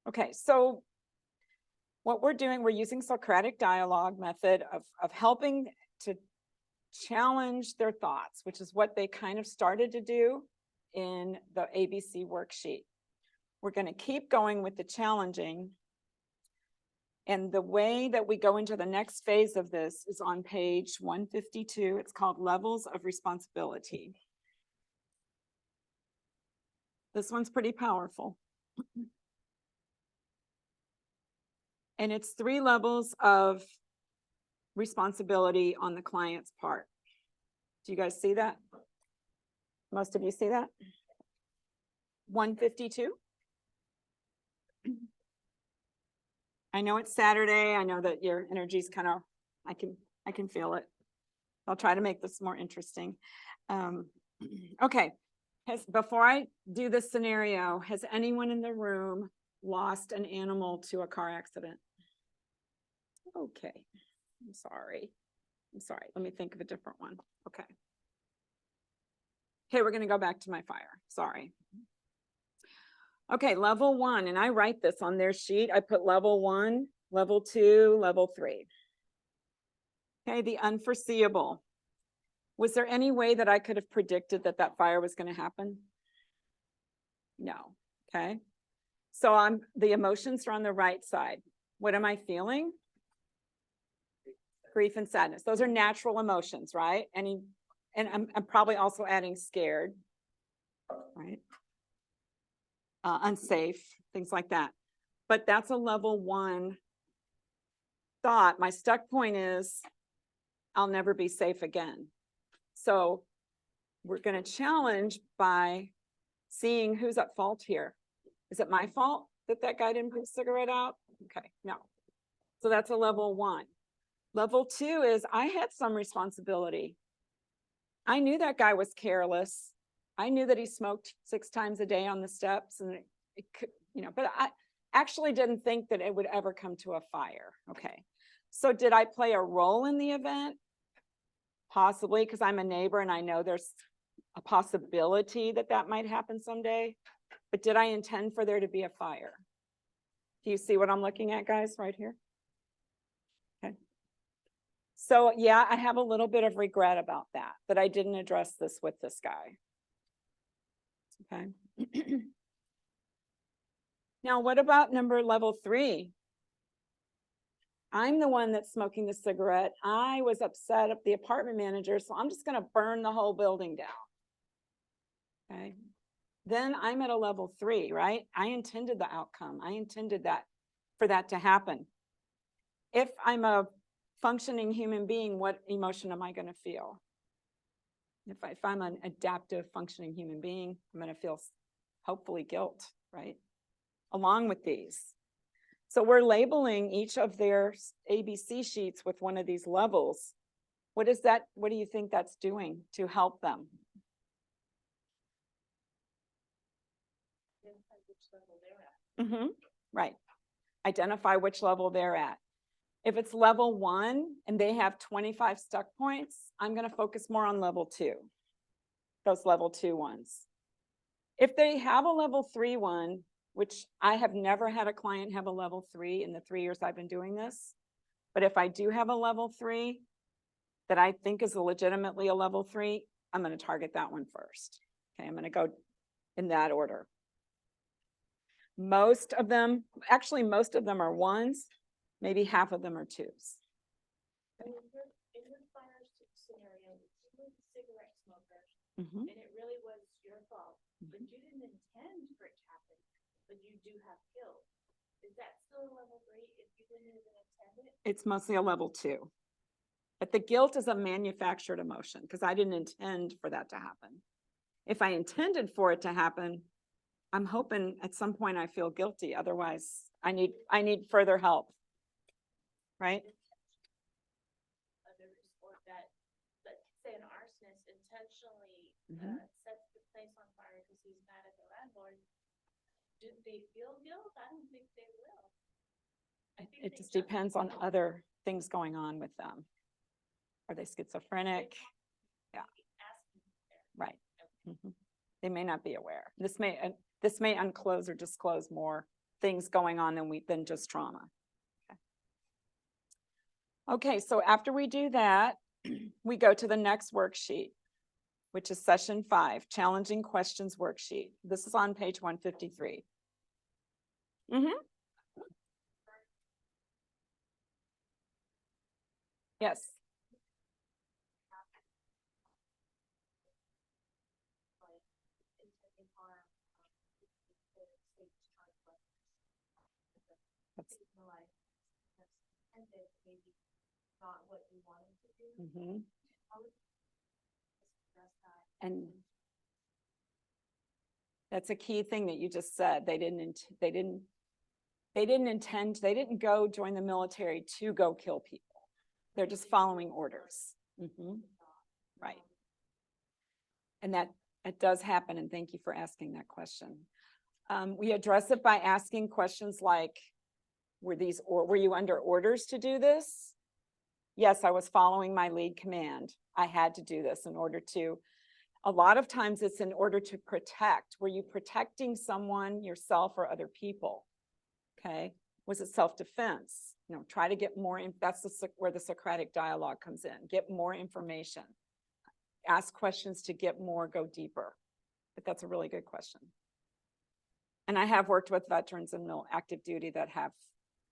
Okay, so what we're doing, we're using Socratic dialogue method of helping to challenge their thoughts, which is what they kind of started to do in the ABC worksheet. We're going to keep going with the challenging. And the way that we go into the next phase of this is on page 152. It's called Levels of Responsibility. This one's pretty powerful. And it's 3 levels of responsibility on the client's part. Do you guys see that? Most of you see that? 152. I know it's Saturday. I know that your energy's kind of, I can feel it. I'll try to make this more interesting. Okay, before I do this scenario, has anyone in the room lost an animal to a car accident? Okay, I'm sorry. Let me think of a different one. Okay. Okay, we're going to go back to my fire. Sorry. Okay, level 1, and I write this on their sheet. I put level 1, level 2, level 3. Okay, the unforeseeable. Was there any way that I could have predicted that that fire was going to happen? No. Okay. So the emotions are on the right side. What am I feeling? Grief and sadness. Those are natural emotions, right? And I'm probably also adding scared, right? Unsafe, things like that. But that's a level 1 thought. My stuck point is I'll never be safe again. So we're going to challenge by seeing who's at fault here. Is it my fault that guy didn't put a cigarette out? Okay, no. So that's a level 1. Level 2 is I had some responsibility. I knew that guy was careless. I knew that he smoked 6 times a day on the steps, and it could, but I actually didn't think that it would ever come to a fire. Okay. So did I play a role in the event? Possibly, because I'm a neighbor and I know there's a possibility that might happen someday. But did I intend for there to be a fire? Do you see what I'm looking at, guys, right here? Okay. So yeah, I have a little bit of regret about that I didn't address this with this guy. Okay. Now, what about level 3? I'm the one that's smoking the cigarette. I was upset at the apartment manager, so I'm just going to burn the whole building down. Okay. Then I'm at a level 3, right? I intended the outcome. I intended for that to happen. If I'm a functioning human being, what emotion am I going to feel? If I'm an adaptive functioning human being, I'm going to feel hopefully guilt, right? Along with these. So we're labeling each of their ABC sheets with one of these levels. What do you think that's doing to help them? Right. Identify which level they're at. If it's level 1 and they have 25 stuck points, I'm going to focus more on level 2, those level 2 ones. If they have a level 3 one, which I have never had a client have a level 3 in the 3 years I've been doing this, but if I do have a level 3 that I think is legitimately a level 3, I'm going to target that one first. Okay, I'm going to go in that order. Most of them are 1s, maybe half of them are 2s. In your fire scenario, you were the cigarette smoker, Mhm. and it really was your fault, but you didn't intend for it to happen, but you do have guilt. Is that still a level 3 if you didn't even intend it? It's mostly a level 2. But the guilt is a manufactured emotion because I didn't intend for that to happen. If I intended for it to happen, I'm hoping at some point I feel guilty. Otherwise, I need further help. Right? Others, or that, let's say an arsonist intentionally Mhm. sets the place on fire because he's mad at the landlord. Do they feel guilt? I don't think they will. I think It they just depends on other things going on with them. Are they schizophrenic? Yeah. Asking there. Right. Mhm. They may not be aware. This may unclose or disclose more things going on than just trauma. Okay, so after we do that, we go to the next worksheet, which is session 5, challenging questions worksheet. This is on page 153. Yes. Mhm. And that's a key thing that you just said. They didn't go join the military to go kill people. They're just following orders. Right. And that it does happen. And thank you for asking that question. We address it by asking questions like, were you under orders to do this? Yes, I was following my lead command. I had to do this in order to. A lot of times it's in order to protect. Were you protecting someone, yourself, or other people? Okay. Was it self-defense? Try to get more. That's where the Socratic dialogue comes in. Get more information. Ask questions to get more, go deeper. But that's a really good question. And I have worked with veterans in active duty that have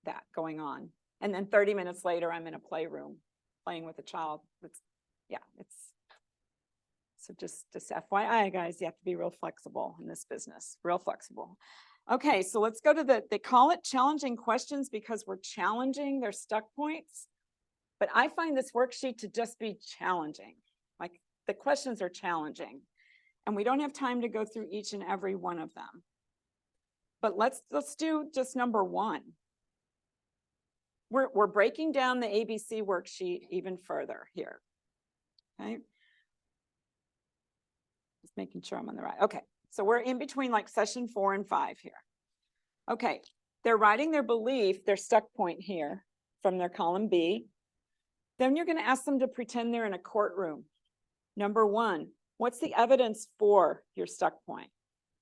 that going on. And then 30 minutes later, I'm in a playroom playing with a child. So just FYI, guys, you have to be real flexible in this business, real flexible. Okay, so let's go to they call it challenging questions because we're challenging their stuck points. But I find this worksheet to just be challenging. Like the questions are challenging. And we don't have time to go through each and every one of them. But let's do just number 1. We're breaking down the ABC worksheet even further here. Okay. Just making sure I'm on the right. Okay. So we're in between like session 4 and 5 here. Okay. They're writing their belief, their stuck point here from their column B. Then you're going to ask them to pretend they're in a courtroom. Number 1, what's the evidence for your stuck point?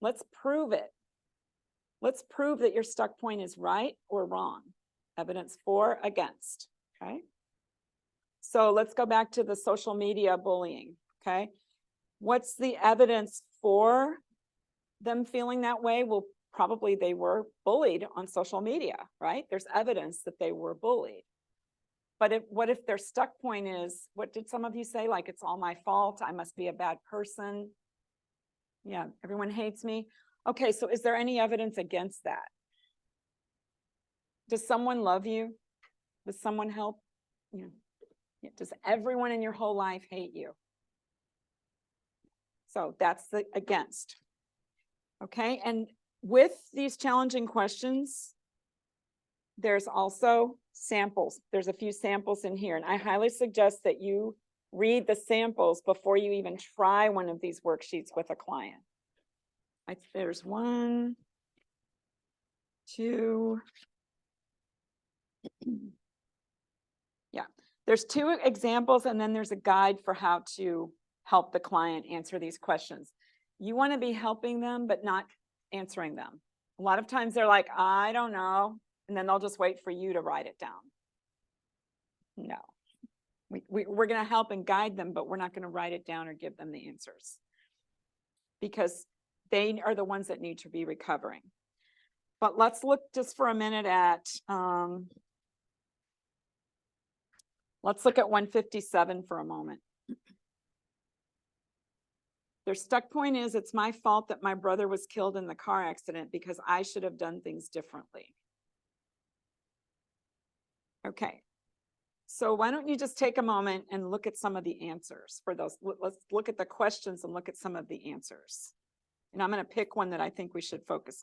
Let's prove it. Let's prove that your stuck point is right or wrong. Evidence for, against, okay? So let's go back to the social media bullying, okay? What's the evidence for them feeling that way? Well, probably they were bullied on social media, right? There's evidence that they were bullied. But what if their stuck point is, what did some of you say? Like, it's all my fault. I must be a bad person. Yeah, everyone hates me. Okay, so is there any evidence against that? Does someone love you? Does someone help? Does everyone in your whole life hate you? So that's the against. Okay, and with these challenging questions, there's also samples. There's a few samples in here, and I highly suggest that you read the samples before you even try one of these worksheets with a client. There's 1, 2. Yeah, there's 2 examples, and then there's a guide for how to help the client answer these questions. You want to be helping them, but not answering them. A lot of times they're like, I don't know. And then they'll just wait for you to write it down. No, we're going to help and guide them, but we're not going to write it down or give them the answers because they are the ones that need to be recovering. But let's look just for a minute at, Let's look at 157 for a moment. Their stuck point is, it's my fault that my brother was killed in the car accident because I should have done things differently. Okay. So why don't you just take a moment and look at some of the answers for those. Let's look at the questions and look at some of the answers. And I'm going to pick one that I think we should focus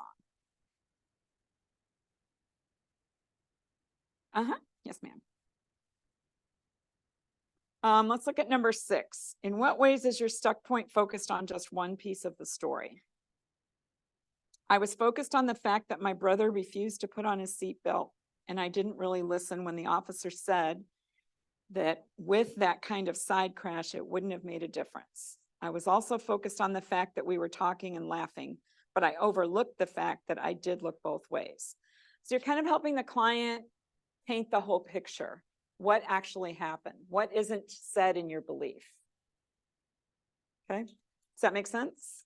on. Yes, ma'am. Let's look at number 6. In what ways is your stuck point focused on just one piece of the story? I was focused on the fact that my brother refused to put on his seatbelt, and I didn't really listen when the officer said that with that kind of side crash, it wouldn't have made a difference. I was also focused on the fact that we were talking and laughing, but I overlooked the fact that I did look both ways. So you're kind of helping the client paint the whole picture. What actually happened? What isn't said in your belief? Okay, does that make sense?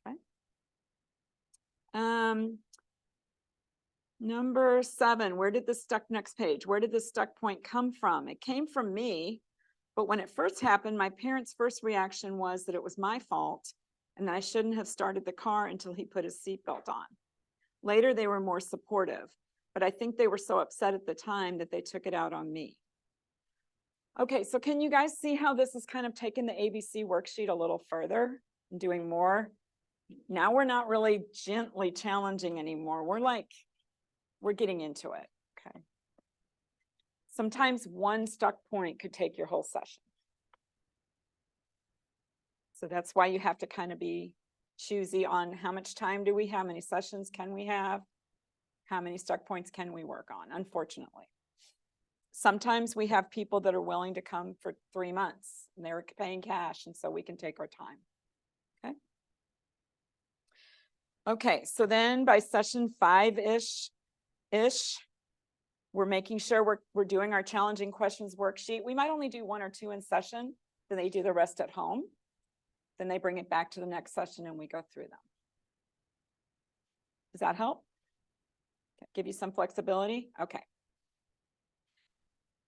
Okay. Number 7, where did the stuck next page? Where did the stuck point come from? It came from me, but when it first happened, my parents' first reaction was that it was my fault and that I shouldn't have started the car until he put his seatbelt on. Later, they were more supportive, but I think they were so upset at the time that they took it out on me. Okay, so can you guys see how this is kind of taking the ABC worksheet a little further and doing more? Now we're not really gently challenging anymore. We're getting into it, okay? Sometimes one stuck point could take your whole session. So that's why you have to kind of be choosy on how much time do we have, how many sessions can we have, how many stuck points can we work on, unfortunately. Sometimes we have people that are willing to come for 3 months and they're paying cash, and so we can take our time, okay? Okay, so then by session 5-ish, we're making sure we're doing our challenging questions worksheet. We might only do 1 or 2 in session, then they do the rest at home. Then they bring it back to the next session and we go through them. Does that help? Give you some flexibility? Okay.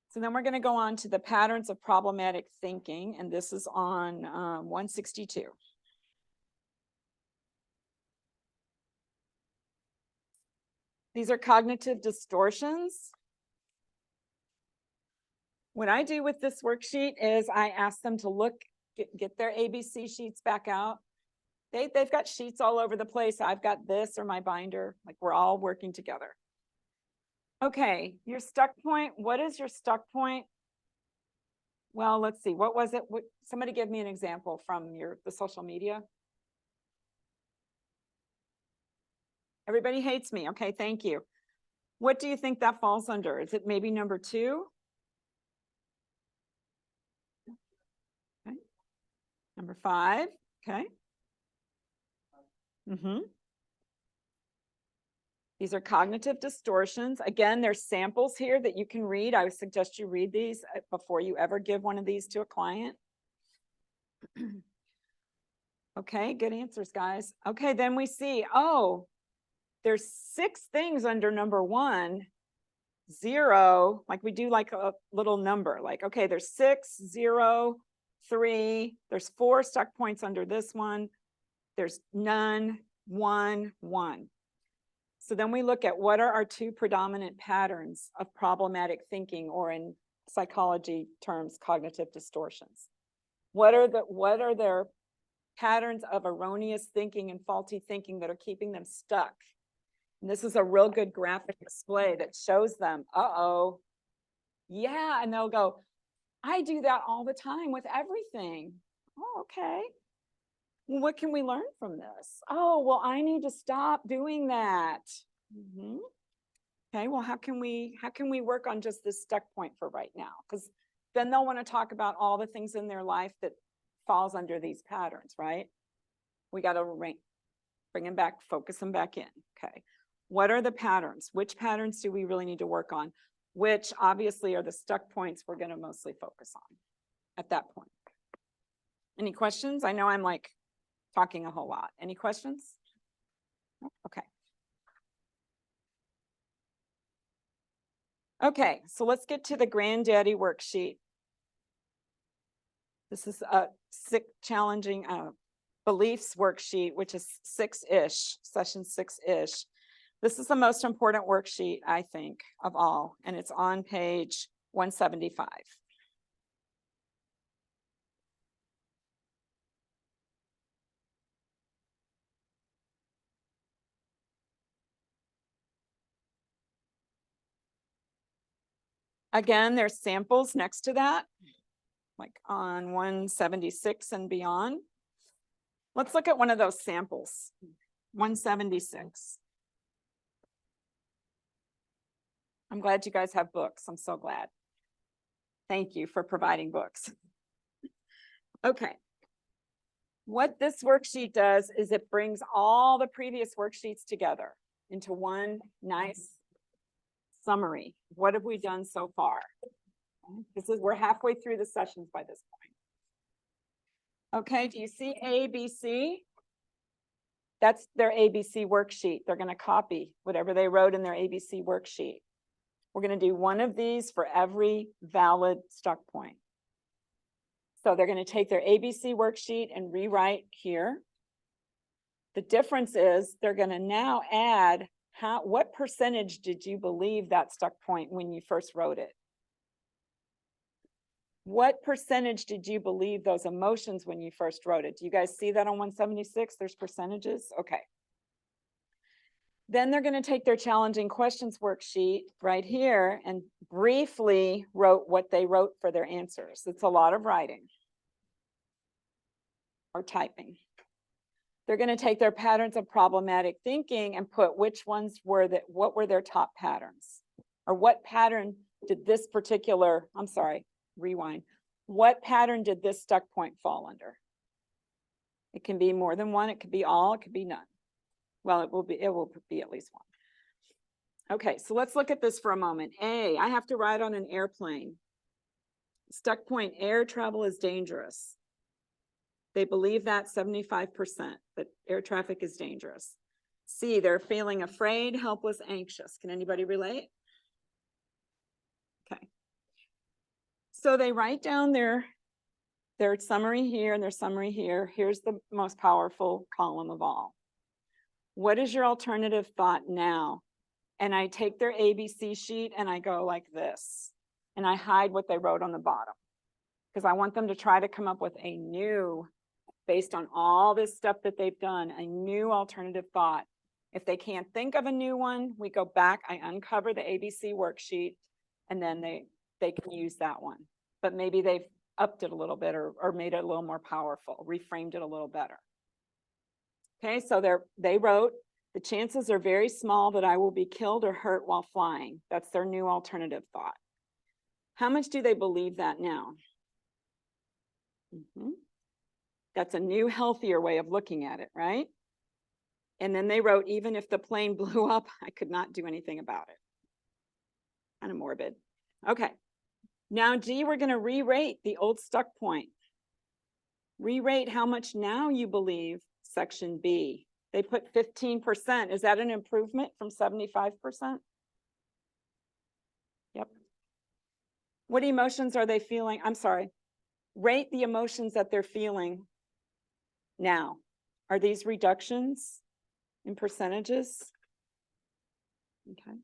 So then we're going to go on to the patterns of problematic thinking, and this is on 162. These are cognitive distortions. What I do with this worksheet is I ask them to look, get their ABC sheets back out. They've got sheets all over the place. I've got this or my binder, like we're all working together. Okay, your stuck point. What is your stuck point? Well, let's see. What was it? Somebody give me an example from the social media. Everybody hates me. Okay, thank you. What do you think that falls under? Is it maybe number 2? Okay. Number 5. Okay. These are cognitive distortions. Again, there's samples here that you can read. I would suggest you read these before you ever give one of these to a client. Okay, good answers, guys. Okay, then we see, oh, there's 6 things under number 1, 0, like we do like a little number, like, okay, there's 6, 0, 3, there's 4 stuck points under this one, there's none, 1, 1. So then we look at what are our 2 predominant patterns of problematic thinking, or in psychology terms, cognitive distortions. What are their patterns of erroneous thinking and faulty thinking that are keeping them stuck? And this is a real good graphic display that shows them, uh-oh, yeah, and they'll go, I do that all the time with everything. Oh, okay. Well, what can we learn from this? Oh, well, I need to stop doing that. Okay, well, how can we work on just this stuck point for right now? Because then they'll want to talk about all the things in their life that falls under these patterns, right? We got to bring them back, focus them back in. Okay, what are the patterns? Which patterns do we really need to work on? Which obviously are the stuck points we're going to mostly focus on at that point. Any questions? I know I'm like talking a whole lot. Any questions? Okay. Okay, so let's get to the granddaddy worksheet. This is a challenging beliefs worksheet, which is 6-ish, session 6-ish. This is the most important worksheet, I think, of all, and it's on page 175. Again, there's samples next to that, like on 176 and beyond. Let's look at one of those samples, 176. I'm glad you guys have books. I'm so glad. Thank you for providing books. Okay. What this worksheet does is it brings all the previous worksheets together into one nice summary. What have we done so far? We're halfway through the sessions by this point. Okay, do you see ABC? That's their ABC worksheet. They're going to copy whatever they wrote in their ABC worksheet. We're going to do one of these for every valid stuck point. So they're going to take their ABC worksheet and rewrite here. The difference is they're going to now add what percentage did you believe that stuck point when you first wrote it? What percentage did you believe those emotions when you first wrote it? Do you guys see that on 176? There's percentages. Okay. Then they're going to take their challenging questions worksheet right here and briefly wrote what they wrote for their answers. It's a lot of writing or typing. They're going to take their patterns of problematic thinking and put which ones were that, what were their top patterns, or what pattern did this particular, I'm sorry, rewind. What pattern did this stuck point fall under? It can be more than one. It could be all. It could be none. Well, it will be at least one. Okay, so let's look at this for a moment. A, I have to ride on an airplane. Stuck point, air travel is dangerous. They believe that 75%, that air traffic is dangerous. C, they're feeling afraid, helpless, anxious. Can anybody relate? Okay. So they write down their summary here and their summary here. Here's the most powerful column of all. What is your alternative thought now? And I take their ABC sheet and I go like this, and I hide what they wrote on the bottom, because I want them to try to come up with a new, based on all this stuff that they've done, a new alternative thought. If they can't think of a new one, we go back, I uncover the ABC worksheet, and then they can use that one. But maybe they've upped it a little bit or made it a little more powerful, reframed it a little better. Okay, so they wrote, the chances are very small that I will be killed or hurt while flying. That's their new alternative thought. How much do they believe that now? That's a new, healthier way of looking at it, right? And then they wrote, even if the plane blew up, I could not do anything about it. Kind of morbid. Okay. Now, G, we're going to re-rate the old stuck point. Re-rate how much now you believe section B. They put 15%. Is that an improvement from 75%? Yep. What emotions are they feeling? I'm sorry. Rate the emotions that they're feeling now. Are these reductions in percentages? Okay.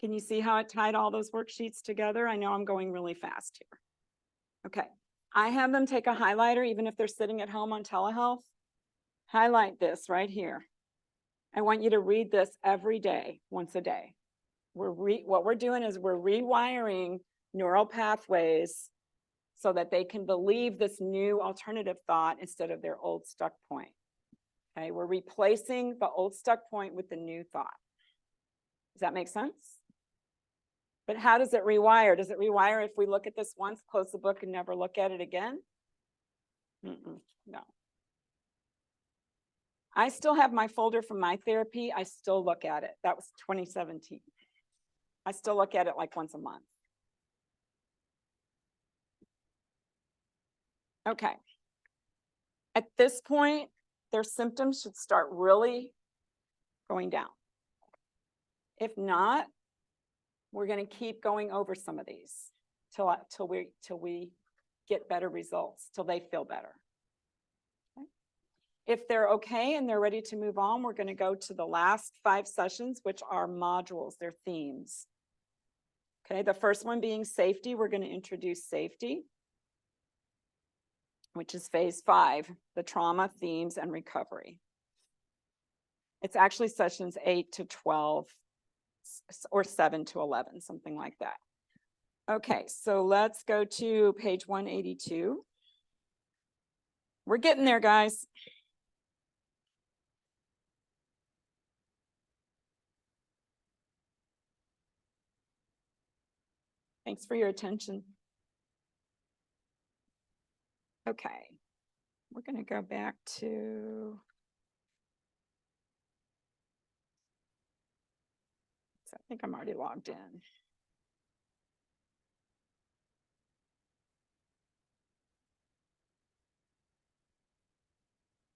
Can you see how it tied all those worksheets together? I know I'm going really fast here. Okay. I have them take a highlighter, even if they're sitting at home on telehealth. Highlight this right here. I want you to read this every day, once a day. What we're doing is we're rewiring neural pathways so that they can believe this new alternative thought instead of their old stuck point. Okay, we're replacing the old stuck point with the new thought. Does that make sense? But how does it rewire? Does it rewire if we look at this once, close the book, and never look at it again? No. I still have my folder from my therapy. I still look at it. That was 2017. I still look at it like once a month. Okay. At this point, their symptoms should start really going down. If not, We're gonna keep going over some of these till we get better results, till they feel better. Okay. If they're okay and they're ready to move on, we're gonna go to the last 5 sessions, which are modules, they're themes. Okay, the first one being safety, we're gonna introduce safety, which is phase 5, the trauma, themes, and recovery. It's actually sessions 8 to 12 or 7 to 11, something like that. Okay, so let's go to page 182. We're getting there, guys. Thanks for your attention. Okay, we're gonna go back to. So I think I'm already logged in.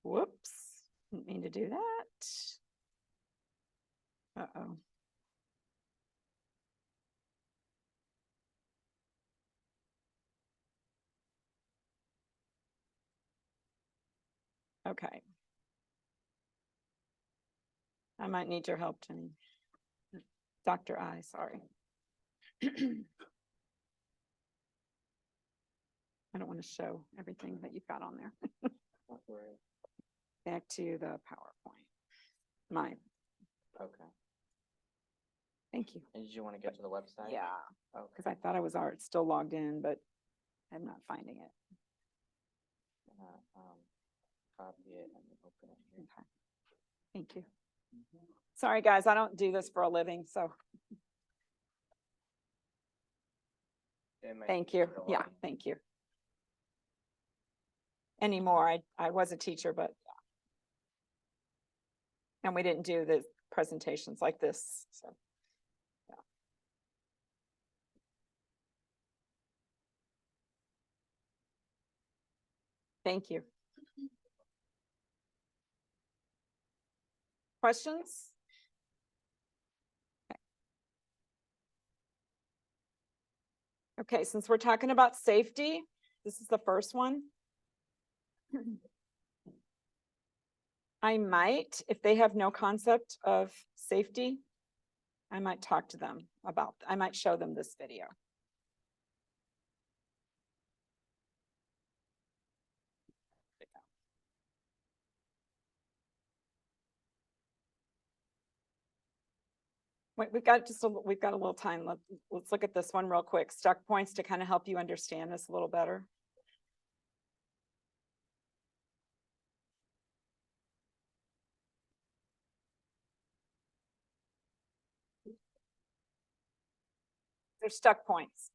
Whoops, didn't mean to do that. Uh-oh. Okay. I might need your help, Jenny. Dr. I, sorry. I don't want to show everything that you've got on there. Back to the PowerPoint. Mine. Okay. Thank you. And did you want to get to the website? Yeah, Okay. because I thought I was already still logged in, but I'm not finding it. Copy it and open it here. Okay. Thank you. Sorry, guys, I don't do this for a living, so It might thank take you. a little Yeah, while. thank you. Anymore, I was a teacher, but and we didn't do the presentations like this, so. Yeah. Thank you. Questions? Okay, since we're talking about safety, this is the first one. I might, if they have no concept of safety, I might talk to them about, I might show them this video. Wait, we've got a little time. Let's look at this one real quick. Stuck points to kind of help you understand this a little better. They're stuck points.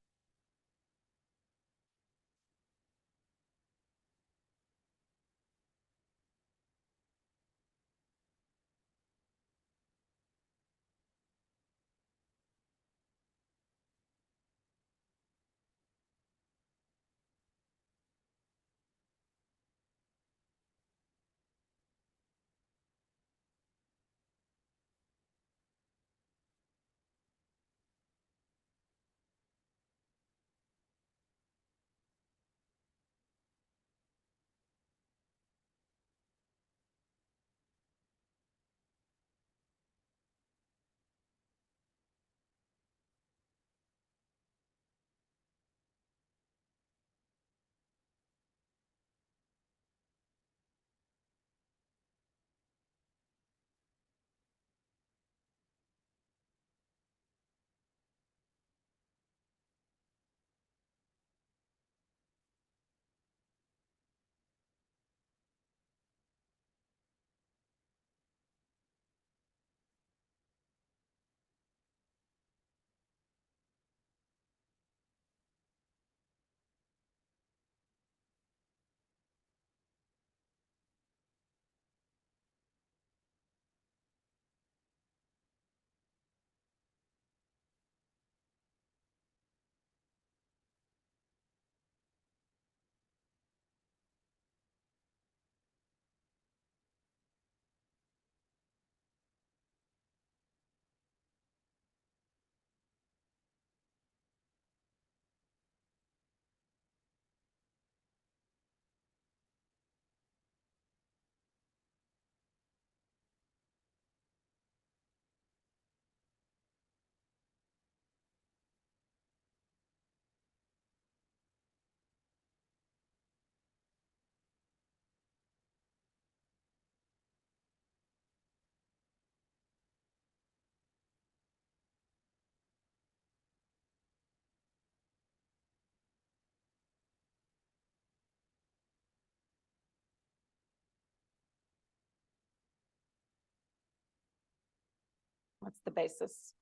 That's the basis.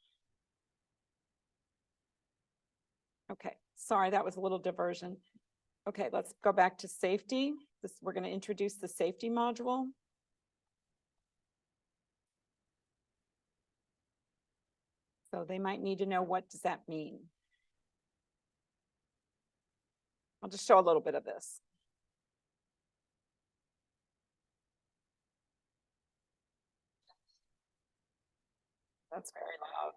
Okay, sorry, that was a little diversion. Okay, let's go back to safety. We're going to introduce the safety module. So they might need to know, what does that mean? I'll just show a little bit of this. That's very loud.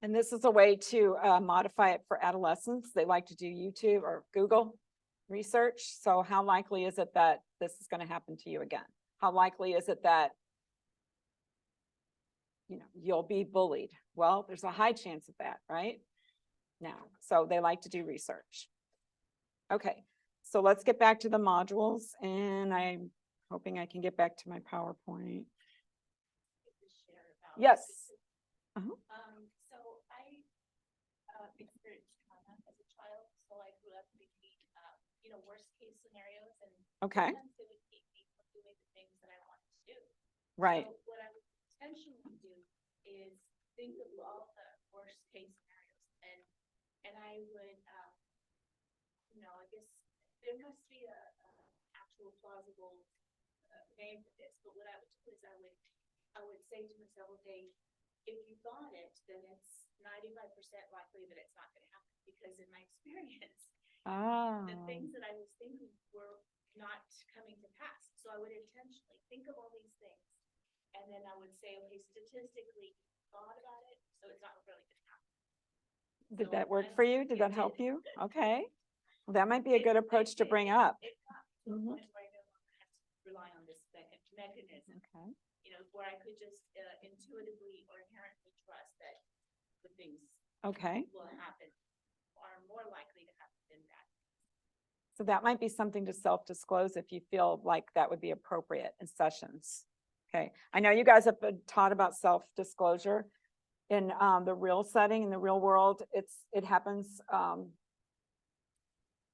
And this is a way to modify it for adolescents. They like to do YouTube or Google research. So how likely is it that this is going to happen to you again? How likely is it that, you know, you'll be bullied? Well, there's a high chance of that, right? Now, so they like to do research. Okay, so let's get back to the modules, and I'm hoping I can get back to my PowerPoint. Yes. Uh-huh. So I experienced trauma as a child, so I grew up thinking, worst case scenarios, and Okay, sometimes it would keep me from doing the things that I wanted to do. right. So what I would intentionally do is think of all the worst case scenarios, and I would, I guess there must be a actual plausible name for this, but what I would do is I would say to myself, okay, if you thought it, then it's 95% likely that it's not going to happen, because in my experience, the Oh, things that I was thinking were not coming to pass. So I would intentionally think of all these things, and then I would say, okay, statistically, you thought about it, so it's not really going to happen. did So that work that's- for you? Did it that help did. you? Okay. Well, that might be a good approach to bring up. It got me to a Mhm. point where I no longer have to rely on this mechanism, Okay. where I could just intuitively or inherently trust that the things Okay. will happen, are more likely to happen than that. So that might be something to self-disclose if you feel like that would be appropriate in sessions. Okay, I know you guys have been taught about self-disclosure in the real setting, in the real world. It happens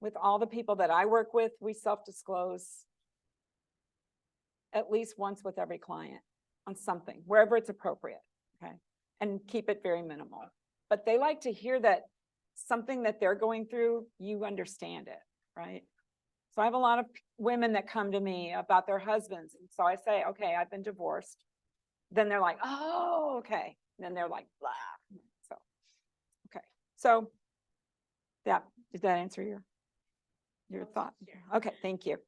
with all the people that I work with. We self-disclose at least once with every client on something, wherever it's appropriate, okay? And keep it very minimal. But they like to hear that something that they're going through, you understand it, right? So I have a lot of women that come to me about their husbands. And so I say, okay, I've been divorced. Then they're like, oh, okay. And then they're like, blah. So, okay. So yeah, did that answer your thought? Okay, thank you.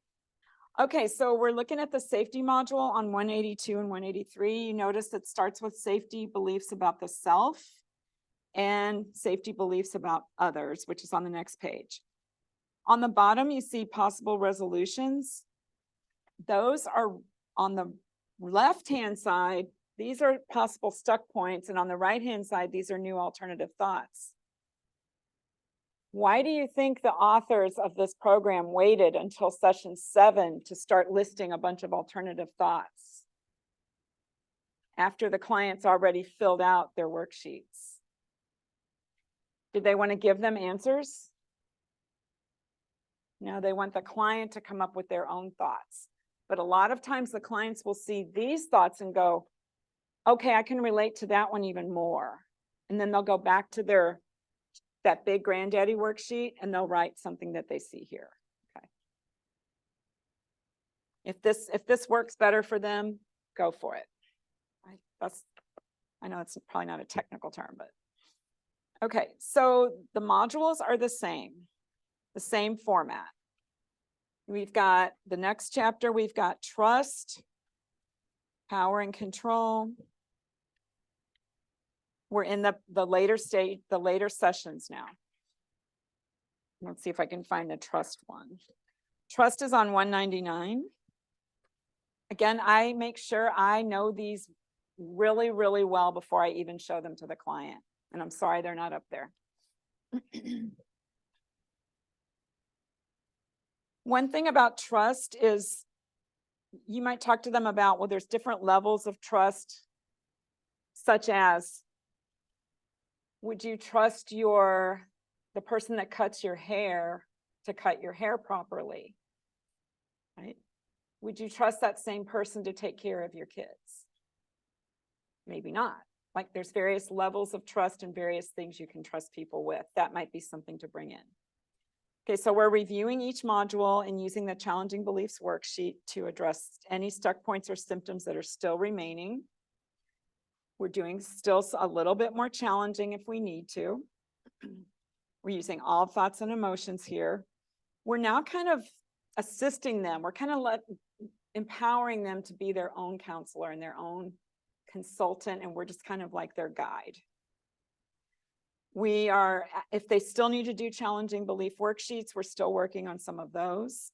Okay, so we're looking at the safety module on 182 and 183. You notice it starts with safety beliefs about the self and safety beliefs about others, which is on the next page. On the bottom, you see possible resolutions. Those are on the left-hand side. These are possible stuck points. And on the right-hand side, these are new alternative thoughts. Why do you think the authors of this program waited until session 7 to start listing a bunch of alternative thoughts after the clients already filled out their worksheets? Did they want to give them answers? No, they want the client to come up with their own thoughts. But a lot of times the clients will see these thoughts and go, okay, I can relate to that one even more. And then they'll go back to that big granddaddy worksheet and they'll write something that they see here. Okay. If this works better for them, go for it. I know it's probably not a technical term, but okay. So the modules are the same format. We've got the next chapter, we've got trust, power and control. We're in the later stage, the later sessions now. Let's see if I can find the trust one. Trust is on 199. Again, I make sure I know these really, really well before I even show them to the client. And I'm sorry they're not up there. One thing about trust is you might talk to them about, well, there's different levels of trust, such as, would you trust the person that cuts your hair to cut your hair properly? Right? Would you trust that same person to take care of your kids? Maybe not. Like there's various levels of trust and various things you can trust people with. That might be something to bring in. Okay, so we're reviewing each module and using the challenging beliefs worksheet to address any stuck points or symptoms that are still remaining. We're doing still a little bit more challenging if we need to. We're using all thoughts and emotions here. We're now kind of assisting them. We're kind of empowering them to be their own counselor and their own consultant, and we're just kind of like their guide. We are, if they still need to do challenging belief worksheets, we're still working on some of those.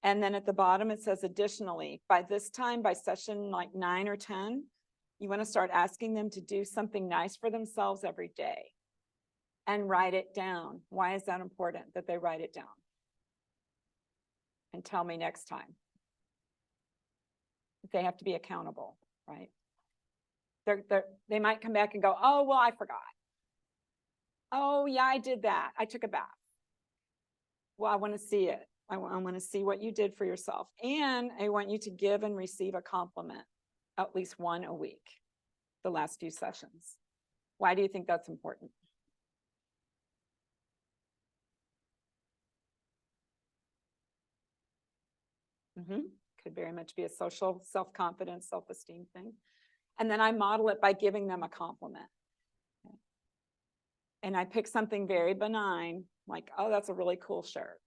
And then at the bottom, it says additionally, by this time, by session like 9 or 10, you want to start asking them to do something nice for themselves every day and write it down. Why is that important that they write it down? And tell me next time. They have to be accountable, right? They might come back and go, oh, well, I forgot. Oh, yeah, I did that. I took a bath. Well, I want to see it. I want to see what you did for yourself. And I want you to give and receive a compliment, at least one a week, the last few sessions. Why do you think that's important? Could very much be a social self-confidence, self-esteem thing. And then I model it by giving them a compliment. Okay. And I pick something very benign, like, oh, that's a really cool shirt.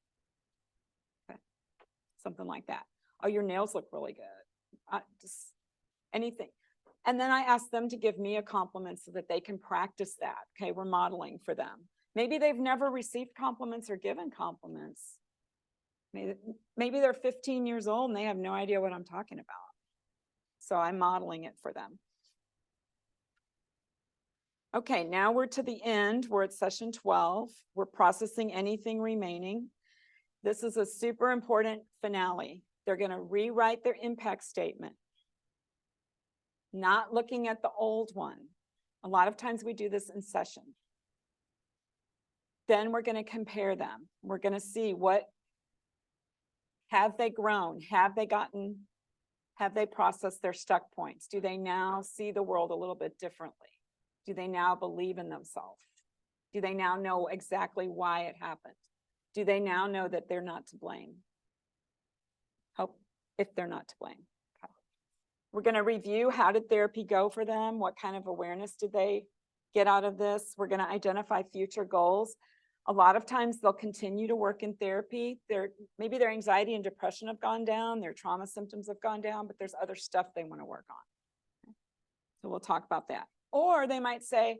Okay. Something like that. Oh, your nails look really good. Just anything. And then I ask them to give me a compliment so that they can practice that. Okay, we're modeling for them. Maybe they've never received compliments or given compliments. Maybe they're 15 years old and they have no idea what I'm talking about. So I'm modeling it for them. Okay, now we're to the end. We're at session 12. We're processing anything remaining. This is a super important finale. They're going to rewrite their impact statement, not looking at the old one. A lot of times we do this in session. Then we're going to compare them. We're going to see what have they grown? Have they processed their stuck points? Do they now see the world a little bit differently? Do they now believe in themselves? Do they now know exactly why it happened? Do they now know that they're not to blame? Hope if they're not to blame. Okay. We're going to review, how did therapy go for them? What kind of awareness did they get out of this? We're going to identify future goals. A lot of times they'll continue to work in therapy. Maybe their anxiety and depression have gone down, their trauma symptoms have gone down, but there's other stuff they want to work on. Okay. So we'll talk about that. Or they might say,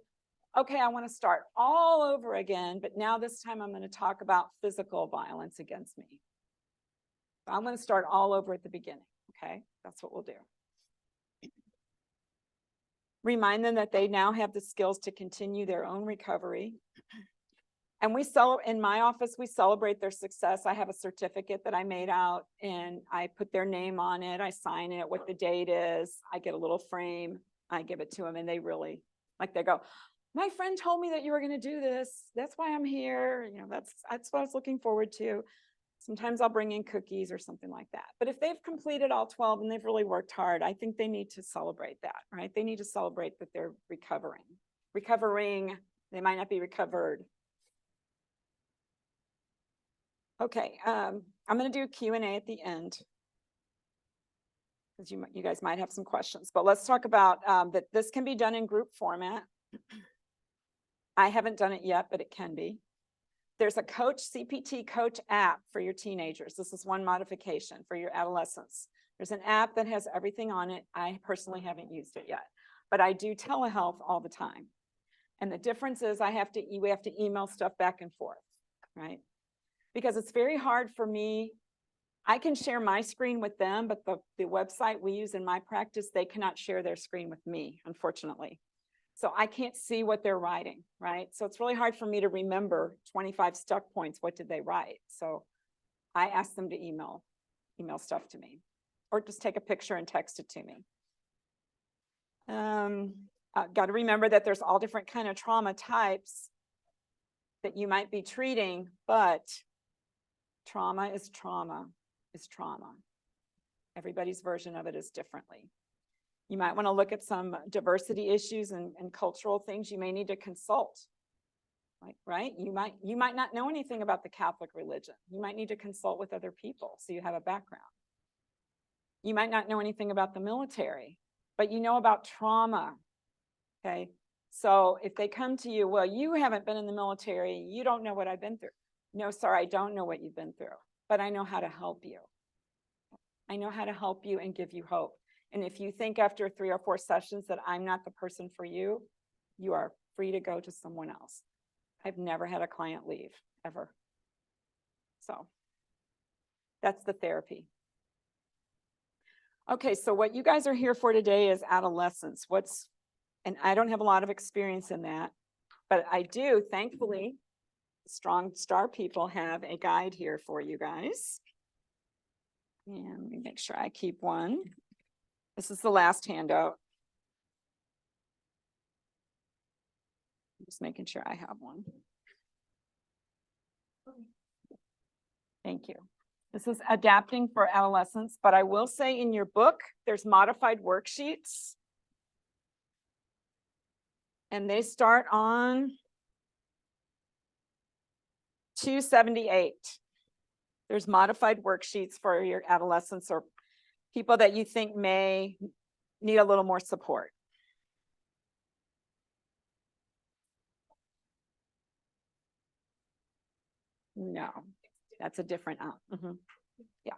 okay, I want to start all over again, but now this time I'm going to talk about physical violence against me. I'm going to start all over at the beginning. Okay, that's what we'll do. Remind them that they now have the skills to continue their own recovery. And in my office, we celebrate their success. I have a certificate that I made out and I put their name on it. I sign it, what the date is. I get a little frame. I give it to them and they really, like they go, my friend told me that you were going to do this. That's why I'm here. You know, that's what I was looking forward to. Sometimes I'll bring in cookies or something like that. But if they've completed all 12 and they've really worked hard, I think they need to celebrate that, right? They need to celebrate that they're recovering. They might not be recovered. Okay, I'm going to do a Q&A at the end, because you guys might have some questions. But let's talk about that this can be done in group format. I haven't done it yet, but it can be. There's a CPT coach app for your teenagers. This is one modification for your adolescents. There's an app that has everything on it. I personally haven't used it yet, but I do telehealth all the time. And the difference is we have to email stuff back and forth, right? Because it's very hard for me. I can share my screen with them, but the website we use in my practice, they cannot share their screen with me, unfortunately. So I can't see what they're writing, right? So it's really hard for me to remember 25 stuck points. What did they write? So I ask them to email stuff to me, or just take a picture and text it to me. Got to remember that there's all different kind of trauma types that you might be treating, but trauma is trauma is trauma. Everybody's version of it is differently. You might want to look at some diversity issues and cultural things. You may need to consult, right? You might not know anything about the Catholic religion. You might need to consult with other people so you have a background. You might not know anything about the military, but you know about trauma, okay? So if they come to you, well, you haven't been in the military, you don't know what I've been through. No, sir, I don't know what you've been through, but I know how to help you. I know how to help you and give you hope. And if you think after 3 or 4 sessions that I'm not the person for you, you are free to go to someone else. I've never had a client leave, ever. So that's the therapy. Okay, so what you guys are here for today is adolescence. And I don't have a lot of experience in that, but I do, thankfully, Strong Star people have a guide here for you guys. And let me make sure I keep one. This is the last handout. Just making sure I have one. Thank you. This is adapting for adolescents, but I will say in your book, there's modified worksheets. And they start on 278. There's modified worksheets for your adolescents or people that you think may need a little more support. No, that's a different yeah.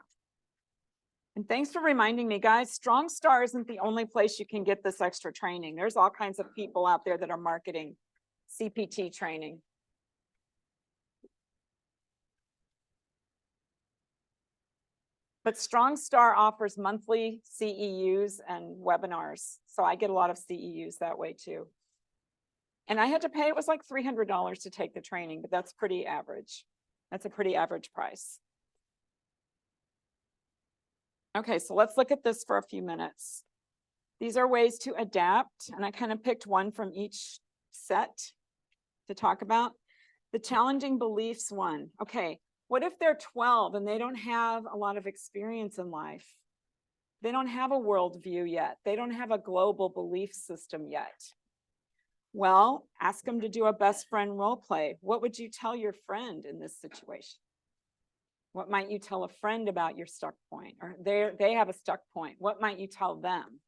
And thanks for reminding me, guys. Strong Star isn't the only place you can get this extra training. There's all kinds of people out there that are marketing CPT training. But Strong Star offers monthly CEUs and webinars. So I get a lot of CEUs that way too. And I had to pay, it was like $300 to take the training, but that's pretty average. That's a pretty average price. Okay, so let's look at this for a few minutes. These are ways to adapt, and I kind of picked one from each set to talk about. The challenging beliefs one. Okay, what if they're 12 and they don't have a lot of experience in life? They don't have a worldview yet. They don't have a global belief system yet. Well, ask them to do a best friend role play. What would you tell your friend in this situation? What might you tell a friend about your stuck point? Or they have a stuck point. What might you tell them?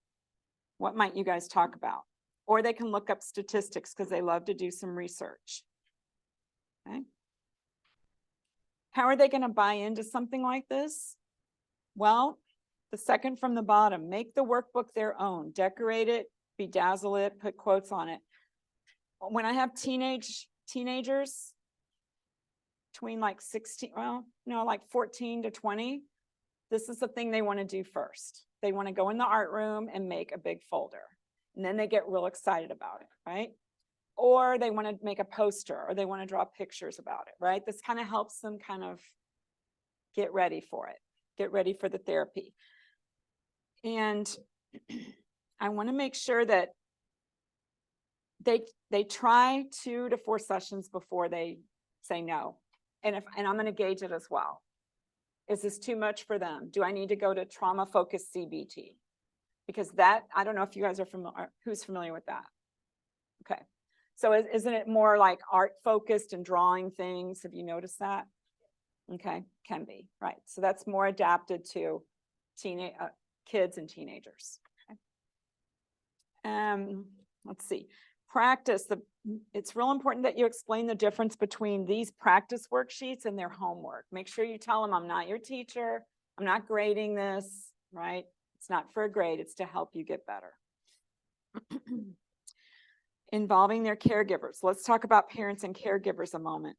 What might you guys talk about? Or they can look up statistics because they love to do some research. Okay. How are they going to buy into something like this? Well, the second from the bottom, make the workbook their own. Decorate it, bedazzle it, put quotes on it. When I have teenagers between like 16, well, no, like 14 to 20, this is the thing they want to do first. They want to go in the art room and make a big folder. And then they get real excited about it, right? Or they want to make a poster, or they want to draw pictures about it, right? This kind of helps them kind of get ready for it, get ready for the therapy. And I want to make sure that they try 2 to 4 sessions before they say no. And I'm going to gauge it as well. Is this too much for them? Do I need to go to trauma-focused CBT? Because that, I don't know if you guys are familiar, who's familiar with that? Okay. So isn't it more like art-focused and drawing things? Have you noticed that? Okay, can be, right. So that's more adapted to kids and teenagers. Okay. Let's see. practice, it's real important that you explain the difference between these practice worksheets and their homework. Make sure you tell them, I'm not your teacher. I'm not grading this, right? It's not for a grade, it's to help you get better. Involving their caregivers. Let's talk about parents and caregivers a moment.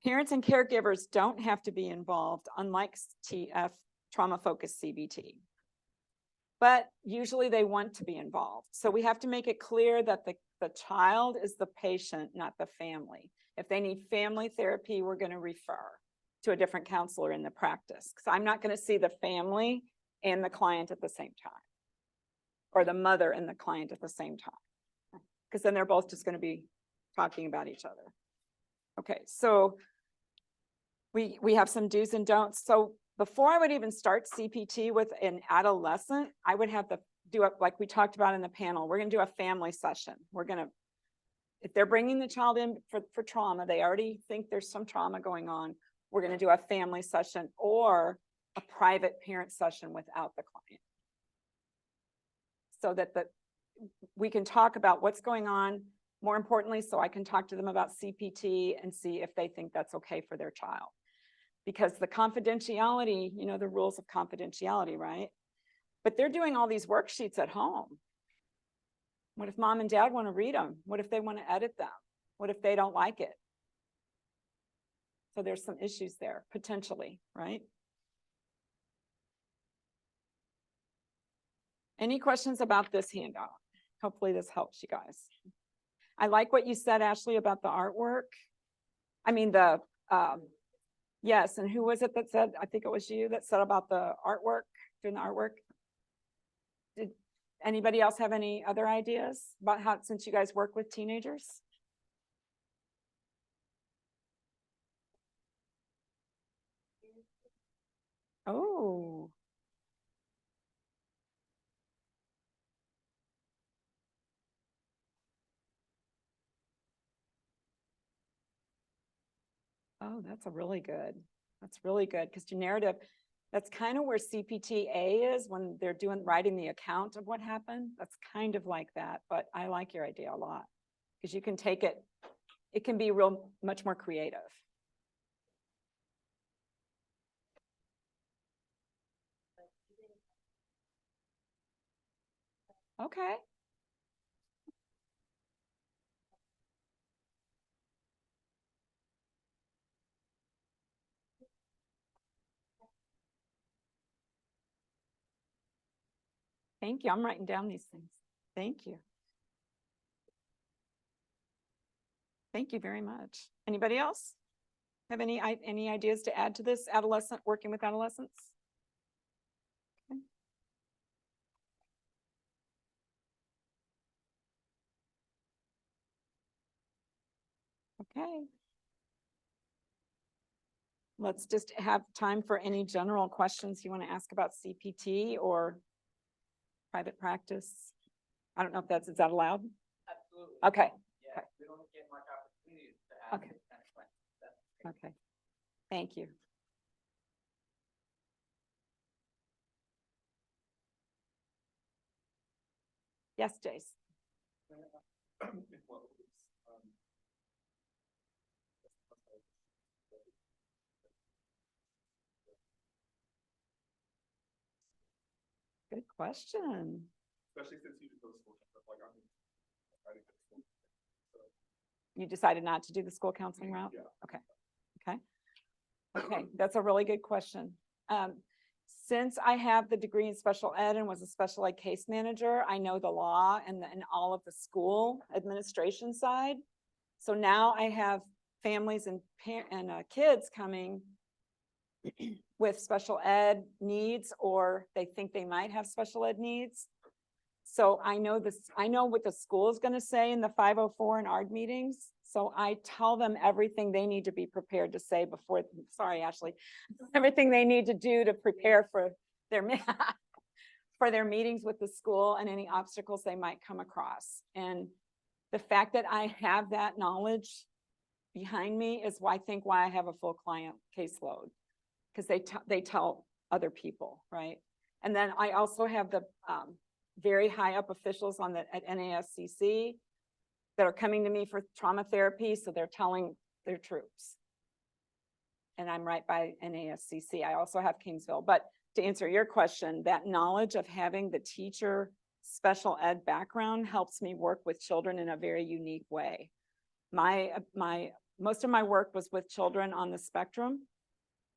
Parents and caregivers don't have to be involved, unlike TF, trauma-focused CBT. But usually they want to be involved. So we have to make it clear that the child is the patient, not the family. If they need family therapy, we're going to refer to a different counselor in the practice. Because I'm not going to see the family and the client at the same time. Or the mother and the client at the same time. Because then they're both just going to be talking about each other. Okay, so we have some do's and don'ts. So before I would even start CPT with an adolescent, I would have to do it like we talked about in the panel. We're going to do a family session. We're going to, if they're bringing the child in for trauma, they already think there's some trauma going on. We're going to do a family session or a private parent session without the client. So that we can talk about what's going on. More importantly, so I can talk to them about CPT and see if they think that's okay for their child. Because the confidentiality, you know, the rules of confidentiality, right? But they're doing all these worksheets at home. What if mom and dad want to read them? What if they want to edit them? What if they don't like it? So there's some issues there, potentially, right? Any questions about this handout? Hopefully this helps you guys. I like what you said, Ashley, about the artwork. I mean, yes, and who was it that said, I think it was you that said about the artwork, doing the artwork? Did anybody else have any other ideas about how, since you guys work with teenagers? Oh. Oh, that's really good. That's really good because your narrative, that's kind of where CPTA is when they're writing the account of what happened. That's kind of like that, but I like your idea a lot because you can take it, it can be much more creative. Okay. Thank you. I'm writing down these things. Thank you. Thank you very much. Anybody else have any ideas to add to this working with adolescents? Okay. Let's just have time for any general questions you want to ask about CPT or private practice. I don't know if is that allowed? Absolutely. Okay. Yeah, Okay. we don't get much opportunity to ask Okay. this kind of questions. That's great. Okay. Thank you. Yes, Jace. Good question. Especially since you go to school, like I'm trying to get school. You decided not to do the school counseling route? Yeah. Okay. Okay. Okay, that's a really good question. Since I have the degree in special ed and was a special ed case manager, I know the law and all of the school administration side. So now I have families and kids coming with special ed needs, or they think they might have special ed needs. So I know what the school is going to say in the 504 and ARD meetings. So I tell them everything they need to be prepared to say before, sorry, Ashley, everything they need to do to prepare for their meetings with the school and any obstacles they might come across. And the fact that I have that knowledge behind me is why I have a full client caseload, because they tell other people, right? And then I also have very high up officials on at NASCC that are coming to me for trauma therapy, so they're telling their troops. And I'm right by NASCC. I also have Kingsville. But to answer your question, that knowledge of having the teacher special ed background helps me work with children in a very unique way. Most of my work was with children on the spectrum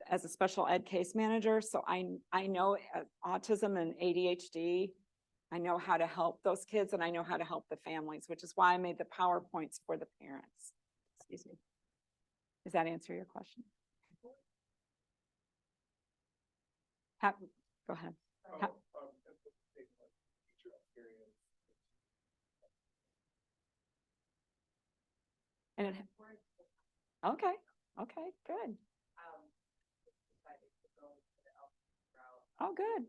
as a special ed case manager. So I know autism and ADHD. I know how to help those kids and I know how to help the families, which is why I made the PowerPoints for the parents. Excuse me. Does that answer your question? Go ahead. And it, okay, good. Oh, good.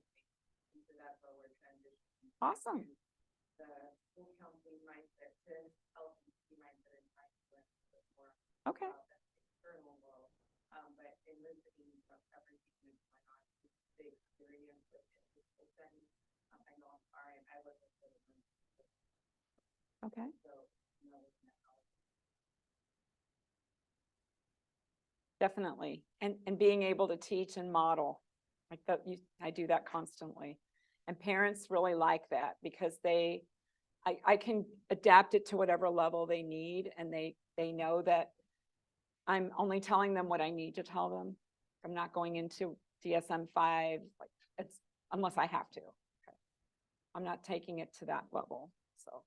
Awesome. Okay. Okay. Definitely. And being able to teach and model like that, I do that constantly. And parents really like that because I can adapt it to whatever level they need. And they know that I'm only telling them what I need to tell them. I'm not going into DSM-5, like it's unless I have to. Okay. I'm not taking it to that level. So.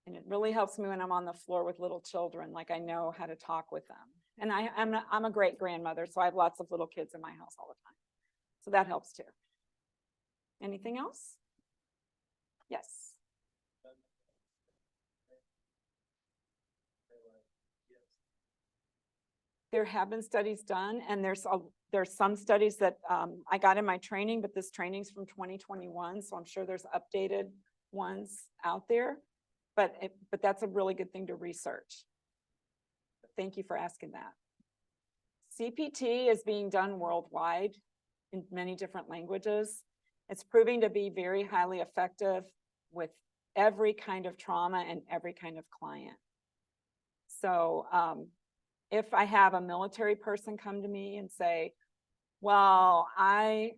And it really helps me when I'm on the floor with little children, like I know how to talk with them. And I'm a great grandmother, so I have lots of little kids in my house all the time. So that helps too. Anything else? Yes. There have been studies done, and there's some studies that I got in my training, but this training's from 2021, so I'm sure there's updated ones out there. But that's a really good thing to research. Thank you for asking that. CPT is being done worldwide in many different languages. It's proving to be very highly effective with every kind of trauma and every kind of client. So if I have a military person come to me and say, well, I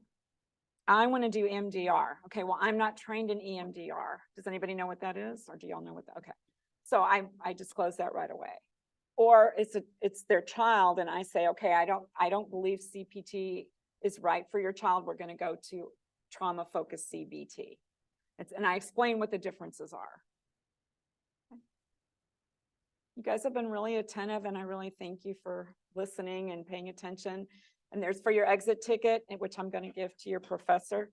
want to do MDR. Okay, well, I'm not trained in EMDR. Does anybody know what that is? Or do y'all know what that? Okay. So I disclose that right away. Or it's their child and I say, okay, I don't believe CPT is right for your child. We're going to go to trauma-focused CBT. And I explain what the differences are. Okay. You guys have been really attentive and I really thank you for listening and paying attention. And there's for your exit ticket, which I'm going to give to your professor.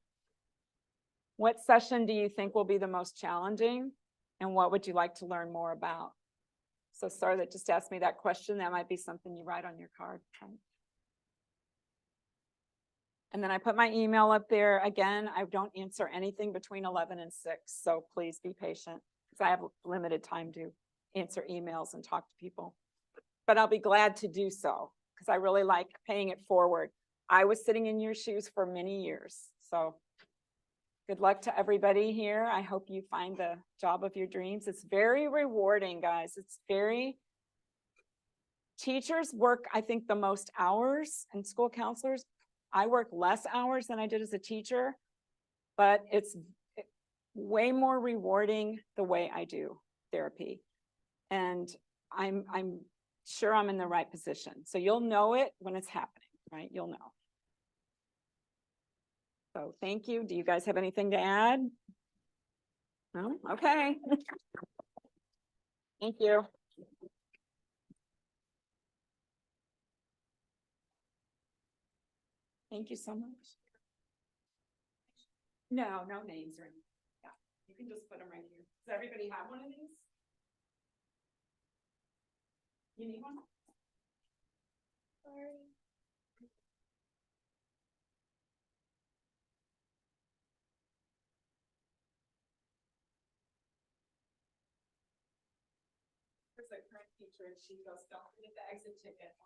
What session do you think will be the most challenging? And what would you like to learn more about? So sorry that just asked me that question. That might be something you write on your card. And then I put my email up there. Again, I don't answer anything between 11 and 6. So please be patient because I have limited time to answer emails and talk to people. But I'll be glad to do so because I really like paying it forward. I was sitting in your shoes for many years. So good luck to everybody here. I hope you find the job of your dreams. It's very rewarding, guys. It's very, teachers work, I think, the most hours, and school counselors. I work less hours than I did as a teacher, but it's way more rewarding the way I do therapy. And I'm sure I'm in the right position. So you'll know it when it's happening, right? You'll know. So thank you. Do you guys have anything to add? No? Okay. Thank you. Thank you so much. No names or anything. Yeah, you can just put them right here. Does everybody have one of these? You need one? Sorry. There's a current teacher and she goes, don't forget the exit ticket.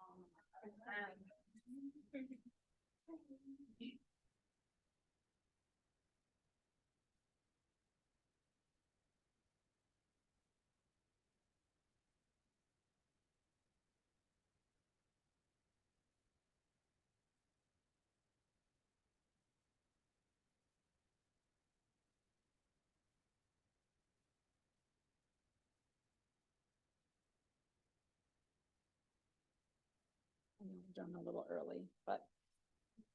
We're done a little early, but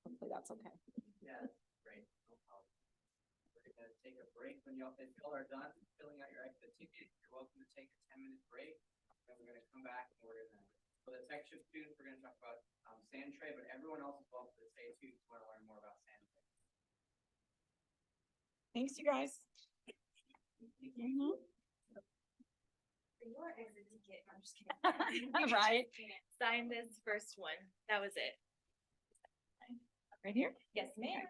hopefully that's okay. Yeah, great, no problem. We're gonna take a break when y'all are done filling out your exit ticket. You're welcome to take a 10-minute break. Then we're gonna come back and we're gonna, for the Tech-CHIP students, we're gonna talk about sand tray, but everyone else is welcome to stay too if you wanna learn more about sand tray. Thanks, you guys. For your exit ticket, I'm just kidding. Right. Sign this first one. That was it. Right here? Yes, ma'am.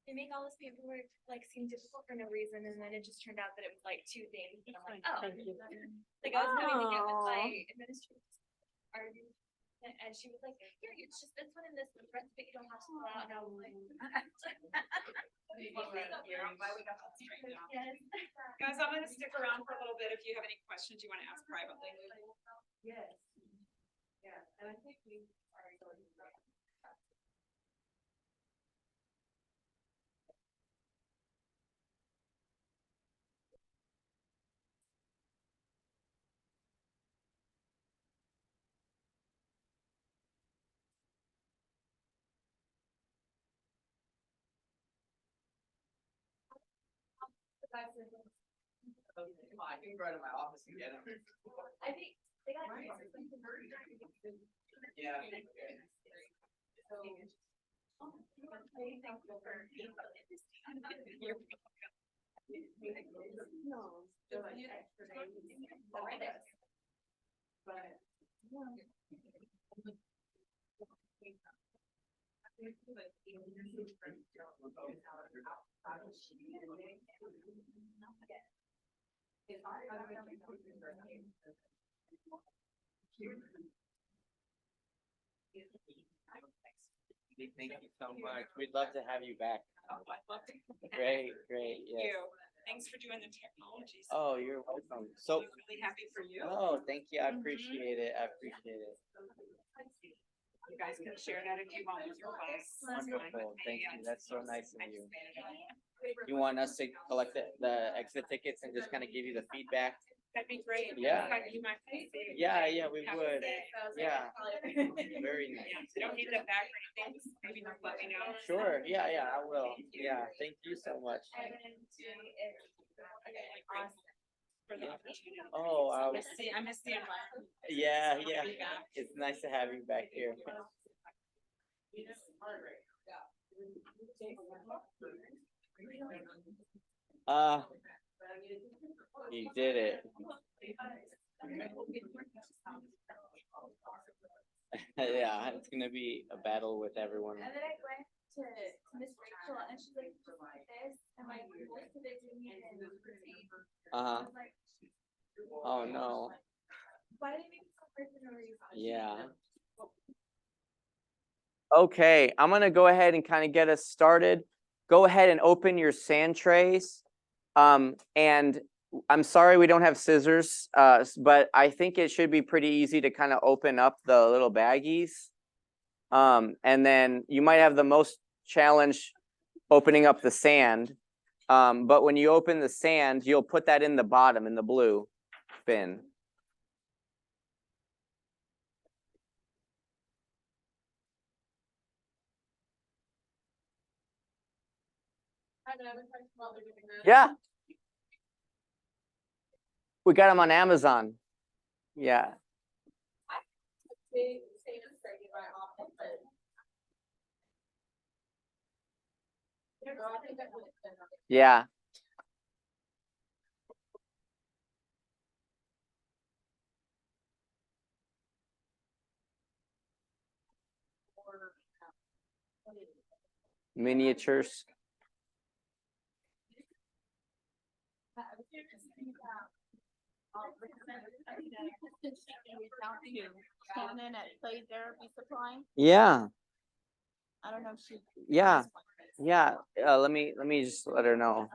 They make all this paperwork like seem difficult for no reason, and then it just turned out that it was like two things, and I'm like, oh. Like I was having to get with my administrator. And she was like, here, it's just this one and this, the rest of it you don't have to fill out, and I was like. Yes. Guys, I'm gonna stick around for a little bit if you have any questions you want to ask privately. Yes. Yeah, and I think we are going to. I can go to my office and get them. I think they got. Yeah. Thank you so much. We'd love to have you back. Great, great, yes. Thanks for doing the technology. Oh, you're welcome. So, Really happy for you. oh, thank you. I appreciate it. I appreciate it. You guys can share that if you want with your class. Wonderful. Thank you. That's so nice of you. You want us to collect the exit tickets and just kind of give you the feedback? That'd be great. Yeah. You might say. Yeah, yeah, we would. Yeah. Very nice. Yeah, you don't need that back or anything, just maybe just let me know. Sure. Yeah, yeah, I will. Yeah, thank you so much. For the opportunity. Oh, I miss the environment. yeah, yeah. It's nice to have you back here. You did it. Yeah, it's gonna be a battle with everyone. And then I went to Miss Rachel and she's like, this, and like, most of it didn't even. Uh-huh. Oh, no. Why did it make me so personal? Yeah. Okay, I'm gonna go ahead and kind of get us started. Go ahead and open your sand trays. And I'm sorry we don't have scissors, but I think it should be pretty easy to kind of open up the little baggies. And then you might have the most challenge opening up the sand. But when you open the sand, you'll put that in the bottom, in the blue bin. Yeah. We got them on Amazon. Yeah. Yeah. Miniatures. Yeah. I don't know if she. Yeah. Yeah. Let me just let her know.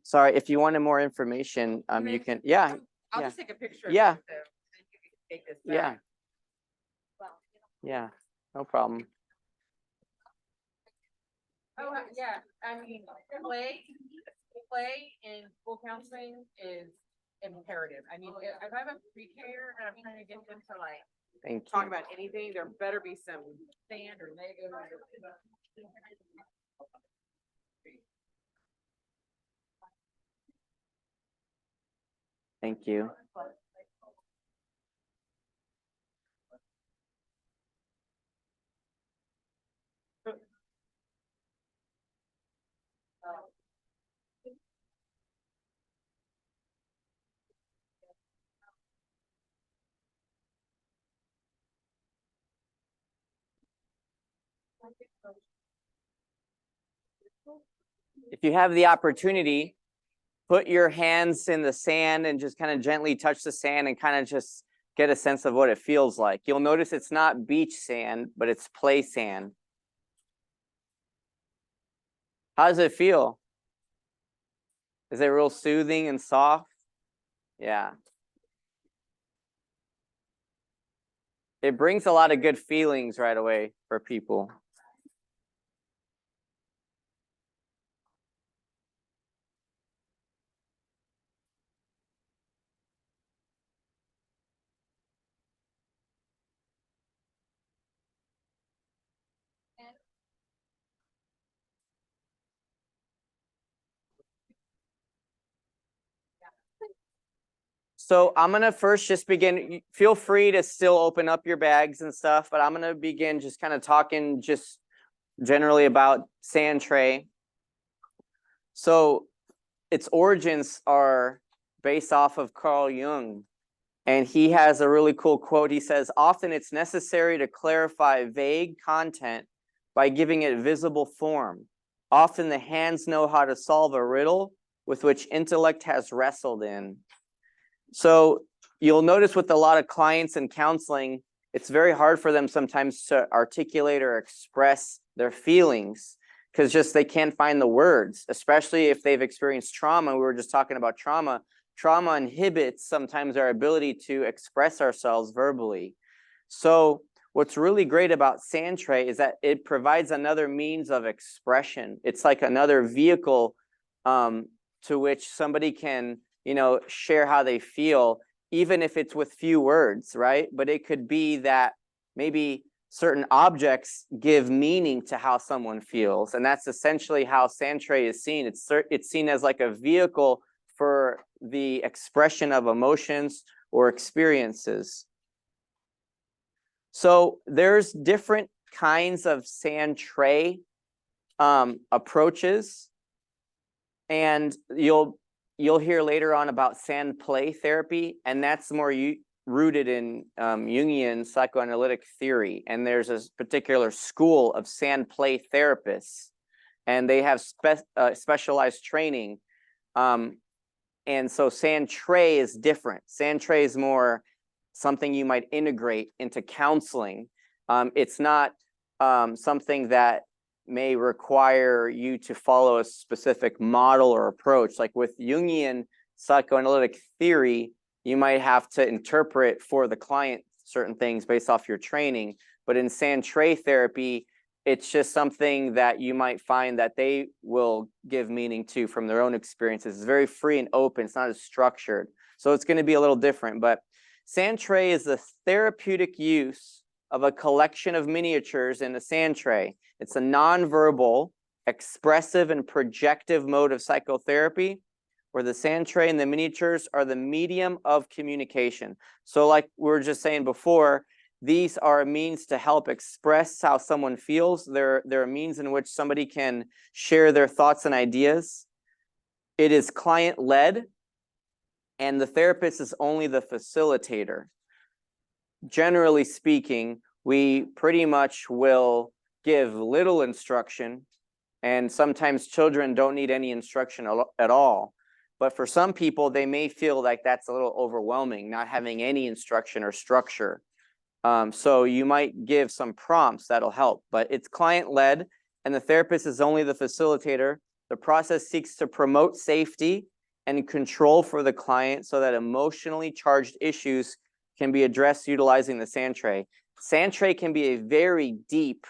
Sorry, if you wanted more information, you can, yeah. I'll Yeah. just take a picture. Yeah. Of it, so you can take this Yeah. back. Yeah, no problem. Oh, yeah, I mean, play in school counseling is imperative. I mean, if I have a pre-K and I'm trying to get them to like Thank talk you. about anything, there better be some sand or Legos or. Thank you. If you have the opportunity, put your hands in the sand and just kind of gently touch the sand and kind of just get a sense of what it feels like. You'll notice it's not beach sand, but it's play sand. How does it feel? Is it real soothing and soft? Yeah. It brings a lot of good feelings right away for people. So I'm gonna first just begin, feel free to still open up your bags and stuff, but I'm gonna begin just kind of talking just generally about sand tray. So its origins are based off of Carl Jung, and he has a really cool quote. He says, often it's necessary to clarify vague content by giving it visible form. Often the hands know how to solve a riddle with which intellect has wrestled in. So you'll notice with a lot of clients in counseling, it's very hard for them sometimes to articulate or express their feelings because just they can't find the words, especially if they've experienced trauma. We were just talking about trauma. Trauma inhibits sometimes our ability to express ourselves verbally. So what's really great about sand tray is that it provides another means of expression. It's like another vehicle to which somebody can, you know, share how they feel, even if it's with few words, right? But it could be that maybe certain objects give meaning to how someone feels. And that's essentially how sand tray is seen. It's seen as like a vehicle for the expression of emotions or experiences. So there's different kinds of sand tray approaches. And you'll hear later on about sand play therapy, and that's more rooted in Jungian psychoanalytic theory. And there's a particular school of sand play therapists, and they have specialized training. And so sand tray is different. Sand tray is more something you might integrate into counseling. It's not something that may require you to follow a specific model or approach. Like with Jungian psychoanalytic theory, you might have to interpret for the client certain things based off your training. But in sand tray therapy, it's just something that you might find that they will give meaning to from their own experiences. It's very free and open. It's not as structured. So it's going to be a little different. But sand tray is the therapeutic use of a collection of miniatures in a sand tray. It's a nonverbal, expressive, and projective mode of psychotherapy where the sand tray and the miniatures are the medium of communication. So like we were just saying before, these are a means to help express how someone feels. They're a means in which somebody can share their thoughts and ideas. It is client-led, and the therapist is only the facilitator. Generally speaking, we pretty much will give little instruction, and sometimes children don't need any instruction at all. But for some people, they may feel like that's a little overwhelming, not having any instruction or structure. So you might give some prompts that'll help, but it's client-led, and the therapist is only the facilitator. The process seeks to promote safety and control for the client so that emotionally charged issues can be addressed utilizing the sand tray. Sand tray can be a very deep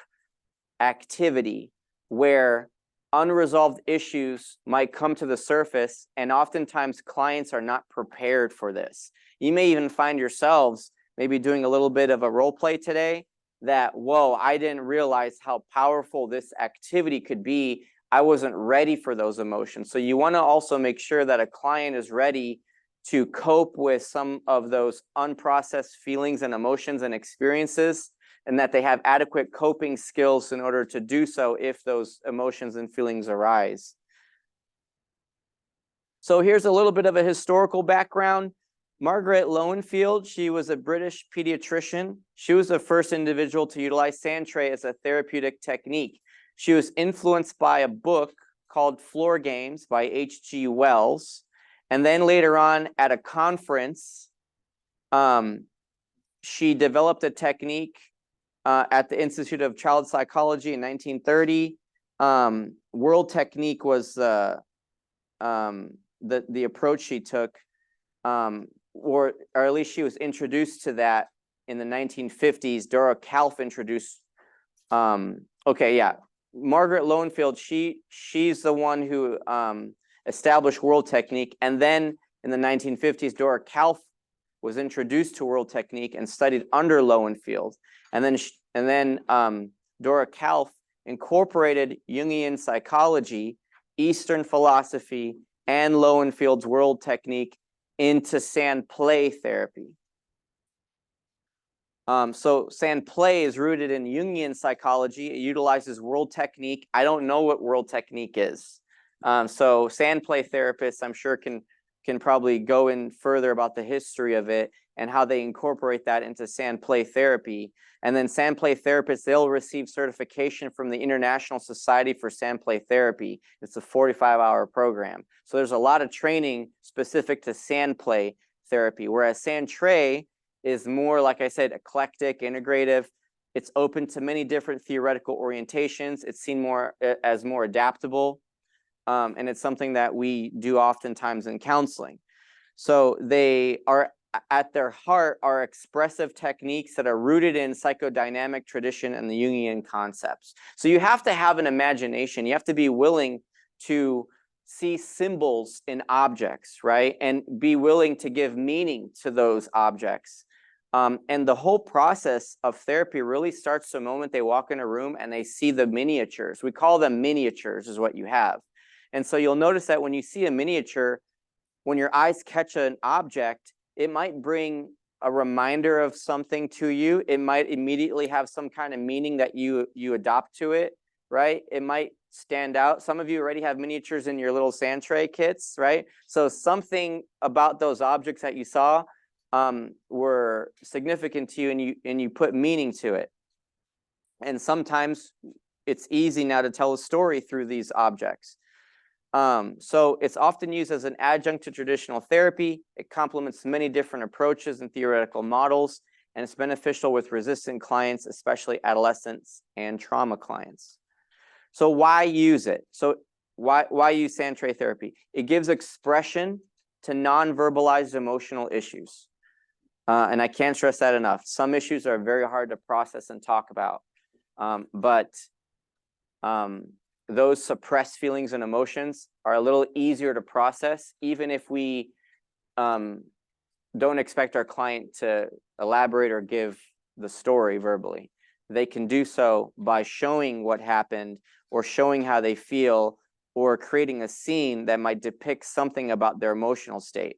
activity where unresolved issues might come to the surface, and oftentimes clients are not prepared for this. You may even find yourselves maybe doing a little bit of a role play today that, whoa, I didn't realize how powerful this activity could be. I wasn't ready for those emotions. So you want to also make sure that a client is ready to cope with some of those unprocessed feelings and emotions and experiences, and that they have adequate coping skills in order to do so if those emotions and feelings arise. So here's a little bit of a historical background. Margaret Lowenfield, she was a British pediatrician. She was the first individual to utilize sand tray as a therapeutic technique. She was influenced by a book called Floor Games by H.G. Wells. And then later on at a conference, she developed a technique at the Institute of Child Psychology in 1930. World technique was the approach she took, or at least she was introduced to that in the 1950s. Dora Kalf introduced. Margaret Lowenfield. She's the one who established world technique, and then in the 1950s, Dora Kalf was introduced to world technique and studied under Lowenfield. And then Dora Kalf incorporated Jungian psychology, Eastern philosophy, and Lowenfield's world technique into sand play therapy. So sand play is rooted in Jungian psychology. It utilizes world technique. I don't know what world technique is. So sand play therapists, I'm sure, can probably go in further about the history of it and how they incorporate that into sand play therapy. And then sand play therapists, they'll receive certification from the International Society for Sand Play Therapy. It's a 45-hour program. So there's a lot of training specific to sand play therapy, whereas sand tray is more, like I said, eclectic, integrative. It's open to many different theoretical orientations. It's seen more as more adaptable. And it's something that we do oftentimes in counseling. So they are, at their heart, are expressive techniques that are rooted in psychodynamic tradition and the Jungian concepts. So you have to have an imagination. You have to be willing to see symbols in objects, right? And be willing to give meaning to those objects. And the whole process of therapy really starts the moment they walk in a room and they see the miniatures. We call them miniatures, is what you have. And so you'll notice that when you see a miniature, when your eyes catch an object, it might bring a reminder of something to you. It might immediately have some kind of meaning that you adopt to it, right? It might stand out. Some of you already have miniatures in your little sand tray kits, right? So something about those objects that you saw were significant to you, and you put meaning to it. And sometimes it's easy now to tell a story through these objects. So it's often used as an adjunct to traditional therapy. It complements many different approaches and theoretical models, and it's beneficial with resistant clients, especially adolescents and trauma clients. So why use it? So why use sand tray therapy? It gives expression to non-verbalized emotional issues. And I can't stress that enough. Some issues are very hard to process and talk about, but those suppressed feelings and emotions are a little easier to process, even if we don't expect our client to elaborate or give the story verbally. They can do so by showing what happened, or showing how they feel, or creating a scene that might depict something about their emotional state.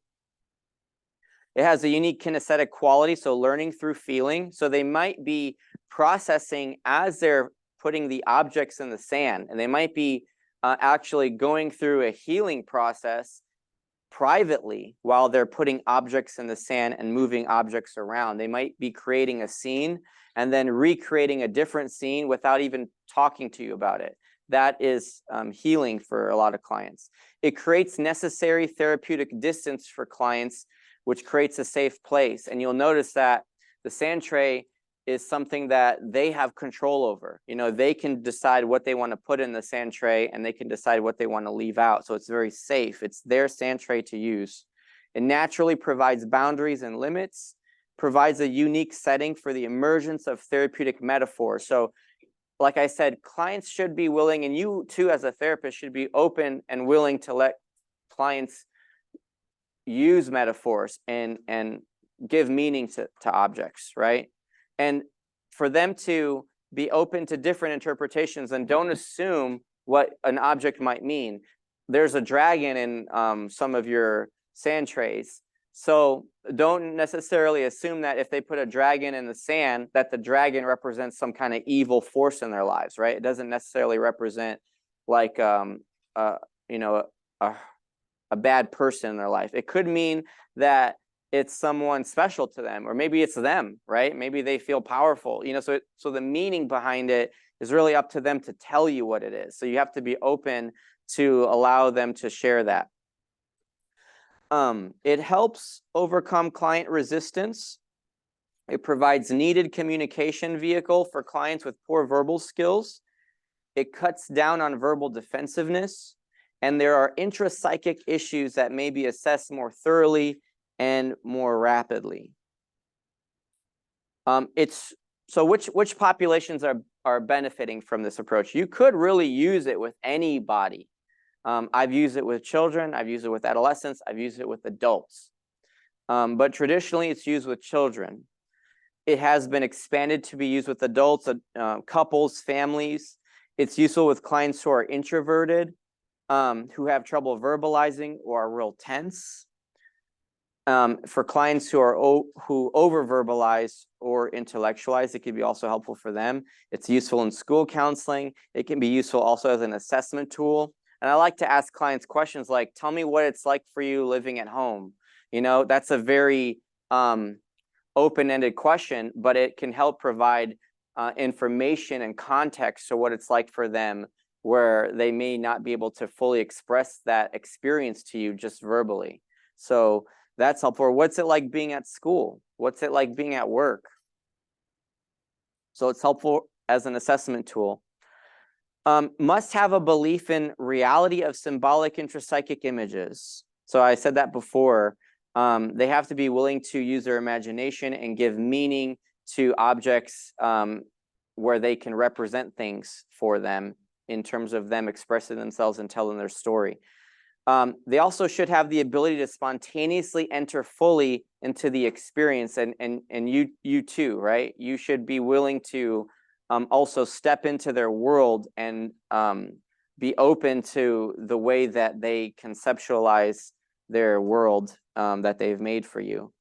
It has a unique kinesthetic quality, so learning through feeling. So they might be processing as they're putting the objects in the sand, and they might be actually going through a healing process privately while they're putting objects in the sand and moving objects around. They might be creating a scene and then recreating a different scene without even talking to you about it. That is healing for a lot of clients. It creates necessary therapeutic distance for clients, which creates a safe place. And you'll notice that the sand tray is something that they have control over. You know, they can decide what they want to put in the sand tray, and they can decide what they want to leave out. So it's very safe. It's their sand tray to use. It naturally provides boundaries and limits, provides a unique setting for the emergence of therapeutic metaphor. So like I said, clients should be willing, and you too as a therapist should be open and willing to let clients use metaphors and give meaning to objects, right? And for them to be open to different interpretations and don't assume what an object might mean. There's a dragon in some of your sand trays. So don't necessarily assume that if they put a dragon in the sand, that the dragon represents some kind of evil force in their lives, right? It doesn't necessarily represent like, you know, a bad person in their life. It could mean that it's someone special to them, or maybe it's them, right? Maybe they feel powerful, you know, so the meaning behind it is really up to them to tell you what it is. So you have to be open to allow them to share that. It helps overcome client resistance. It provides needed communication vehicle for clients with poor verbal skills. It cuts down on verbal defensiveness. And there are intrapsychic issues that may be assessed more thoroughly and more rapidly. So which populations are benefiting from this approach? You could really use it with anybody. I've used it with children, I've used it with adolescents, I've used it with adults. But traditionally it's used with children. It has been expanded to be used with adults, couples, families. It's useful with clients who are introverted, who have trouble verbalizing or are real tense. For clients who over-verbalize or intellectualize, it can be also helpful for them. It's useful in school counseling. It can be useful also as an assessment tool. And I like to ask clients questions like, tell me what it's like for you living at home. You know, that's a very open-ended question, but it can help provide information and context to what it's like for them, where they may not be able to fully express that experience to you just verbally. So that's helpful. What's it like being at school? What's it like being at work? So it's helpful as an assessment tool. Must have a belief in reality of symbolic intrapsychic images. So I said that before. They have to be willing to use their imagination and give meaning to objects where they can represent things for them in terms of them expressing themselves and telling their story. They also should have the ability to spontaneously enter fully into the experience, and you too, right? You should be willing to also step into their world and be open to the way that they conceptualize their world that they've made for you.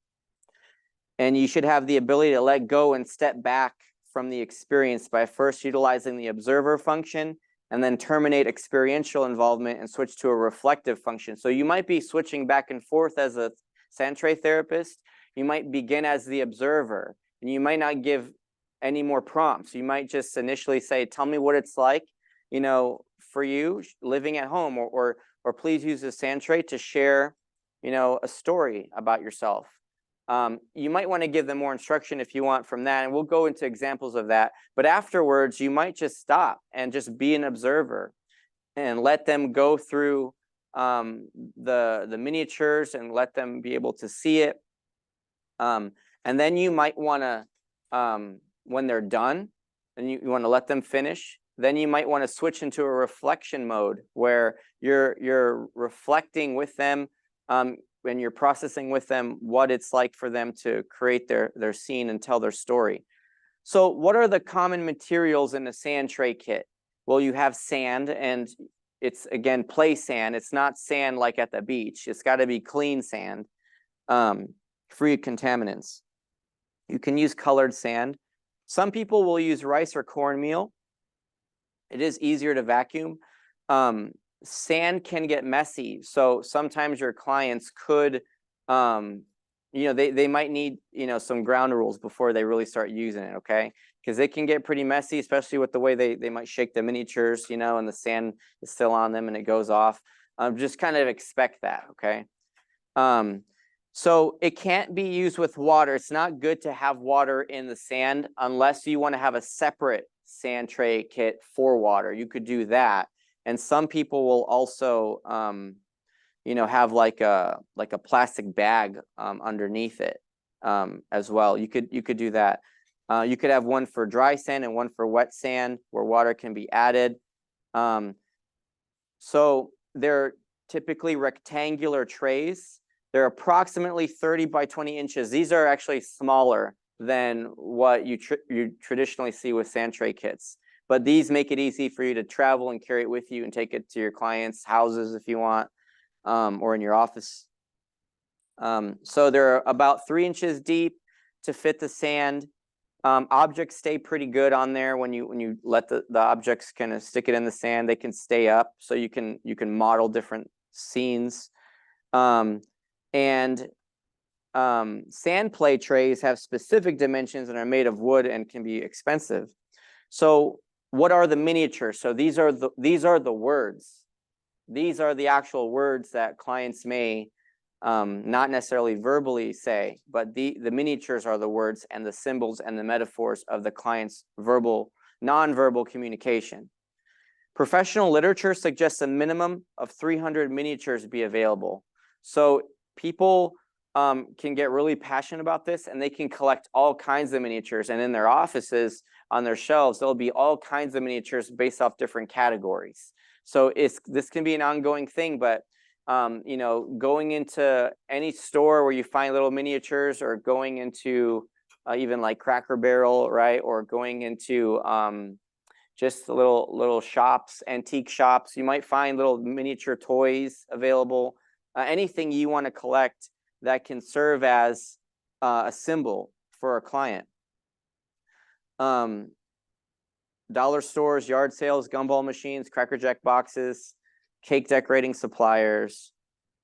And you should have the ability to let go and step back from the experience by first utilizing the observer function and then terminate experiential involvement and switch to a reflective function. So you might be switching back and forth as a sand tray therapist. You might begin as the observer, and you might not give any more prompts. You might just initially say, tell me what it's like, you know, for you living at home, or please use the sand tray to share, you know, a story about yourself. You might want to give them more instruction if you want from that, and we'll go into examples of that. But afterwards, you might just stop and just be an observer and let them go through the miniatures and let them be able to see it. And then you might want to, when they're done, and you want to let them finish, then you might want to switch into a reflection mode where you're reflecting with them and you're processing with them what it's like for them to create their scene and tell their story. So what are the common materials in a sand tray kit? Well, you have sand, and it's, again, play sand. It's not sand like at the beach. It's got to be clean sand, free of contaminants. You can use colored sand. Some people will use rice or cornmeal. It is easier to vacuum. Sand can get messy, so sometimes your clients could, you know, they might need, you know, some ground rules before they really start using it, okay? Because it can get pretty messy, especially with the way they might shake the miniatures, you know, and the sand is still on them and it goes off. Just kind of expect that, okay? So it can't be used with water. It's not good to have water in the sand unless you want to have a separate sand tray kit for water. You could do that. And some people will also, you know, have like a plastic bag underneath it as well. You could do that. You could have one for dry sand and one for wet sand where water can be added. So they're typically rectangular trays. They're approximately 30 by 20 inches. These are actually smaller than what you traditionally see with sand tray kits. But these make it easy for you to travel and carry it with you and take it to your clients' houses if you want, or in your office. So they're about 3 inches deep to fit the sand. Objects stay pretty good on there when you let the objects kind of stick it in the sand. They can stay up, so you can model different scenes. Sand play trays have specific dimensions and are made of wood and can be expensive. So what are the miniatures? So these are the words. These are the actual words that clients may not necessarily verbally say, but the miniatures are the words and the symbols and the metaphors of the client's nonverbal communication. Professional literature suggests a minimum of 300 miniatures be available. So people can get really passionate about this, and they can collect all kinds of miniatures, and in their offices on their shelves there'll be all kinds of miniatures based off different categories. So this can be an ongoing thing, but you know, going into any store where you find little miniatures, or going into even like Cracker Barrel, right, or going into just little shops, antique shops, you might find little miniature toys available. Anything you want to collect that can serve as a symbol for a client. Dollar stores, yard sales, gumball machines, Cracker Jack boxes, cake decorating suppliers,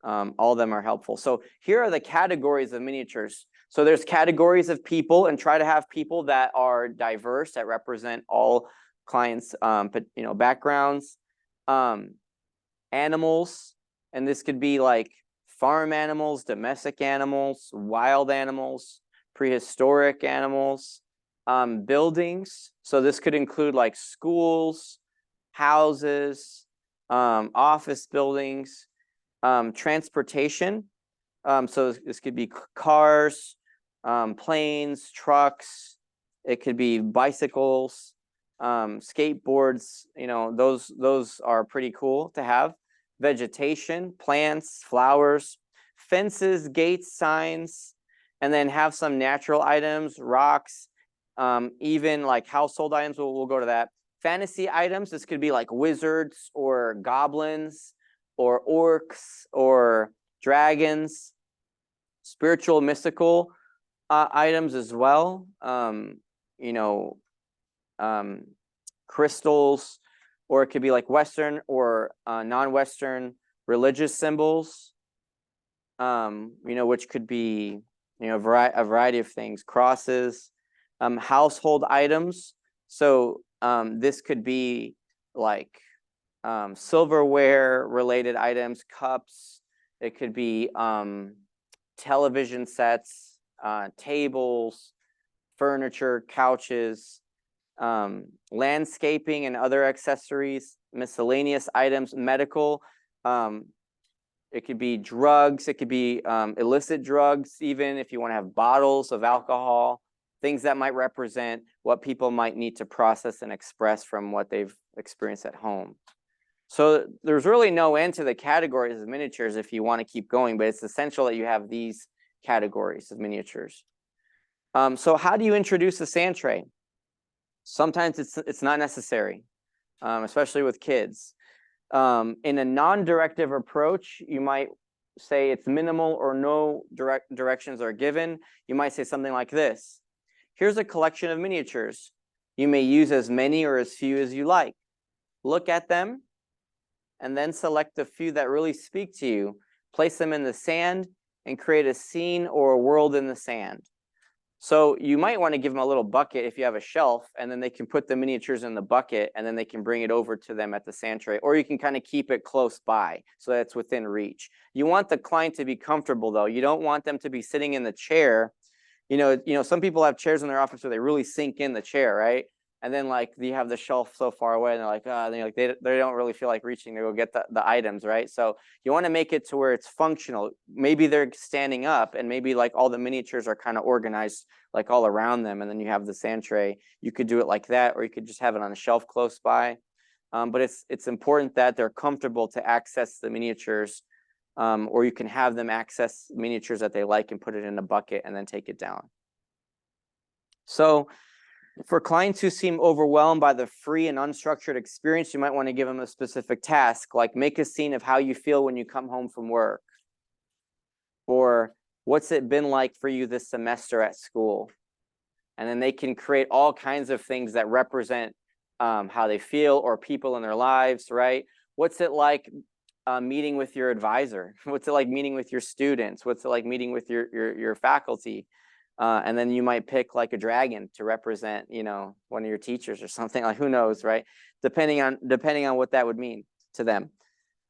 all of them are helpful. So here are the categories of miniatures. So there's categories of people, and try to have people that are diverse, that represent all clients' backgrounds. Animals, and this could be like farm animals, domestic animals, wild animals, prehistoric animals. Buildings, so this could include like schools, houses, office buildings. Transportation, so this could be cars, planes, trucks. It could be bicycles, skateboards. You know, those are pretty cool to have. Vegetation, plants, flowers, fences, gates, signs, and then have some natural items, rocks, even like household items. We'll go to that. Fantasy items, this could be like wizards or goblins or orcs or dragons. Spiritual, mystical items as well. Crystals, or it could be like Western or non-Western religious symbols, which could be, a variety of things. Crosses, household items. So this could be like silverware related items, cups. It could be television sets, tables, furniture, couches, landscaping and other accessories, miscellaneous items, medical. It could be drugs. It could be illicit drugs, even if you want to have bottles of alcohol, things that might represent what people might need to process and express from what they've experienced at home. So there's really no end to the categories of miniatures if you want to keep going, but it's essential that you have these categories of miniatures. So how do you introduce a sand tray? Sometimes it's not necessary, especially with kids. In a non-directive approach, you might say it's minimal or no directions are given. You might say something like this. Here's a collection of miniatures. You may use as many or as few as you like. Look at them and then select the few that really speak to you. Place them in the sand and create a scene or a world in the sand. So you might want to give them a little bucket if you have a shelf, and then they can put the miniatures in the bucket, and then they can bring it over to them at the sand tray, or you can kind of keep it close by so that it's within reach. You want the client to be comfortable though. You don't want them to be sitting in the chair. Some people have chairs in their office where they really sink in the chair, right? And then like you have the shelf so far away and they're like, and they're like, they don't really feel like reaching to go get the items, right? So you want to make it to where it's functional. Maybe they're standing up and maybe like all the miniatures are kind of organized like all around them. And then you have the sand tray. You could do it like that, or you could just have it on a shelf close by. But it's important that they're comfortable to access the miniatures, or you can have them access miniatures that they like and put it in a bucket and then take it down. So for clients who seem overwhelmed by the free and unstructured experience, you might want to give them a specific task, like make a scene of how you feel when you come home from work. Or what's it been like for you this semester at school? And then they can create all kinds of things that represent how they feel or people in their lives, right? What's it like meeting with your advisor? What's it like meeting with your students? What's it like meeting with your faculty? And then you might pick like a dragon to represent, you know, one of your teachers or something, like who knows, right? Depending on what that would mean to them.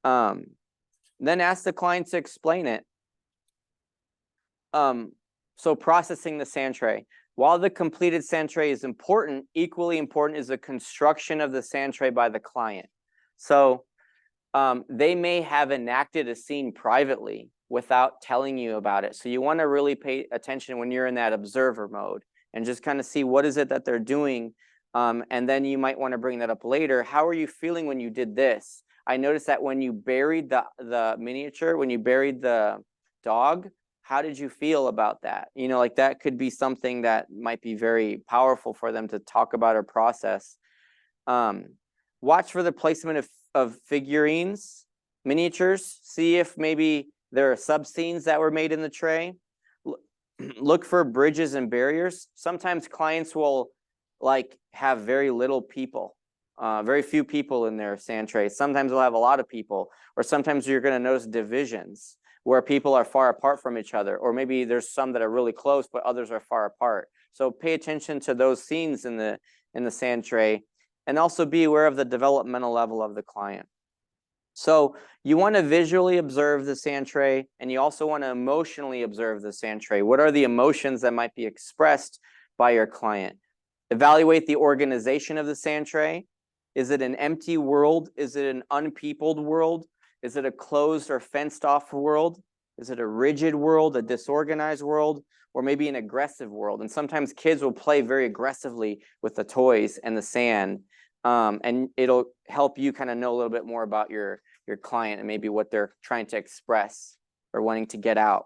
Then ask the client to explain it. So processing the sand tray. While the completed sand tray is important, equally important is the construction of the sand tray by the client. So they may have enacted a scene privately without telling you about it. So you want to really pay attention when you're in that observer mode and just kind of see what is it that they're doing. And then you might want to bring that up later. How are you feeling when you did this? I noticed that when you buried the miniature, when you buried the dog, how did you feel about that? You know, like that could be something that might be very powerful for them to talk about or process. Watch for the placement of figurines, miniatures. See if maybe there are sub scenes that were made in the tray. Look for bridges and barriers. Sometimes clients will like have very little people, very few people in their sand tray. Sometimes they'll have a lot of people, or sometimes you're going to notice divisions where people are far apart from each other, or maybe there's some that are really close, but others are far apart. So pay attention to those scenes in the sand tray, and also be aware of the developmental level of the client. So you want to visually observe the sand tray, and you also want to emotionally observe the sand tray. What are the emotions that might be expressed by your client? Evaluate the organization of the sand tray. Is it an empty world? Is it an unpeopled world? Is it a closed or fenced off world? Is it a rigid world, a disorganized world, or maybe an aggressive world? And sometimes kids will play very aggressively with the toys and the sand. And it'll help you kind of know a little bit more about your client and maybe what they're trying to express or wanting to get out.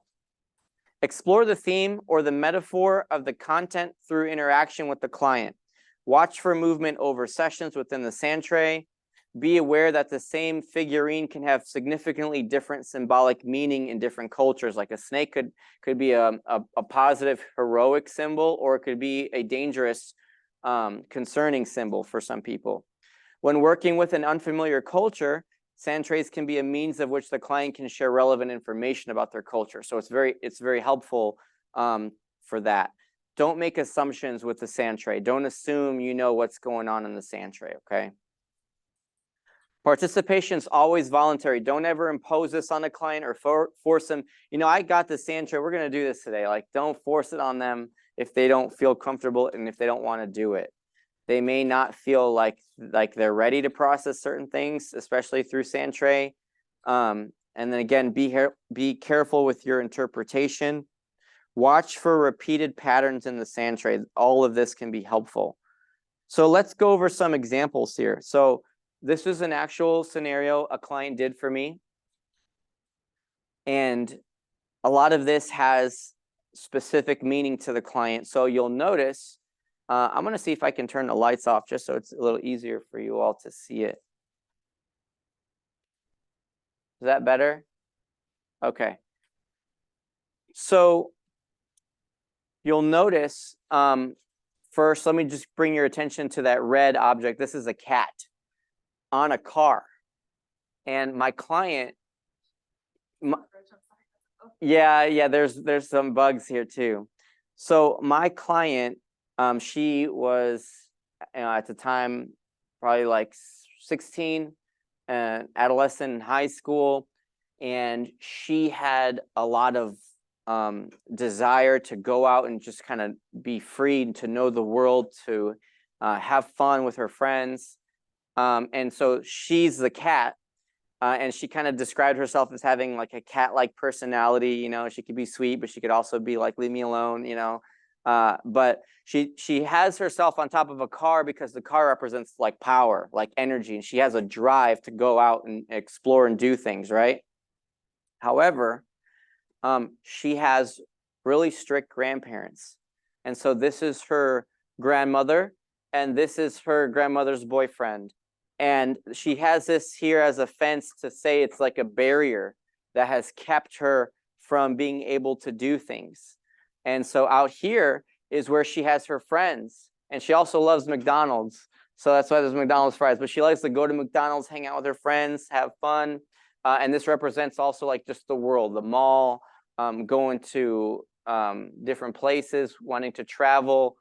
Explore the theme or the metaphor of the content through interaction with the client. Watch for movement over sessions within the sand tray. Be aware that the same figurine can have significantly different symbolic meaning in different cultures. Like a snake could be a positive, heroic symbol, or it could be a dangerous, concerning symbol for some people. When working with an unfamiliar culture, sand trays can be a means of which the client can share relevant information about their culture. So it's very helpful for that. Don't make assumptions with the sand tray. Don't assume you know what's going on in the sand tray, okay? Participation is always voluntary. Don't ever impose this on a client or force them. You know, I got the sand tray. We're going to do this today. Like, don't force it on them if they don't feel comfortable and if they don't want to do it. They may not feel like they're ready to process certain things, especially through sand tray. And then again, be careful with your interpretation. Watch for repeated patterns in the sand tray. All of this can be helpful. So let's go over some examples here. So this is an actual scenario a client did for me. And a lot of this has specific meaning to the client. So you'll notice, I'm going to see if I can turn the lights off just so it's a little easier for you all to see it. Is that better? Okay. So you'll notice, first, let me just bring your attention to that red object. This is a cat on a car. And my client, yeah, there's some bugs here too. So my client, she was at the time probably like 16, adolescent in high school, and she had a lot of desire to go out and just kind of be free, to know the world, to have fun with her friends. And so she's the cat. And she kind of described herself as having like a cat-like personality. You know, she could be sweet, but she could also be like, leave me alone, you know. But she has herself on top of a car because the car represents like power, like energy, and she has a drive to go out and explore and do things, right? However, she has really strict grandparents. And so this is her grandmother, and this is her grandmother's boyfriend. And she has this here as a fence to say it's like a barrier that has kept her from being able to do things. And so out here is where she has her friends. And she also loves McDonald's. So that's why there's McDonald's fries. But she likes to go to McDonald's, hang out with her friends, have fun. And this represents also like just the world, the mall, going to different places, wanting to travel.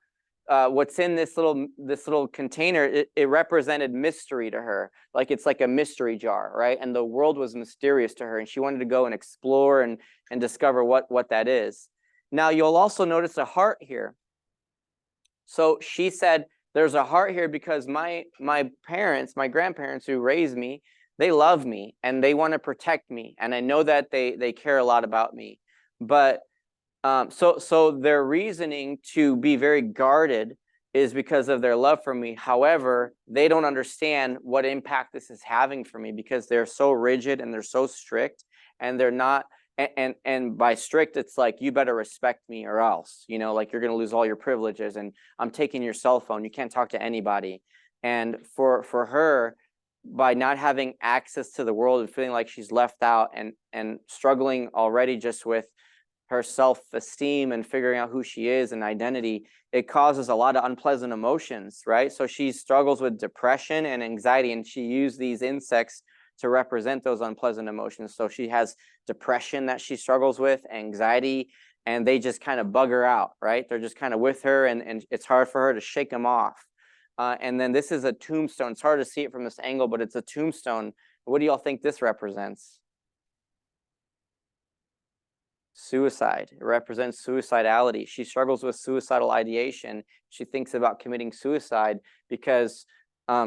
What's in this little container, it represented mystery to her. Like it's like a mystery jar, right? And the world was mysterious to her, and she wanted to go and explore and discover what that is. Now you'll also notice a heart here. So she said, there's a heart here because my parents, my grandparents who raised me, they love me and they want to protect me. And I know that they care a lot about me. But so their reasoning to be very guarded is because of their love for me. However, they don't understand what impact this is having for me because they're so rigid and they're so strict, and they're not. And by strict, it's like, you better respect me or else, you know, like you're going to lose all your privileges, and I'm taking your cell phone. You can't talk to anybody. And for her, by not having access to the world and feeling like she's left out and struggling already just with her self-esteem and figuring out who she is and identity, it causes a lot of unpleasant emotions, right? So she struggles with depression and anxiety, and she used these insects to represent those unpleasant emotions. So she has depression that she struggles with, anxiety, and they just kind of bug her out, right? They're just kind of with her, and it's hard for her to shake them off. And then this is a tombstone. It's hard to see it from this angle, but it's a tombstone. What do y'all think this represents? Suicide. It represents suicidality. She struggles with suicidal ideation. She thinks about committing suicide because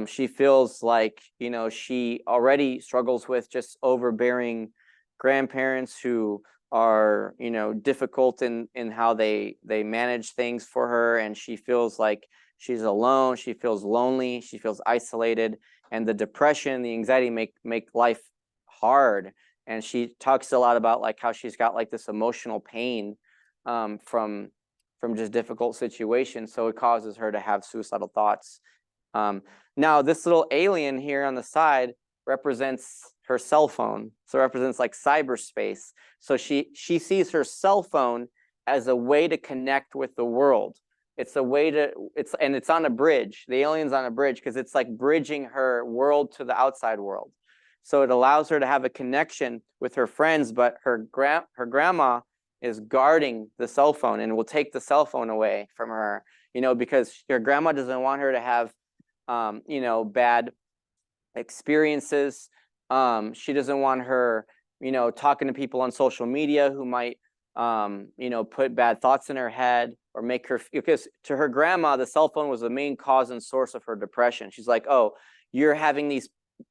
she feels like, you know, she already struggles with just overbearing grandparents who are, you know, difficult in how they manage things for her, and she feels like she's alone. She feels lonely. She feels isolated, and the depression, the anxiety make life hard. And she talks a lot about like how she's got like this emotional pain from just difficult situations. So it causes her to have suicidal thoughts. Now this little alien here on the side represents her cell phone. So it represents like cyberspace. So she sees her cell phone as a way to connect with the world. It's a way to, it's on a bridge. The alien's on a bridge because it's like bridging her world to the outside world. So it allows her to have a connection with her friends, but her grandma is guarding the cell phone and will take the cell phone away from her, you know, because her grandma doesn't want her to have, you know, bad experiences. She doesn't want her, you know, talking to people on social media who might, you know, put bad thoughts in her head or make her, because to her grandma, the cell phone was the main cause and source of her depression. She's like, oh, you're having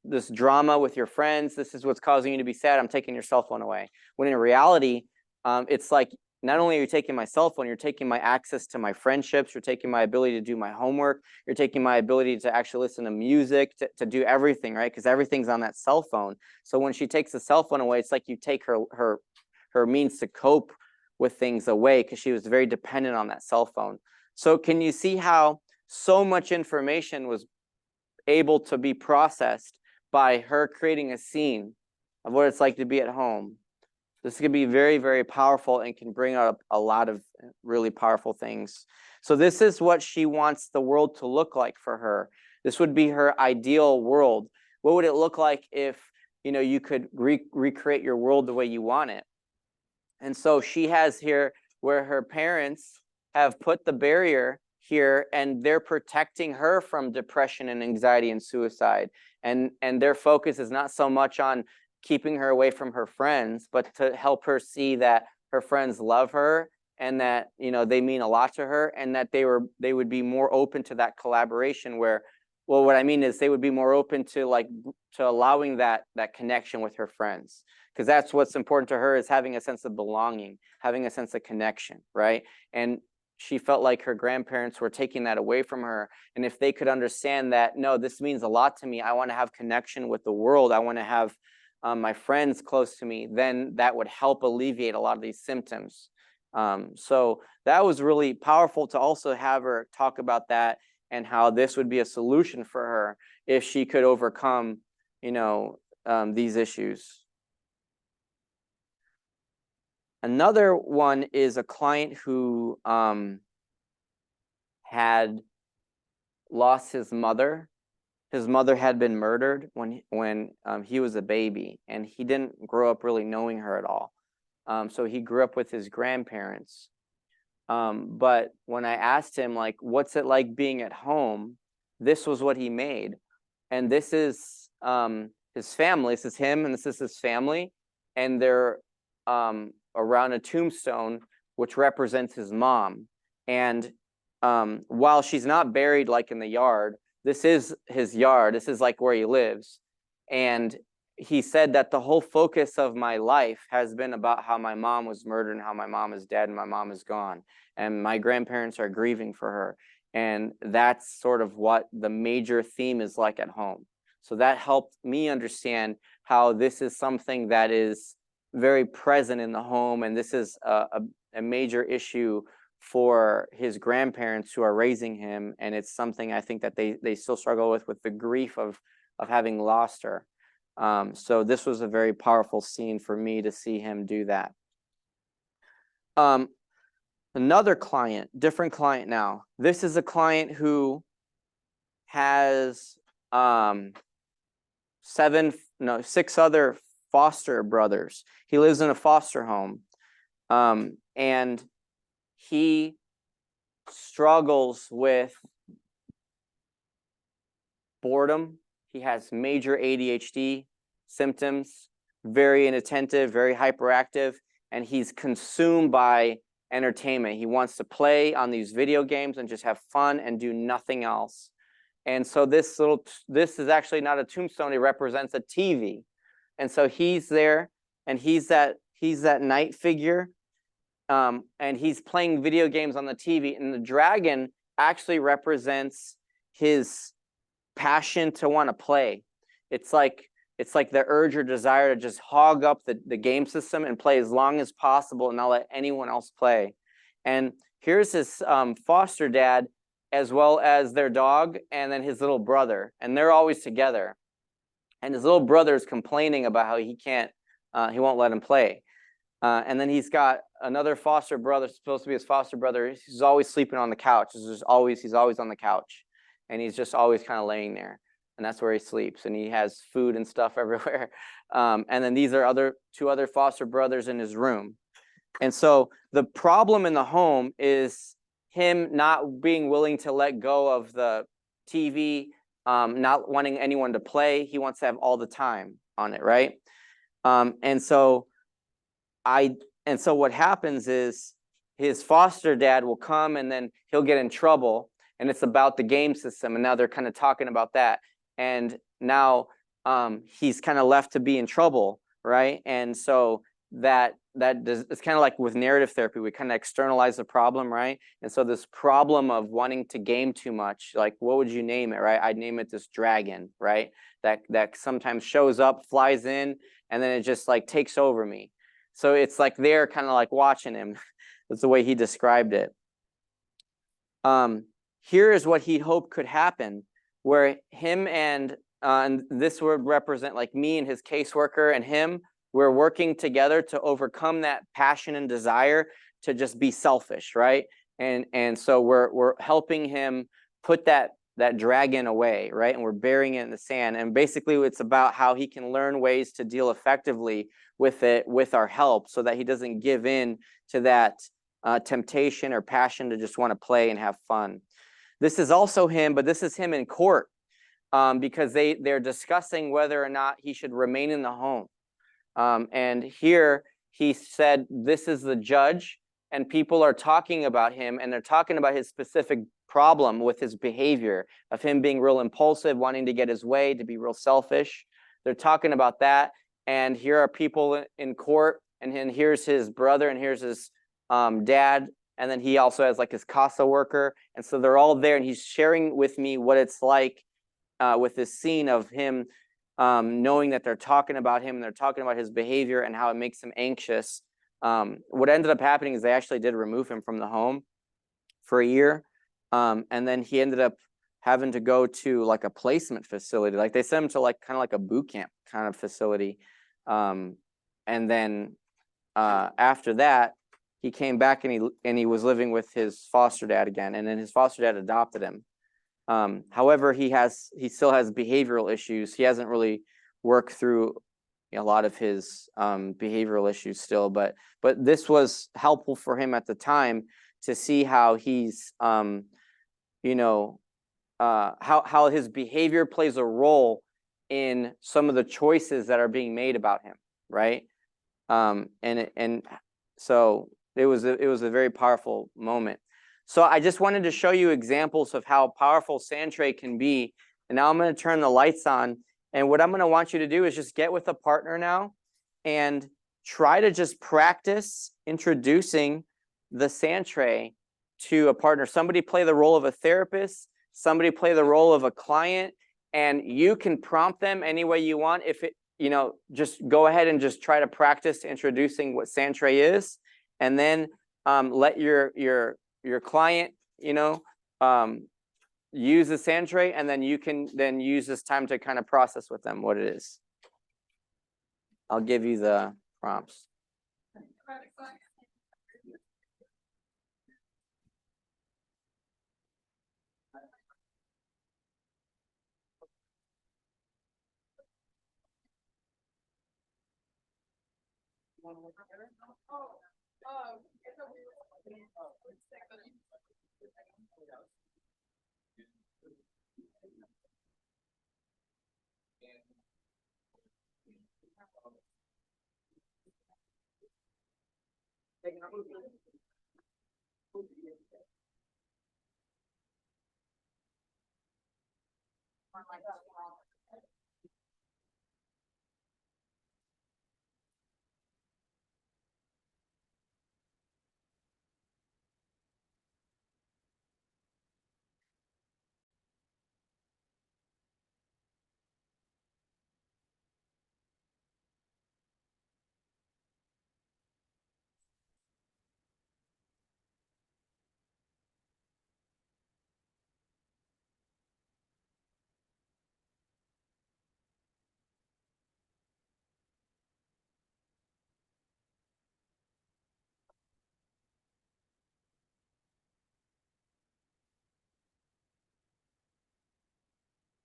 this drama with your friends. This is what's causing you to be sad. I'm taking your cell phone away. When in reality, it's like, not only are you taking my cell phone, you're taking my access to my friendships, you're taking my ability to do my homework, you're taking my ability to actually listen to music, to do everything, right? Because everything's on that cell phone. So when she takes the cell phone away, it's like you take her means to cope with things away, because she was very dependent on that cell phone. So can you see how so much information was able to be processed by her creating a scene of what it's like to be at home? This can be very, very powerful and can bring up a lot of really powerful things. So this is what she wants the world to look like for her. This would be her ideal world. What would it look like if, you know, you could recreate your world the way you want it? And so she has here where her parents have put the barrier here, and they're protecting her from depression and anxiety and suicide. And their focus is not so much on keeping her away from her friends, but to help her see that her friends love her and that, you know, they mean a lot to her, and that they would be more open to that collaboration where, well, what I mean is they would be more open to like to allowing that connection with her friends, because that's what's important to her, is having a sense of belonging, having a sense of connection, right? And she felt like her grandparents were taking that away from her. And if they could understand that, no, this means a lot to me, I want to have connection with the world, I want to have my friends close to me, then that would help alleviate a lot of these symptoms. So that was really powerful to also have her talk about that, and how this would be a solution for her if she could overcome, you know, these issues. Another one is a client who had lost his mother. His mother had been murdered when he was a baby, and he didn't grow up really knowing her at all. So he grew up with his grandparents. But when I asked him, like, what's it like being at home, this was what he made. And this is his family. This is him, and this is his family. And they're around a tombstone, which represents his mom. And while she's not buried like in the yard, this is his yard. This is like where he lives. And he said that the whole focus of my life has been about how my mom was murdered and how my mom is dead and my mom is gone. And my grandparents are grieving for her. And that's sort of what the major theme is like at home. So that helped me understand how this is something that is very present in the home. And this is a major issue for his grandparents who are raising him. And it's something I think that they still struggle with the grief of having lost her. So this was a very powerful scene for me to see him do that. Another client, different client now. This is a client who has 6 other foster brothers. He lives in a foster home, and he struggles with boredom. He has major ADHD symptoms, very inattentive, very hyperactive, and he's consumed by entertainment. He wants to play on these video games and just have fun and do nothing else. And so this is actually not a tombstone, it represents a TV. And so he's there, and he's that night figure, and he's playing video games on the TV, and the dragon actually represents his passion to want to play. It's like the urge or desire to just hog up the game system and play as long as possible and not let anyone else play. And here's his foster dad, as well as their dog, and then his little brother, and they're always together. And his little brother is complaining about how he won't let him play. And then he's got another foster brother, supposed to be his foster brother. He's always sleeping on the couch. He's always on the couch, and he's just always kind of laying there, and that's where he sleeps. And he has food and stuff everywhere. And then these are 2 other foster brothers in his room. And so the problem in the home is him not being willing to let go of the TV, not wanting anyone to play. He wants to have all the time on it, right? And so what happens is his foster dad will come, and then he'll get in trouble, and it's about the game system. And now they're kind of talking about that. And now he's kind of left to be in trouble, right? And so it's kind of like with narrative therapy, we kind of externalize the problem, right? And so this problem of wanting to game too much, like, what would you name it, right? I'd name it this dragon, right? That sometimes shows up, flies in, and then it just like takes over me. So it's like they're kind of like watching him. That's the way he described it. Here is what he hoped could happen, where him and this would represent like me and his caseworker and him, we're working together to overcome that passion and desire to just be selfish, right? And so we're helping him put that dragon away, right? And we're burying it in the sand. And basically it's about how he can learn ways to deal effectively with it, with our help, so that he doesn't give in to that temptation or passion to just want to play and have fun. This is also him, but this is him in court, because they're discussing whether or not he should remain in the home. And here he said, this is the judge, and people are talking about him, and they're talking about his specific problem with his behavior of him being real impulsive, wanting to get his way, to be real selfish. They're talking about that. And here are people in court, and here's his brother, and here's his dad. And then he also has like his CASA worker. And so they're all there, and he's sharing with me what it's like with this scene of him knowing that they're talking about him and they're talking about his behavior and how it makes him anxious. What ended up happening is they actually did remove him from the home for a year. And then he ended up having to go to like a placement facility. Like they sent him to like kind of like a boot camp kind of facility. And then after that, he came back and he was living with his foster dad again. And then his foster dad adopted him. However, he still has behavioral issues. He hasn't really worked through a lot of his behavioral issues still, but this was helpful for him at the time to see how he's how his behavior plays a role in some of the choices that are being made about him, right? And so it was a very powerful moment. So I just wanted to show you examples of how powerful Sandtray can be. And now I'm going to turn the lights on. And what I'm going to want you to do is just get with a partner now and try to just practice introducing the Sandtray to a partner. Somebody play the role of a therapist, somebody play the role of a client, and you can prompt them any way you want. If it, just go ahead and just try to practice introducing what Sandtray is, and then let your client, use the Sandtray, and then you can then use this time to kind of process with them what it is. I'll give you the prompts.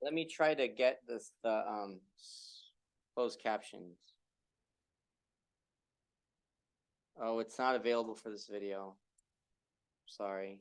Let me try to get the closed captions. Oh, it's not available for this video. Sorry.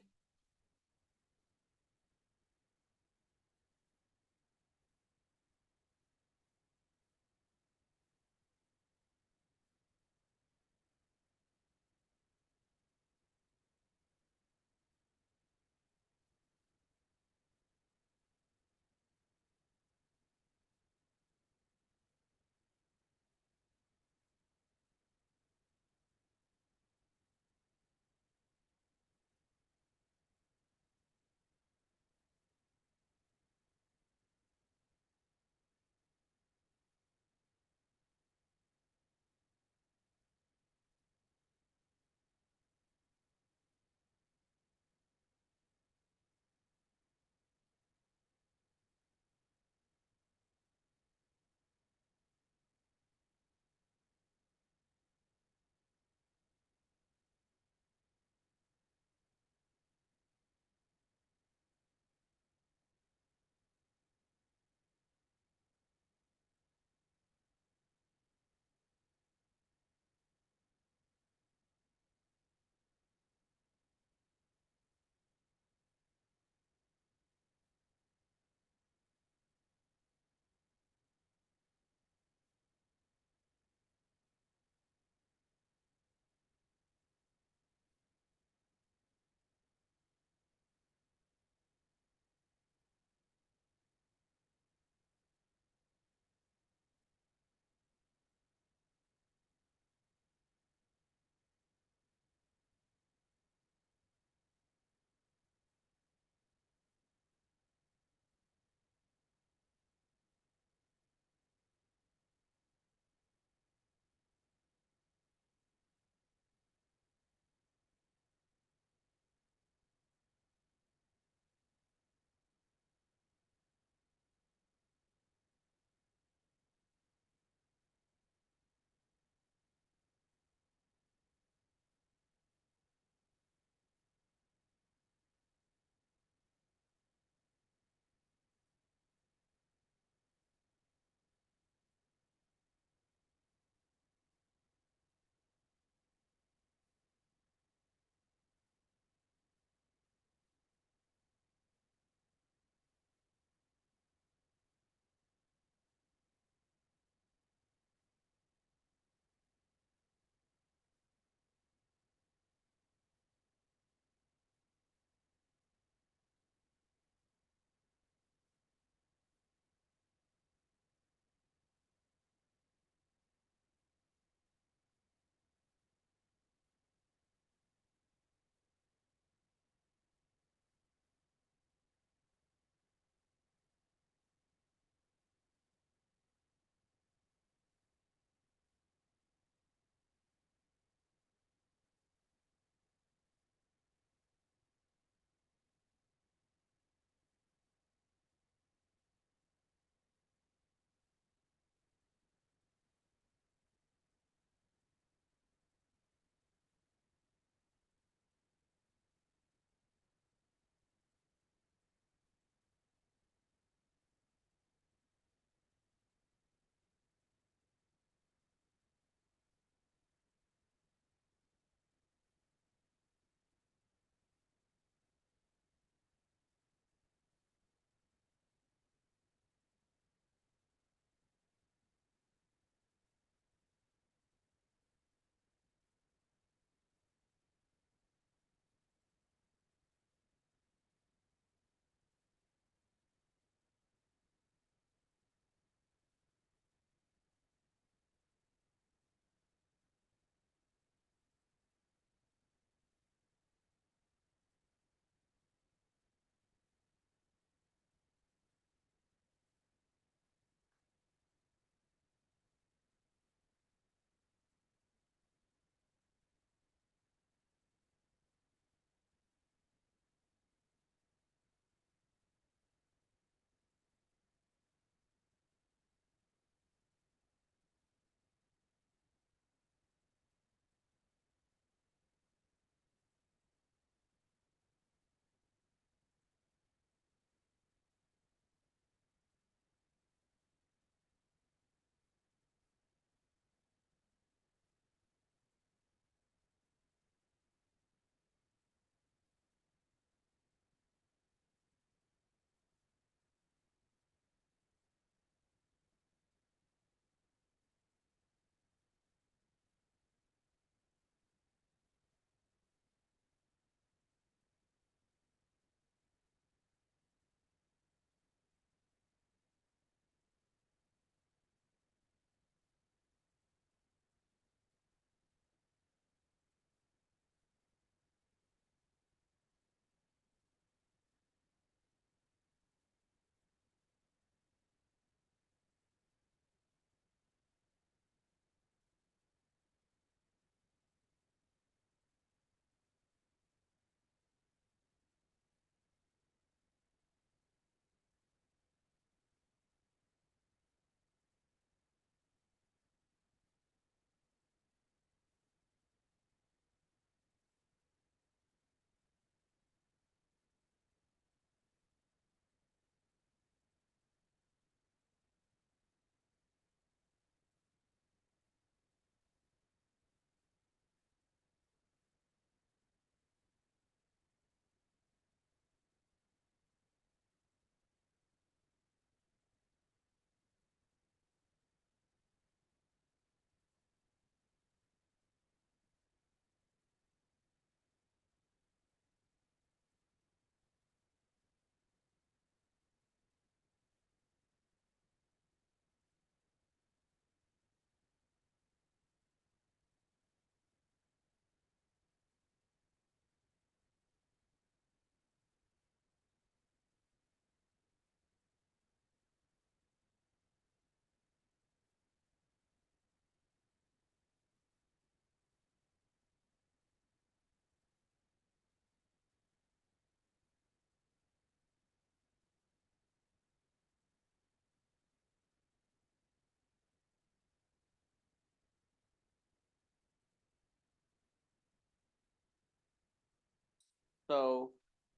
So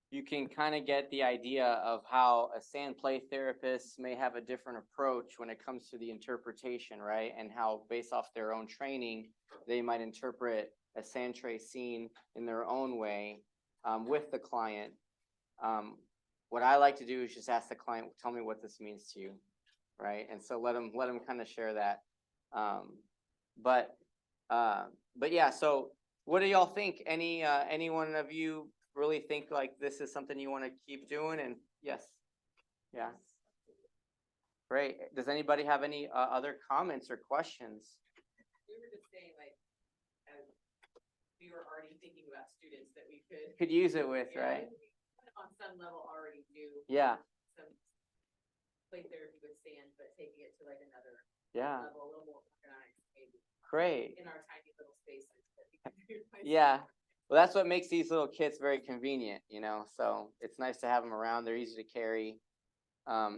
you can kind of get the idea of how a sand play therapist may have a different approach when it comes to the interpretation, right? And how based off their own training, they might interpret a sand tray scene in their own way with the client. What I like to do is just ask the client, tell me what this means to you, right? And so let them kind of share that. But yeah, so what do y'all think? Any one of you really think like this is something you want to keep doing? And yes, yeah, great. Does anybody have any other comments or questions? We were just saying, like, as we were already thinking about students that we Could use it with, yeah, right? we on some level already do Yeah, some play therapy with sand, but taking it to like another yeah, level, a little more organized, maybe great. in our tiny little spaces. that we can do by Yeah. Well, that's what makes these little kits very convenient, you know, so it's nice to have them around. They're easy to carry.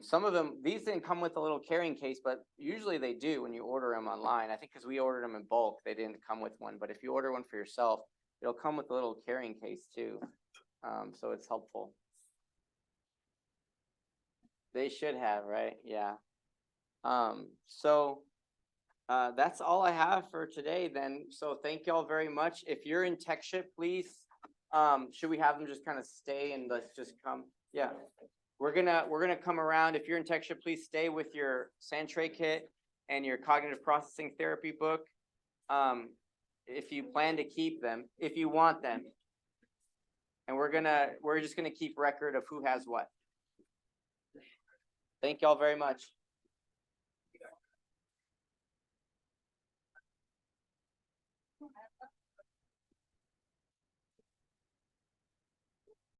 Some of them, these didn't come with a little carrying case, but usually they do when you order them online. I think because we ordered them in bulk, they didn't come with one. But if you order one for yourself, it'll come with a little carrying case too. So it's helpful. They should have, right? Yeah. So that's all I have for today then. So thank y'all very much. If you're in Tech-CHIP, please, should we have them just kind of stay and let's just come? Yeah. We're gonna come around. If you're in Tech-CHIP, please stay with your sand tray kit and your cognitive processing therapy book. If you plan to keep them, if you want them. And we're just gonna keep record of who has what. Thank y'all very much.